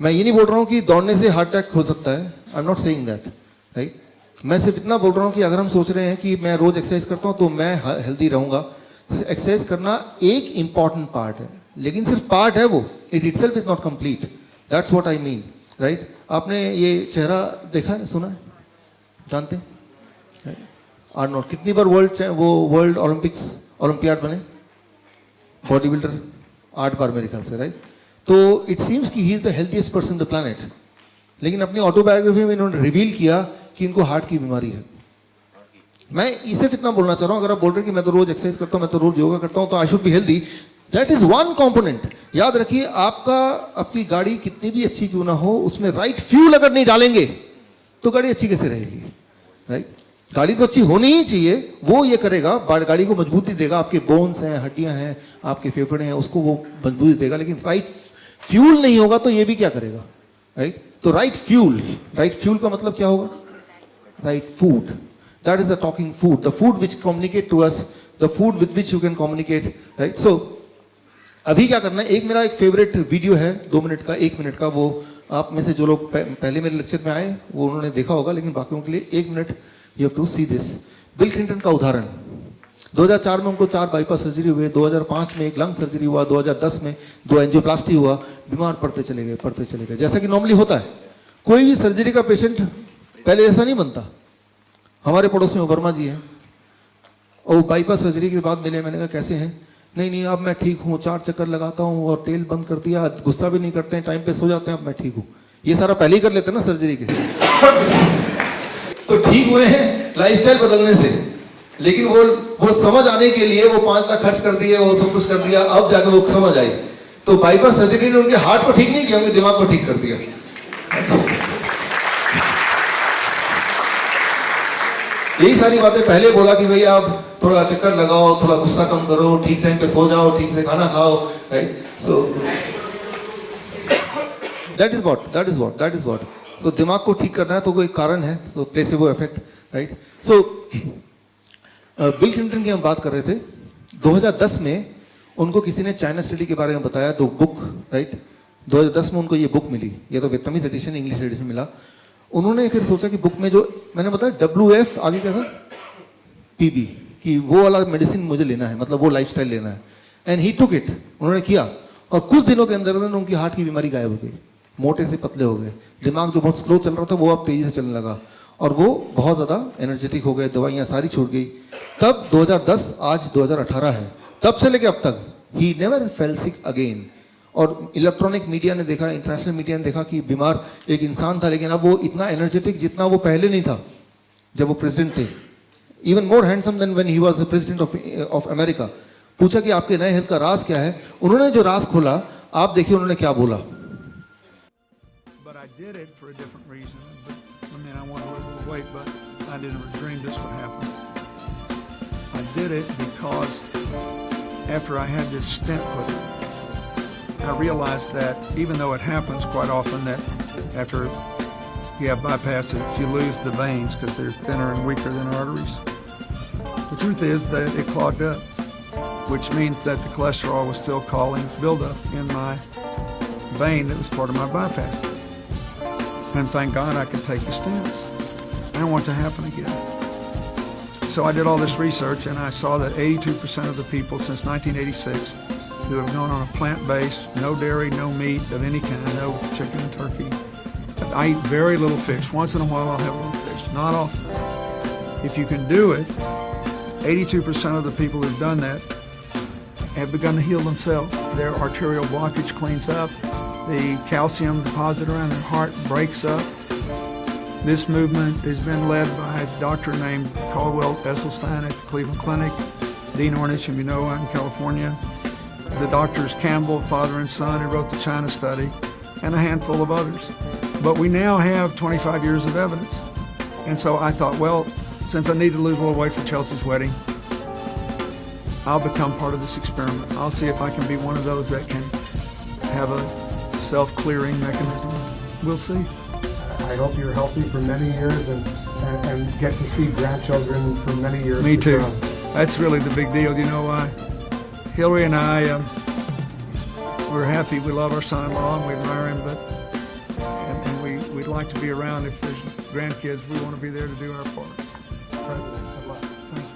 मैं ये नहीं बोल रहा हूँ कि दौड़ने से हार्ट अटैक हो सकता है, I am not saying that, right. मैं सिर्फ इतना बोल रहा हूँ कि अगर हम सोच रहे हैं कि मैं रोज एक्सरसाइज करता हूँ तो मैं हेल्दी रहूंगा, एक्सरसाइज करना एक इंपॉर्टेंट पार्ट है, लेकिन सिर्फ पार्ट है वो, it itself is not complete, that's what I mean, right. आपने ये चेहरा देखा है, सुना है, जानते हैं? आर्नोल्ड कितनी बार वर्ल्ड ओलंपियाड बने? बॉडी बिल्डर 8 बार मेरे ख्याल से, राइट। तो इट सीम्स कि he is the healthiest person the planet, लेकिन अपनी ऑटोबायोग्राफी में इन्होंने रिवील किया कि इनको हार्ट की बीमारी है। मैं इसे इतना बोलना चाह रहा हूं, अगर आप बोल रहे हैं कि मैं तो रोज एक्सरसाइज करता हूं, मैं तो रोज योगा करता हूं, तो I should be healthy, that is one component. याद रखिए, आपकी गाड़ी कितनी भी अच्छी क्यों ना हो, उसमें राइट फ्यूल अगर नहीं डालेंगे तो गाड़ी अच्छी कैसे रहेगी, राइट। गाड़ी तो अच्छी होनी ही चाहिए, वो ये करेगा, गाड़ी को मजबूती देगा, आपके बोन्स हैं, हड्डियां हैं, आपके फेफड़े हैं, उसको वो मजबूती देगा, लेकिन राइट फ्यूल नहीं होगा तो ये भी क्या करेगा, राइट। तो राइट फ्यूल का मतलब क्या होगा? Right food, that is the talking food, the food which communicate to us, the food with which you can communicate, right. So अभी क्या करना है, एक मेरा एक फेवरेट वीडियो है 2 मिनट का, 1 मिनट का, वो आप में से जो लोग पहले मेरे लेक्चर में आए वो उन्होंने देखा होगा, लेकिन बाकियों के लिए 1 minute you have to see this. Bill Clinton का उदाहरण, 2004 में उनको 4 बाईपास सर्जरी हुए, 2005 में 1 लंग सर्जरी हुआ, 2010 में 2 एंजियोप्लास्टी हुआ, बीमार पड़ते चले गए, जैसा कि नॉर्मली होता है। कोई भी सर्जरी का पेशेंट पहले ऐसा नहीं बनता। हमारे पड़ोस में वर्मा जी हैं, और बाईपास सर्जरी के बाद मिले, मैंने कहा कैसे हैं? नहीं अब मैं ठीक हूँ, 4 चक्कर लगाता हूँ और तेल बंद कर दिया, गुस्सा भी नहीं करते हैं, टाइम पे सो जाते हैं, अब मैं ठीक हूँ। ये सारा पहले ही कर लेते हैं ना सर्जरी के तो ठीक हुए हैं लाइफस्टाइल बदलने से, लेकिन वो समझ आने के लिए वो 5 लाख खर्च कर दिए, वो सब कुछ कर दिया, अब जाकर वो समझ आई। तो बाईपास सर्जरी ने उनके हार्ट को ठीक नहीं किया, उनके दिमाग को ठीक कर दिया। यही सारी बातें पहले बोला कि भैया आप थोड़ा चक्कर लगाओ, थोड़ा गुस्सा कम करो, ठीक टाइम पे सो जाओ, ठीक से खाना खाओ, right. So that is what so दिमाग को ठीक करना है तो कोई कारण है, तो प्लेसेबो इफेक्ट, राइट। सो बिल क्लिंटन की हम बात कर रहे थे, 2010 में उनको किसी ने चाइना स्टडी के बारे में बताया, 2 बुक, राइट। 2010 में उनको ये बुक मिली, ये तो वियतनामीज एडिशन, इंग्लिश एडिशन मिला। उन्होंने फिर सोचा कि बुक में जो मैंने बताया WF आगे क्या था, PB, कि वो वाला मेडिसिन मुझे लेना है, मतलब वो लाइफस्टाइल लेना है, एंड ही टुक इट, उन्होंने किया, और कुछ दिनों के अंदर उनकी हार्ट की बीमारी गायब हो गई, मोटे से पतले हो गए, दिमाग जो बहुत स्लो चल रहा था वो अब तेजी से चलने लगा, और वो बहुत ज्यादा एनर्जेटिक हो गए, दवाइयां सारी छूट गई। तब 2010, आज 2018 है, तब से लेके अब तक he never fail sick again. और इलेक्ट्रॉनिक मीडिया ने देखा, इंटरनेशनल मीडिया ने देखा कि बीमार एक इंसान था, लेकिन अब वो इतना एनर्जेटिक जितना वो पहले नहीं था जब वो प्रेसिडेंट थे, even more handsome than when he was president of America. पूछा कि आपके नए हेल्थ का राज क्या है, उन्होंने जो राज खोला, आप देखिए उन्होंने क्या बोला। After I had this stent put in, I realized that even though it happens quite often that after you have bypass, you lose the veins because they're thinner and weaker than arteries. The truth is that it clogged up, which means that the cholesterol was still causing buildup in my vein that was part of my bypass. And thank God I could take the stents. I don't want it to happen again. So I did all this research, and I saw that 82% of the people since 1986 who have gone on a plant-based, no dairy, no meat of any kind, no chicken and turkey. I eat very little fish. Once in a while I'll have a little fish, not often. If you can do it, 82% of the people who've done that have begun to heal themselves. Their arterial blockage cleans up, the calcium deposit around their heart breaks up, This movement has been led by a doctor named Caldwell Esselstyn at the Cleveland Clinic, Dean Ornish in Minoa in California, the doctors Campbell, father and son, who wrote the China study, and a handful of others. But we now have 25 years of evidence. And so I thought, well, since I need to lose a little weight for Chelsea's wedding, I'll become part of this experiment. I'll see if I can be one of those that can have a self-clearing mechanism. We'll see. I hope you're healthy for many years and get to see grandchildren for many years. Me too. come. That's really the big deal. You know why? Hillary and I, we're happy. We love our son-in-law and we admire him, and we'd like to be around if there's grandkids. We want to be there to do our part. President, good luck. Thank you.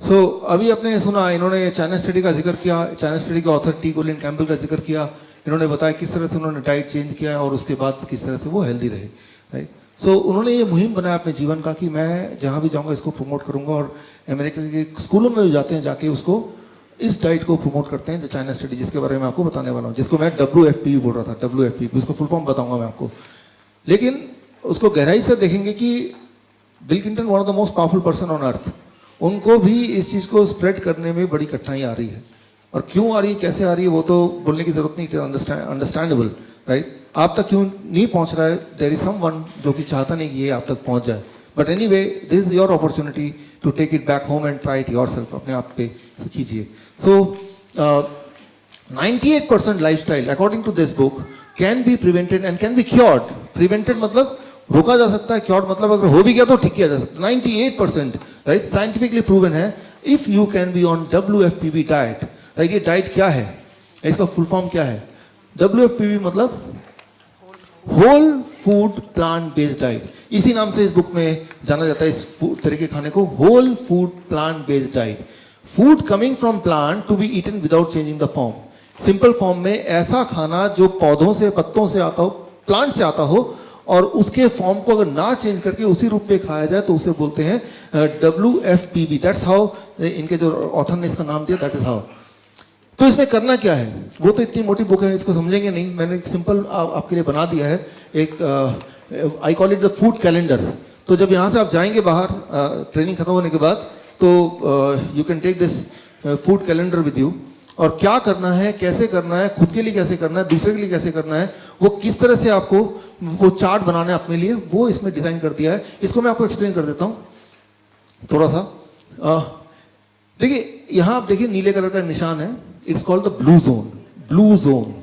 So, अभी आपने सुना इन्होंने चाइना स्टडी का जिक्र किया, चाइना स्टडी का ऑथर टी गोलिन कैम्पबेल का जिक्र किया, इन्होंने बताया किस तरह से उन्होंने डाइट चेंज किया और उसके बाद किस तरह से वो हेल्दी रहे, राइट। सो उन्होंने ये मुहिम बनाया अपने जीवन का कि मैं जहाँ भी जाऊँगा इसको प्रमोट करूँगा, और अमेरिका के स्कूलों में भी जाते हैं, जाके उसको इस डाइट को प्रमोट करते हैं, जो चाइना स्टडी जिसके बारे में आपको बताने वाला हूँ, जिसको मैं WFP बोल रहा था, WFP, उसको फुल फॉर्म बताऊँगा मैं आपको। लेकिन उसको गहराई से देखेंगे कि bill Clinton one of the most powerful person on earth, उनको भी इस चीज़ को स्प्रेड करने में बड़ी कठिनाई आ रही है, और क्यों आ रही है, कैसे आ रही है, वो तो बोलने की जरूरत नहीं, अंडरस्टैंडेबल, राइट। आप तक क्यों नहीं पहुंच रहा है, देयर इज समवन जो कि चाहता नहीं कि ये आप तक पहुंच जाए, but anyway this is your opportunity to take it back home and try it yourself, अपने आप पे कीजिए। So 98% lifestyle according to this book can be prevented and can be cured. Prevented मतलब रोका जा सकता है, क्योर्ड मतलब अगर हो भी गया तो ठीक किया जा सकता है। 98% राइट साइंटिफिकली प्रूवन है, if you can be on WFPB diet, right. ये डाइट क्या है, इसका फुल फॉर्म क्या है? WFPB मतलब whole food plant based diet, इसी नाम से इस बुक में जाना जाता है इस तरह के खाने को, whole food plant based diet. Food coming from plant to be eaten without changing the form. Simple form में ऐसा खाना जो पौधों से, पत्तों से आता हो, प्लांट से आता हो, और उसके फॉर्म को अगर ना चेंज करके उसी रूप में खाया जाए तो उसे बोलते हैं WFPB। दैट्स हाउ, इनके जो ऑथर ने इसका नाम दिया, दैट इज हाउ। तो इसमें करना क्या है, वो तो इतनी मोटी बुक है, इसको समझेंगे नहीं, मैंने सिंपल आपके लिए बना दिया है एक, I call it the food calendar. तो जब यहाँ से आप जाएंगे बाहर ट्रेनिंग खत्म होने के बाद, तो you can take this food calendar with you, और क्या करना है, कैसे करना है, खुद के लिए कैसे करना है, दूसरे के लिए कैसे करना है, वो किस तरह से आपको वो चार्ट बनाना है अपने लिए, वो इसमें डिजाइन कर दिया है। इसको मैं आपको एक्सप्लेन कर देता हूँ थोड़ा सा। देखिए यहाँ आप देखिए नीले कलर का निशान है, it's called the blue zone. Blue zone,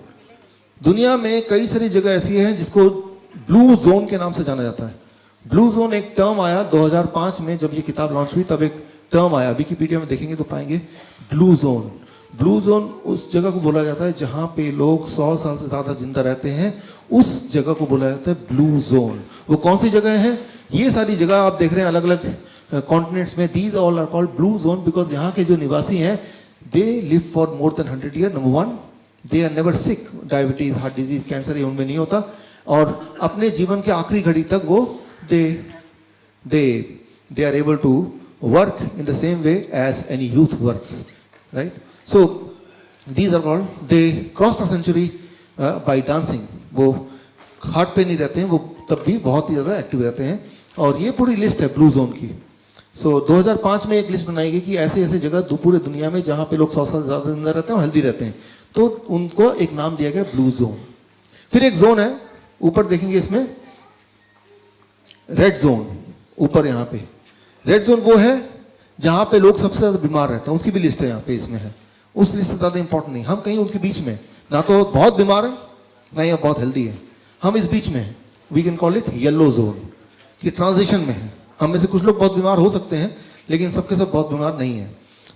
दुनिया में कई सारी जगह ऐसी है जिसको ब्लू जोन के नाम से जाना जाता है। ब्लू जोन एक टर्म आया 2005 में, जब ये किताब लॉन्च हुई तब एक टर्म आया, विकिपीडिया में देखेंगे तो पाएंगे ब्लू जोन। ब्लू जोन उस जगह को बोला जाता है जहां पे लोग 100 साल से ज्यादा जिंदा रहते हैं, उस जगह को बोला जाता है ब्लू जोन। वो कौन सी जगह है? ये सारी जगह आप देख रहे हैं अलग अलग कॉन्टिनेंट्स में, these all are called blue zone because यहाँ के जो निवासी हैं, they live for more than 100 year. Number one, they are never sick, diabetes, heart disease, cancer ये उनमें नहीं होता, और अपने जीवन के आखिरी घड़ी तक वो they are able to work in the same way as any youth works, right? So these are called, they cross the century by dancing. वो हार्ट पे नहीं रहते हैं, वो तब भी बहुत ही ज़्यादा एक्टिव रहते हैं, और ये पूरी लिस्ट है ब्लू जोन की। सो 2005 में एक लिस्ट बनाई गई कि ऐसे ऐसे जगह पूरे दुनिया में जहाँ पे लोग 100 साल से ज़्यादा जिंदा रहते हैं और हेल्दी रहते हैं, तो उनको एक नाम दिया गया ब्लू जोन। फिर एक जोन है, ऊपर देखेंगे इसमें रेड जोन, ऊपर यहाँ पे रेड जोन वो है जहाँ पे लोग सबसे ज़्यादा बीमार रहते हैं, उसकी भी लिस्ट है यहाँ पे, इसमें है। उस लिस्ट से ज़्यादा इंपॉर्टेंट नहीं, हम कहीं उनके बीच में, ना तो बहुत बीमार है ना ही बहुत हेल्दी है, हम इस बीच में हैं। We can call it yellow zone, कि ट्रांजिशन में है। हम में से कुछ लोग बहुत बीमार हो सकते हैं, लेकिन सबके सब बहुत बीमार नहीं है।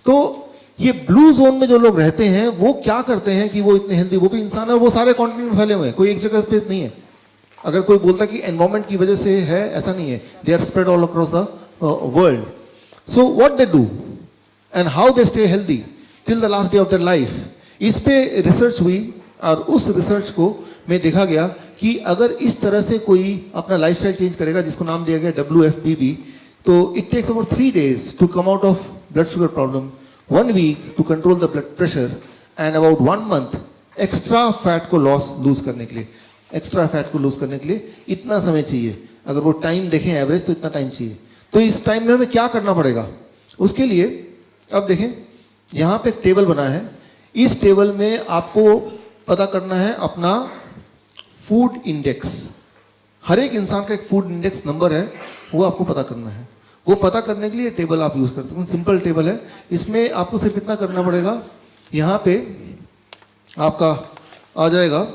तो ये ब्लू जोन में जो लोग रहते हैं वो क्या करते हैं कि वो इतने हेल्दी, वो भी इंसान है, वो सारे कॉन्टिनेंट में फैले हुए हैं, कोई एक जगह पे नहीं है। अगर कोई बोलता कि एनवायरमेंट की वजह से है, ऐसा नहीं है, they are spread all across the world. So what they do and how they stay healthy till the last day of their life, इस पे रिसर्च हुई, और उस रिसर्च को में देखा गया कि अगर इस तरह से कोई अपना लाइफस्टाइल चेंज करेगा, जिसको नाम दिया गया WFPB, तो it takes about 3 days to come out of blood sugar problem, 1 week to control the blood pressure, and about 1 month extra fat को लूज करने के लिए। एक्स्ट्रा फैट को लूज करने के लिए इतना समय चाहिए। अगर वो टाइम देखें एवरेज तो इतना टाइम चाहिए। तो इस टाइम में हमें क्या करना पड़ेगा उसके लिए? अब देखें यहाँ पे एक टेबल बना है, इस टेबल में आपको पता करना है अपना फूड इंडेक्स। हर एक इंसान का एक फूड इंडेक्स नंबर है, वो आपको पता करना है। वो पता करने के लिए टेबल आप यूज कर सकते हैं, सिंपल टेबल है। इसमें आपको सिर्फ इतना करना पड़ेगा, यहाँ पे आपका आ जाएगा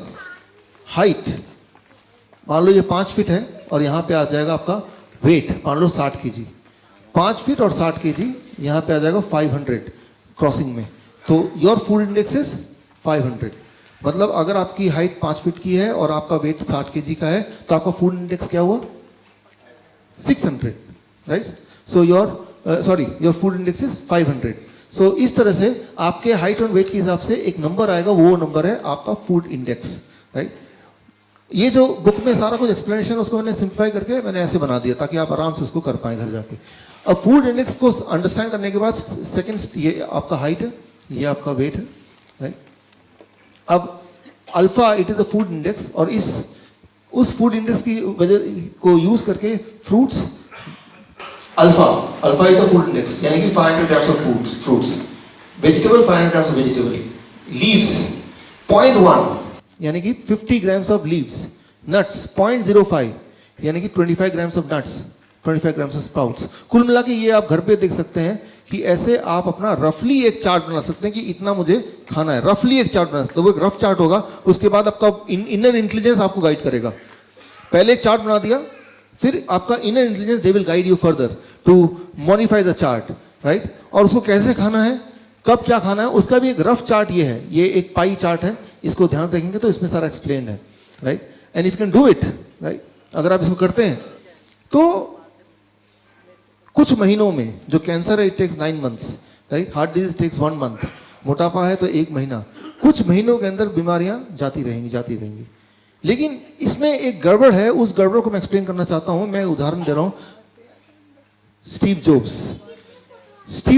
हाइट, मान लो ये 5 फीट है, और यहाँ पे आ जाएगा आपका वेट, मान लो 60 kg। 5 फीट और 60 kg, यहाँ पे आ जाएगा 500 क्रॉसिंग में। तो योर फूड इंडेक्स इज 500। मतलब अगर आपकी हाइट 5 फीट की है और आपका वेट 60 kg का है, तो आपका फूड इंडेक्स क्या हुआ? 600, right? So your food index is 500। सो इस तरह से आपके हाइट और वेट के हिसाब से एक नंबर आएगा, वो नंबर है आपका फूड इंडेक्स, राइट? ये जो बुक में सारा कुछ एक्सप्लेनेशन उसको मैंने सिंप्लीफाई करके मैंने ऐसे बना दिया ताकि आप आराम से उसको कर पाए घर जाके। अब फूड इंडेक्स को अंडरस्टैंड करने के बाद सेकंड, ये आपका हाइट है, ये आपका वेट है, राइट? अब alpha it is the food index, और उस फूड इंडेक्स की वजह को यूज करके fruits, alpha is the food index, यानी कि 500 grams of fruits, vegetable 500 grams of vegetable, leaves 0.1 यानी कि 50 grams ऑफ लीव्स, नट्स 0.05 यानी कि 25 grams of nuts, 25 grams of sprouts. कुल मिला के ये आप घर पे देख सकते हैं कि ऐसे आप अपना रफली एक चार्ट बना सकते हैं कि इतना मुझे खाना है, रफली एक चार्ट बना सकते हैं। वो एक रफ चार्ट होगा, उसके बाद आपका इनर इंटेलिजेंस आपको गाइड करेगा। पहले एक चार्ट बना दिया, फिर आपका inner intelligence they will guide you further to modify the chart, right? और उसको कैसे खाना है, कब क्या खाना है, उसका भी एक रफ चार्ट ये है। ये एक पाई चार्ट है, इसको ध्यान से देखेंगे तो इसमें सारा एक्सप्लेन्ड है, right? And if you can do it, right, अगर आप इसको करते हैं तो कुछ महीनों में, जो कैंसर है it takes 9 months, right? Heart disease takes 1 month, मोटापा है तो 1 महीना, कुछ महीनों के अंदर बीमारियां जाती रहेंगी। लेकिन इसमें एक गड़बड़ है, उस गड़बड़ को मैं एक्सप्लेन करना चाहता हूं। मैं उदाहरण दे रहा हूं, स्टीव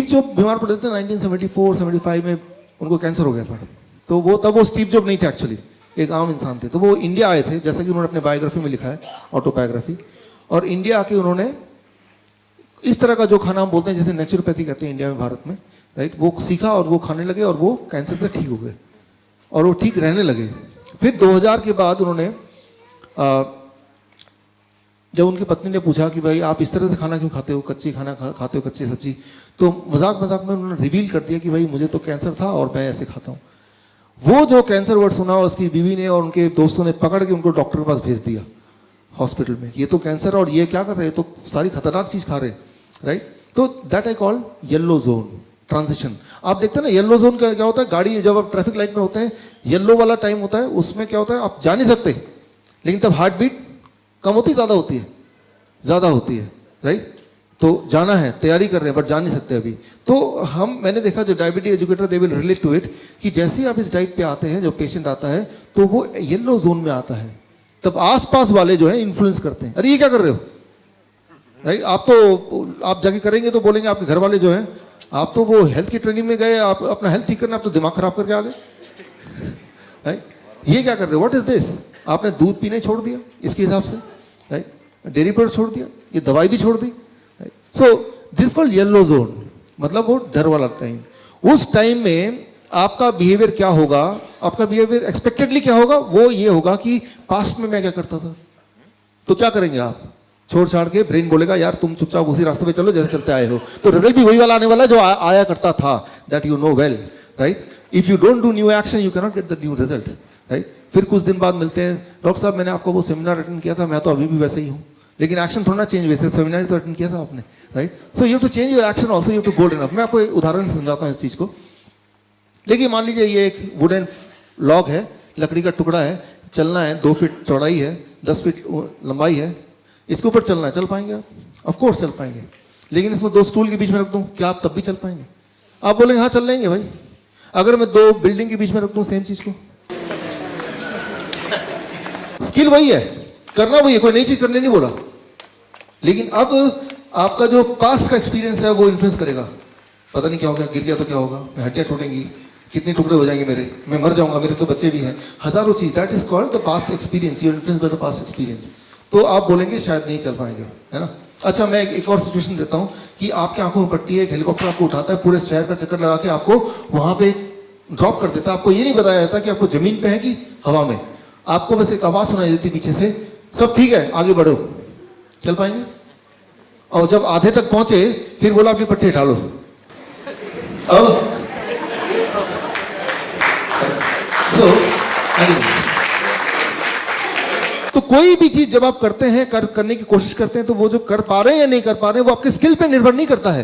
जॉब बीमार पड़े थे 1974-75 में, उनको कैंसर हो गया था। तो तब वो स्टीव जॉब नहीं थे, एक्चुअली एक आम इंसान थे। तो वो इंडिया आए थे, जैसा कि उन्होंने अपने बायोग्राफी में लिखा है, ऑटोबायोग्राफी। और इंडिया आके उन्होंने इस तरह का जो खाना हम बोलते हैं, जैसे नेचुरोपैथी कहते हैं इंडिया में, भारत में, राइट, वो सीखा और वो खाने लगे और वो कैंसर से ठीक हो गए और वो ठीक रहने लगे। फिर 2000 के बाद उन्होंने जब उनकी पत्नी ने पूछा कि भाई आप इस तरह से खाना क्यों खाते हो, कच्ची खाना खाते हो, कच्ची सब्जी, तो मजाक में उन्होंने रिवील कर दिया कि भाई मुझे तो कैंसर था और मैं ऐसे खाता हूँ। वो जो कैंसर वर्ड सुना, उसकी बीवी ने और उनके दोस्तों ने पकड़ के उनको डॉक्टर के पास भेज दिया हॉस्पिटल में। ये तो कैंसर, और ये क्या कर रहे हैं, तो सारी खतरनाक चीज खा रहे, राइट? तो that I call yellow zone transition. आप देखते हैं ना, येलो जोन क्या होता है, गाड़ी जब आप ट्रैफिक लाइट में होते हैं, येलो वाला टाइम होता है, उसमें क्या होता है, आप जा नहीं सकते, लेकिन तब हार्ट बीट कम होती, ज्यादा होती है, राइट? तो जाना है, तैयारी कर रहे हैं, बट जा नहीं सकते अभी। तो मैंने देखा जो diabetes educator they will relate to it, कि जैसे ही आप इस डाइट पे आते हैं, जो पेशेंट आता है तो वो येलो जोन में आता है, तब आसपास वाले जो है इन्फ्लुएंस करते हैं, अरे ये क्या कर रहे हो, राइट? आप जाके करेंगे तो बोलेंगे आपके घर वाले जो हैं, आप तो वो हेल्थ की ट्रेनिंग में गए, आप अपना हेल्थ ठीक करना, आप तो दिमाग खराब करके आ गए, राइट? ये क्या कर रहे हो, व्हाट इज दिस? आपने दूध पीने छोड़ दिया इसके हिसाब से, राइट? डेयरी प्रोडक्ट छोड़ दिया, ये दवाई भी छोड़ दी। So this called yellow zone, मतलब वो डर वाला टाइम। उस टाइम में आपका बिहेवियर क्या होगा, आपका बिहेवियर एक्सपेक्टेडली क्या होगा, वो ये होगा कि पास्ट में मैं क्या करता था। तो क्या करेंगे आप, छोड़ छाड़ के ब्रेन बोलेगा यार तुम चुपचाप उसी रास्ते पे चलो जैसे चलते आए हो, तो रिजल्ट भी वही वाला आने वाला जो आया करता था, that you know well, right? If you don't do new action you can not get the new result, right? फिर कुछ दिन बाद मिलते हैं, डॉक्टर साहब मैंने आपको वो सेमिनार अटेंड किया था, मैं तो अभी भी वैसे ही हूँ, लेकिन एक्शन थोड़ा चेंज, वैसे सेमिनार तो अटेंड किया था आपने, right? So you have to change your action also, you have to gold enough. मैं आपको एक उदाहरण से समझाता हूँ इस चीज को। देखिए मान लीजिए ये एक वुडन लॉग है, लकड़ी का टुकड़ा है, चलना है, 2 फीट चौड़ाई है, 10 फीट लंबाई है, इसके ऊपर चलना है, चल पाएंगे आप? ऑफ कोर्स चल पाएंगे। लेकिन इसमें 2 स्टूल के बीच में रख दूं, क्या आप तब भी चल पाएंगे? आप बोलेंगे हाँ चल लेंगे भाई। अगर मैं 2 बिल्डिंग के बीच में रख दूं सेम चीज को, स्किल वही है, करना वही है, कोई नई चीज करने नहीं बोला, लेकिन अब आपका जो पास्ट का एक्सपीरियंस है वो इन्फ्लुएंस करेगा। पता नहीं क्या होगा, गिर गया तो क्या होगा, हड्डियां टूटेंगी, कितने टुकड़े हो जाएंगे मेरे, मैं मर जाऊंगा, मेरे तो बच्चे भी हैं, हजारों चीज, that is called the past experience, you are influenced by the past experience. तो आप बोलेंगे शायद नहीं चल पाएंगे, है ना। अच्छा, मैं एक और सिचुएशन देता हूं कि आपकी आंखों में पट्टी है, एक हेलीकॉप्टर आपको उठाता है, पूरे शहर का चक्कर लगा के आपको वहां पे ड्रॉप कर देता है। आपको ये नहीं बताया जाता कि आपको जमीन पे है कि हवा में, आपको बस एक आवाज सुनाई देती पीछे से, सब ठीक है आगे बढ़ो, चल पाएंगे। और जब आधे तक पहुंचे फिर बोला अपनी पट्टी हटा लो। अब तो कोई भी चीज जब आप करते हैं, करने की कोशिश करते हैं, तो वो जो कर पा रहे हैं या नहीं कर पा रहे हैं, वो आपके स्किल पे निर्भर नहीं करता है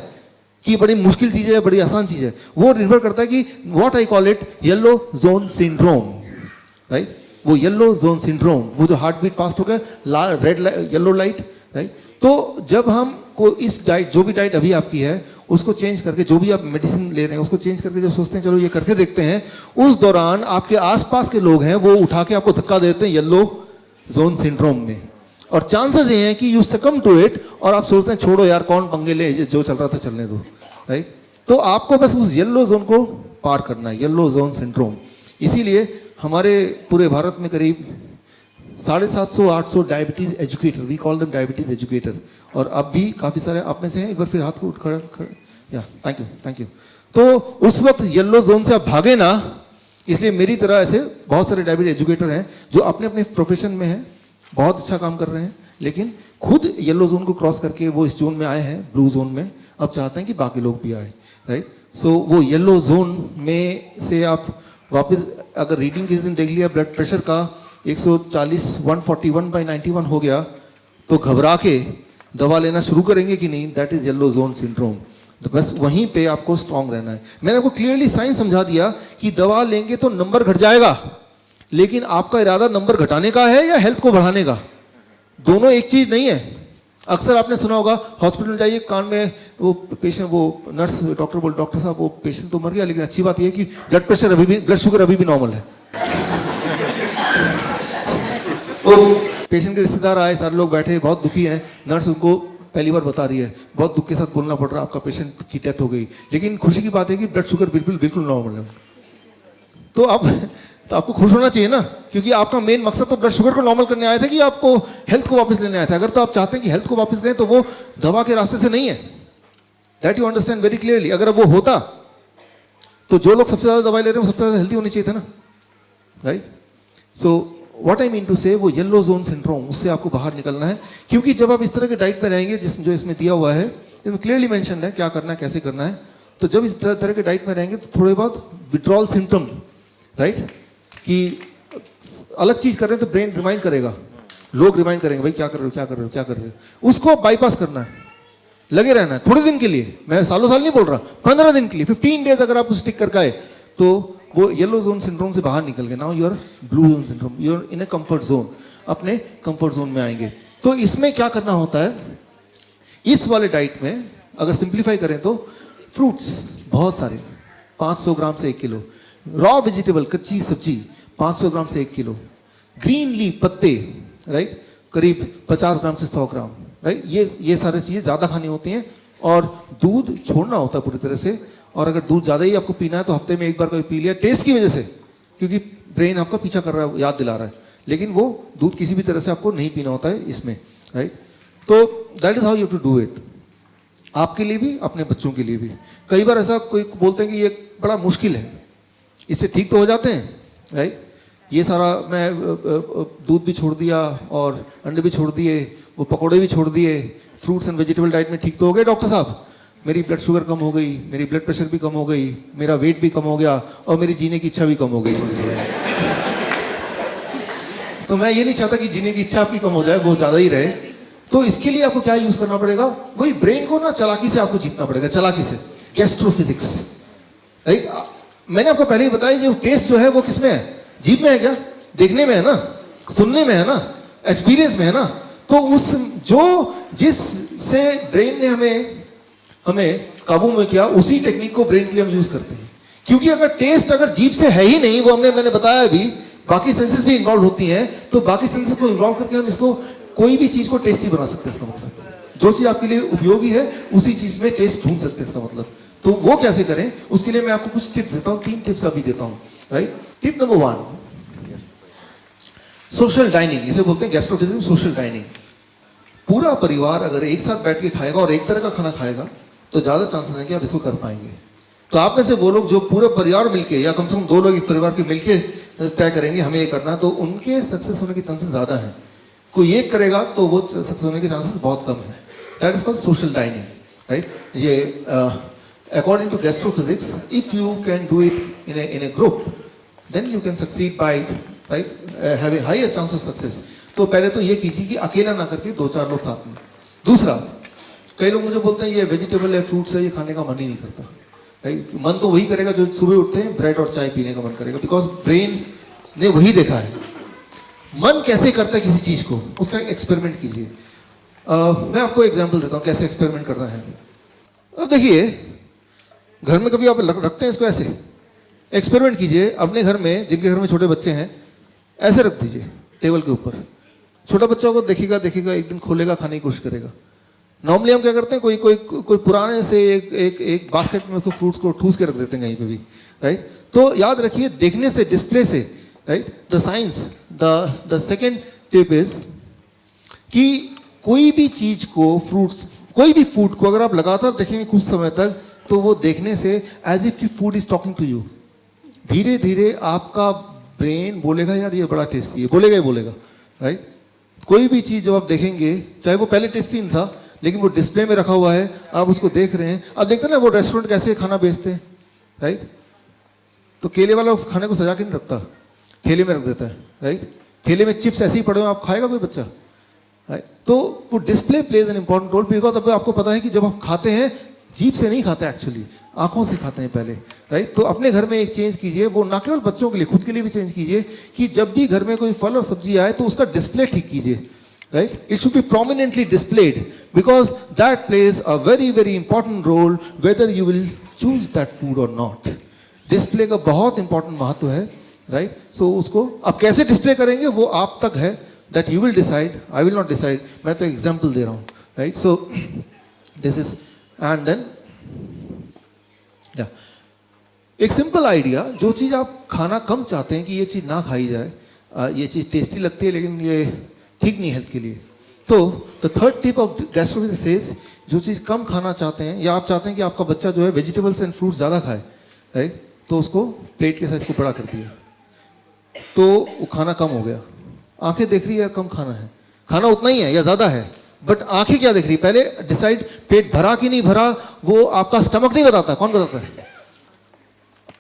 कि बड़ी मुश्किल चीज है बड़ी आसान चीज है, वो निर्भर करता है कि what I call it yellow zone syndrome, right. वो येलो जोन सिंड्रोम, वो जो हार्ट बीट फास्ट हो गया, रेड येलो लाइट, राइट। तो जब हम को इस डाइट, जो भी डाइट अभी आपकी है उसको चेंज करके, जो भी आप मेडिसिन ले रहे हैं उसको चेंज करके जब सोचते हैं चलो ये करके देखते हैं, उस दौरान आपके आसपास के लोग हैं वो उठा के आपको धक्का देते हैं येलो जोन सिंड्रोम में, और चांसेस ये हैं कि यू सकम टू इट, और आप सोचते हैं छोड़ो यार कौन पंगे ले, जो चल रहा था चलने दो, राइट। तो आपको बस उस येलो जोन को पार करना है, येलो जोन सिंड्रोम। इसीलिए हमारे पूरे भारत में करीब 750-800 diabetes educator, we call them diabetes educator, और अब भी काफी सारे आप में से हैं, एक बार फिर हाथ को उठ या थैंक यू। तो उस वक्त येलो जोन से आप भागे ना, इसलिए मेरी तरह ऐसे बहुत सारे डायबिटीज एजुकेटर हैं जो अपने अपने प्रोफेशन में हैं, बहुत अच्छा काम कर रहे हैं, लेकिन खुद येलो जोन को क्रॉस करके वो इस जोन में आए हैं, ब्लू जोन में, अब चाहते हैं कि बाकी लोग भी आए, राइट। सो वो येलो जोन में से आप वापस, अगर रीडिंग किस दिन देख लिया ब्लड प्रेशर का 140 141/91 हो गया, तो घबरा के दवा लेना शुरू करेंगे कि नहीं, that is yellow zone syndrome. तो बस वहीं पे आपको स्ट्रांग रहना है। मैंने आपको क्लियरली साइंस समझा दिया कि दवा लेंगे तो नंबर घट जाएगा, लेकिन आपका इरादा नंबर घटाने का है या हेल्थ को बढ़ाने का, दोनों एक चीज नहीं है। अक्सर आपने सुना होगा हॉस्पिटल जाइए, कान में वो पेशेंट, वो नर्स डॉक्टर बोल, डॉक्टर साहब वो पेशेंट तो मर गया, लेकिन अच्छी बात यह है कि ब्लड प्रेशर अभी भी, ब्लड शुगर अभी भी नॉर्मल है। तो पेशेंट के रिश्तेदार आए, सारे लोग बैठे, बहुत दुखी हैं, नर्स उनको पहली बार बता रही है, बहुत दुख के साथ बोलना पड़ रहा है, आपका पेशेंट की डेथ हो गई, लेकिन खुशी की बात है कि ब्लड शुगर बिल्कुल नॉर्मल है। तो आपको खुश होना चाहिए ना, क्योंकि आपका मेन मकसद तो ब्लड शुगर को नॉर्मल करने आया था कि आपको हेल्थ को वापस लेने आया था। अगर तो आप चाहते हैं कि हेल्थ को वापस लें तो वो दवा के रास्ते से नहीं है, that you understand very clearly. अगर वो होता तो जो लोग सबसे ज्यादा दवाई ले रहे हैं वो सबसे ज्यादा हेल्दी होने चाहिए था ना, right. So what I mean to say, वो येलो जोन सिंड्रोम, उससे आपको बाहर निकलना है, क्योंकि जब आप इस तरह के डाइट पे रहेंगे, जो इसमें दिया हुआ है, इसमें क्लियरली मेंशन है क्या करना है, कैसे करना है, तो जब इस तरह के डाइट में रहेंगे तो थोड़े बहुत विड्रॉल सिम्टम, राइट, कि अलग चीज कर रहे हैं तो ब्रेन रिमाइंड करेगा, लोग रिमाइंड करेंगे भाई क्या कर रहे हो, क्या कर रहे हो, क्या कर रहे हो, उसको बाईपास करना है, लगे रहना है थोड़े दिन के लिए, मैं सालों साल नहीं बोल रहा, 15 दिन के लिए, 15 डेज अगर आप स्टिक करके आए तो वो येलो जोन सिंड्रोम से बाहर निकल गए। Now you are blue zone syndrome, you are in a comfort zone, अपने कंफर्ट जोन में आएंगे। तो इसमें क्या करना होता है, इस वाले डाइट में अगर सिंप्लीफाई करें तो फ्रूट्स बहुत सारे, 500 ग्राम से 1 किलो, रॉ वेजिटेबल कच्ची सब्जी 500 ग्राम से 1 किलो, ग्रीन लीफ पत्ते, राइट, करीब 50 ग्राम से 100 ग्राम, राइट, ये सारी चीजें ज्यादा खानी होती हैं, और दूध छोड़ना होता है पूरी तरह से। और अगर दूध ज्यादा ही आपको पीना है तो हफ्ते में एक बार कभी पी लिया, टेस्ट की वजह से, क्योंकि ब्रेन आपका पीछा कर रहा है, याद दिला रहा है, लेकिन वो दूध किसी भी तरह से आपको नहीं पीना होता है इसमें, राइट। तो that is how you to do it, आपके लिए भी अपने बच्चों के लिए भी। कई बार ऐसा कोई बोलते हैं कि ये बड़ा मुश्किल है, इससे ठीक तो हो जाते हैं, राइट। ये सारा मैं दूध भी छोड़ दिया और अंडे भी छोड़ दिए, वो पकौड़े भी छोड़ दिए, फ्रूट्स एंड वेजिटेबल डाइट में ठीक तो हो गए डॉक्टर साहब, मेरी ब्लड शुगर कम हो गई, मेरी ब्लड प्रेशर भी कम हो गई, मेरा वेट भी कम हो गया, और मेरी जीने की इच्छा भी कम हो गई। तो मैं ये नहीं चाहता कि जीने की इच्छा आपकी कम हो जाए, वो ज्यादा ही रहे। तो इसके लिए आपको क्या यूज करना पड़ेगा, वही ब्रेन को ना चालाकी से आपको जीतना पड़ेगा, चालाकी से, गैस्ट्रोफिजिक्स, राइट। मैंने आपको पहले ही बताया, जो टेस्ट जो है वो किसमें है, जीभ में है क्या, देखने में है ना, सुनने में है ना, एक्सपीरियंस में है ना। तो उस जिससे ब्रेन ने हमें काबू में किया, उसी टेक्निक को ब्रेन के लिए हम यूज करते हैं। क्योंकि अगर टेस्ट अगर जीभ से है ही नहीं, वो मैंने बताया अभी, बाकी सेंसेस भी इन्वॉल्व होती हैं, तो बाकी सेंसेस को इन्वॉल्व करके हम इसको कोई भी चीज को टेस्टी बना सकते हैं। इसका मतलब जो चीज आपके लिए उपयोगी है उसी चीज में टेस्ट ढूंढ सकते हैं, इसका मतलब। तो वो कैसे करें, उसके लिए मैं आपको कुछ टिप्स देता हूँ, 3 टिप्स अभी देता हूँ, right. Tip number 1, social dining, इसे बोलते हैं गैस्ट्रोफिजिज्म, सोशल डाइनिंग। पूरा परिवार अगर एक साथ बैठ के खाएगा और एक तरह का खाना खाएगा तो ज्यादा चांसेस है कि आप इसको कर पाएंगे। तो आप में से वो लोग जो पूरा परिवार मिलके या कम से कम 2 लोग एक परिवार के मिलके तय करेंगे हमें ये करना, तो उनके सक्सेस होने के चांसेस ज्यादा हैं। कोई एक करेगा तो वो सक्सेस होने के चांसेस बहुत कम है। That is called social dining, right. ये according to gastrophysics, if you can do it in a group then you can succeed by, right, have a higher chance of success. तो पहले तो ये कीजिए कि अकेला ना करके 2-4 लोग साथ में। दूसरा, कई लोग मुझे बोलते हैं ये वेजिटेबल है, फ्रूट्स है, ये खाने का मन ही नहीं करता, राइट। मन तो वही करेगा जो सुबह उठते हैं ब्रेड और चाय पीने का मन करेगा, बिकॉज ब्रेन ने वही देखा है। मन कैसे करता है किसी चीज को, उसका एक्सपेरिमेंट कीजिए। मैं आपको एग्जांपल देता हूं कैसे एक्सपेरिमेंट करना है। अब देखिए, घर में कभी आप रखते हैं इसको, ऐसे एक्सपेरिमेंट कीजिए अपने घर में, जिनके घर में छोटे बच्चे हैं, ऐसे रख दीजिए टेबल के ऊपर। छोटा बच्चा को देखेगा एक दिन खोलेगा, खाने की कोशिश करेगा। नॉर्मली हम क्या करते हैं, कोई पुराने से एक बास्केट में उसको फ्रूट्स को ठूस के रख देते हैं कहीं पे भी, राइट। तो याद रखिए, देखने से, डिस्प्ले से, right, the science, the second tip is कि कोई भी चीज को, फ्रूट्स, कोई भी फूड को अगर आप लगातार देखेंगे कुछ समय तक, तो वो देखने से एज इफ की food is talking to you. धीरे धीरे आपका ब्रेन बोलेगा यार ये बड़ा टेस्टी है, बोलेगा ही बोलेगा, राइट। कोई भी चीज जो आप देखेंगे, चाहे वो पहले टेस्टी नहीं था लेकिन वो डिस्प्ले में रखा हुआ है, आप उसको देख रहे हैं। अब देखते हैं ना वो रेस्टोरेंट कैसे खाना बेचते हैं, राइट। तो केले वाला उस खाने को सजा के नहीं रखता, ठेले में रख देता है, राइट। ठेले में चिप्स ऐसे ही पड़े हो, आप खाएगा कोई बच्चा, राइट। तो वो display plays an important role, because अब आपको पता है कि जब आप खाते हैं जीभ से नहीं खाते, एक्चुअली आंखों से खाते हैं पहले, राइट। तो अपने घर में एक चेंज कीजिए, वो ना केवल बच्चों के लिए, खुद के लिए भी चेंज कीजिए कि जब भी घर में कोई फल और सब्जी आए तो उसका डिस्प्ले ठीक कीजिए, right? It should be prominently displayed because that plays a very very important role whether you will choose that food or not. Display का बहुत important महत्व है, right? So उसको अब कैसे डिस्प्ले करेंगे वो आप तक है, that you will decide, I will not decide. मैं तो एग्जाम्पल दे रहा हूँ, right? So this is, and then yeah, एक सिंपल आइडिया, जो चीज आप खाना कम चाहते हैं कि ये चीज ना खाई जाए, ये चीज टेस्टी लगती है लेकिन ये ठीक नहीं हेल्थ के लिए, तो the third tip of gastrophysics says, जो चीज कम खाना चाहते हैं या आप चाहते हैं कि आपका बच्चा जो है वेजिटेबल्स एंड फ्रूट्स ज्यादा खाए, राइट, तो उसको प्लेट के साइज को बड़ा कर दिया, तो वो खाना कम हो गया। आंखें देख रही है कम खाना है, खाना उतना ही है या ज्यादा है, बट आंखें क्या देख रही, पहले डिसाइड पेट भरा कि नहीं भरा, वो आपका स्टमक नहीं बताता, कौन बताता है?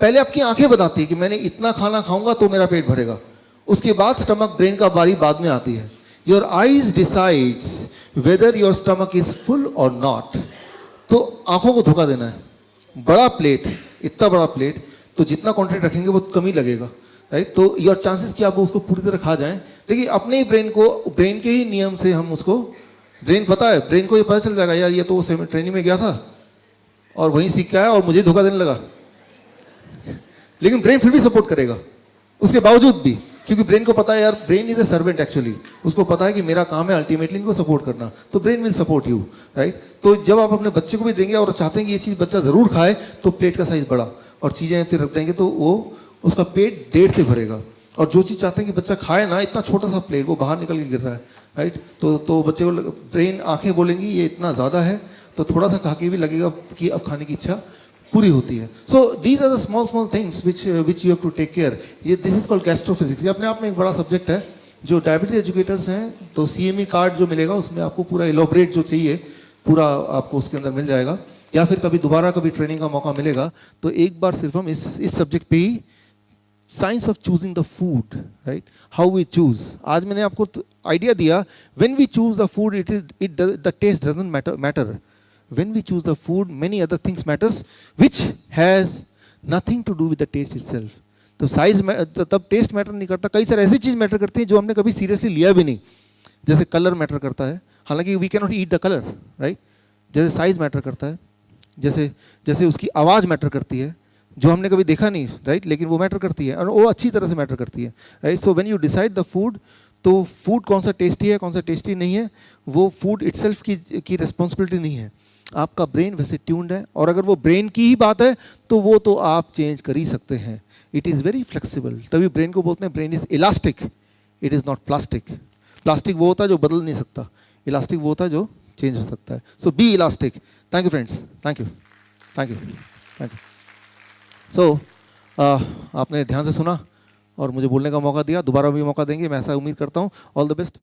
पहले आपकी आंखें बताती है कि मैंने इतना खाना खाऊंगा तो मेरा पेट भरेगा, उसके बाद स्टमक, ब्रेन का बारी बाद में आती है। Your eyes decides whether your stomach is full or not. तो आंखों को धोखा देना है। बड़ा प्लेट, इतना बड़ा प्लेट, तो जितना क्वांटिटी रखेंगे वो कम ही लगेगा, राइट। तो योर चांसेस कि आप उसको पूरी तरह खा जाएं, देखिए अपने ही ब्रेन को, ब्रेन के ही नियम से हम उसको, ब्रेन पता है, ब्रेन को ये पता चल जाएगा यार ये तो वो ट्रेनिंग में गया था और वहीं सीख के आया और मुझे धोखा देने लगा, लेकिन ब्रेन फिर भी सपोर्ट करेगा उसके बावजूद भी, क्योंकि ब्रेन को पता है यार, brain is a servant actually, उसको पता है कि मेरा काम है अल्टीमेटली इनको सपोर्ट करना, तो brain will support you, right. तो जब आप अपने बच्चे को भी देंगे और चाहते हैं कि ये चीज बच्चा जरूर खाए, तो प्लेट का साइज बड़ा और चीजें फिर रख देंगे तो वो उसका पेट देर से भरेगा। और जो चीज चाहते हैं कि बच्चा खाए ना, इतना छोटा सा प्लेट वो बाहर निकल के गिर रहा है, राइट। तो बच्चे को, ब्रेन, आंखें बोलेंगी ये इतना ज्यादा है, तो थोड़ा सा खा के भी लगेगा कि अब खाने की इच्छा पूरी होती है। So these are the small things which you have to take care. ये दिस इज कॉल्ड गैस्ट्रोफिजिक्स। ये अपने आप में एक बड़ा सब्जेक्ट है। जो डायबिटीज एजुकेटर्स हैं तो CME कार्ड जो मिलेगा उसमें आपको पूरा इलोबरेट जो चाहिए पूरा आपको उसके अंदर मिल जाएगा, या फिर कभी दोबारा कभी ट्रेनिंग का मौका मिलेगा तो एक बार सिर्फ हम इस सब्जेक्ट पे ही, science of choosing the food, right, how we choose. आज मैंने आपको आइडिया दिया, when we choose the food it the taste doesn't matter. When we choose the food, many other things matters, which has nothing to do with the taste itself. तो साइज तब टेस्ट मैटर नहीं करता, कई सारी ऐसी चीज मैटर करती है जो हमने कभी सीरियसली लिया भी नहीं, जैसे कलर मैटर करता है, हालांकि we can not eat the colour, right. जैसे साइज मैटर करता है, जैसे उसकी आवाज़ मैटर करती है जो हमने कभी देखा नहीं, राइट, लेकिन वो मैटर करती है और वो अच्छी तरह से मैटर करती है, right. So when you decide the food, तो फूड कौन सा टेस्टी है कौन सा टेस्टी नहीं है वो फूड इटसेल्फ की रिस्पॉन्सिबिलिटी नहीं है, आपका ब्रेन वैसे ट्यून्ड है, और अगर वो ब्रेन की ही बात है तो वो तो आप चेंज कर ही सकते हैं. It is very flexible. तभी ब्रेन को बोलते हैं brain is elastic, it is not plastic. Plastic वो होता है जो बदल नहीं सकता, इलास्टिक वो होता है जो चेंज हो सकता है. So be elastic. Thank you friends, thank you, thank you, thank you. So आपने ध्यान से सुना और मुझे बोलने का मौका दिया, दोबारा भी मौका देंगे, मैं ऐसा उम्मीद करता हूँ. All the best.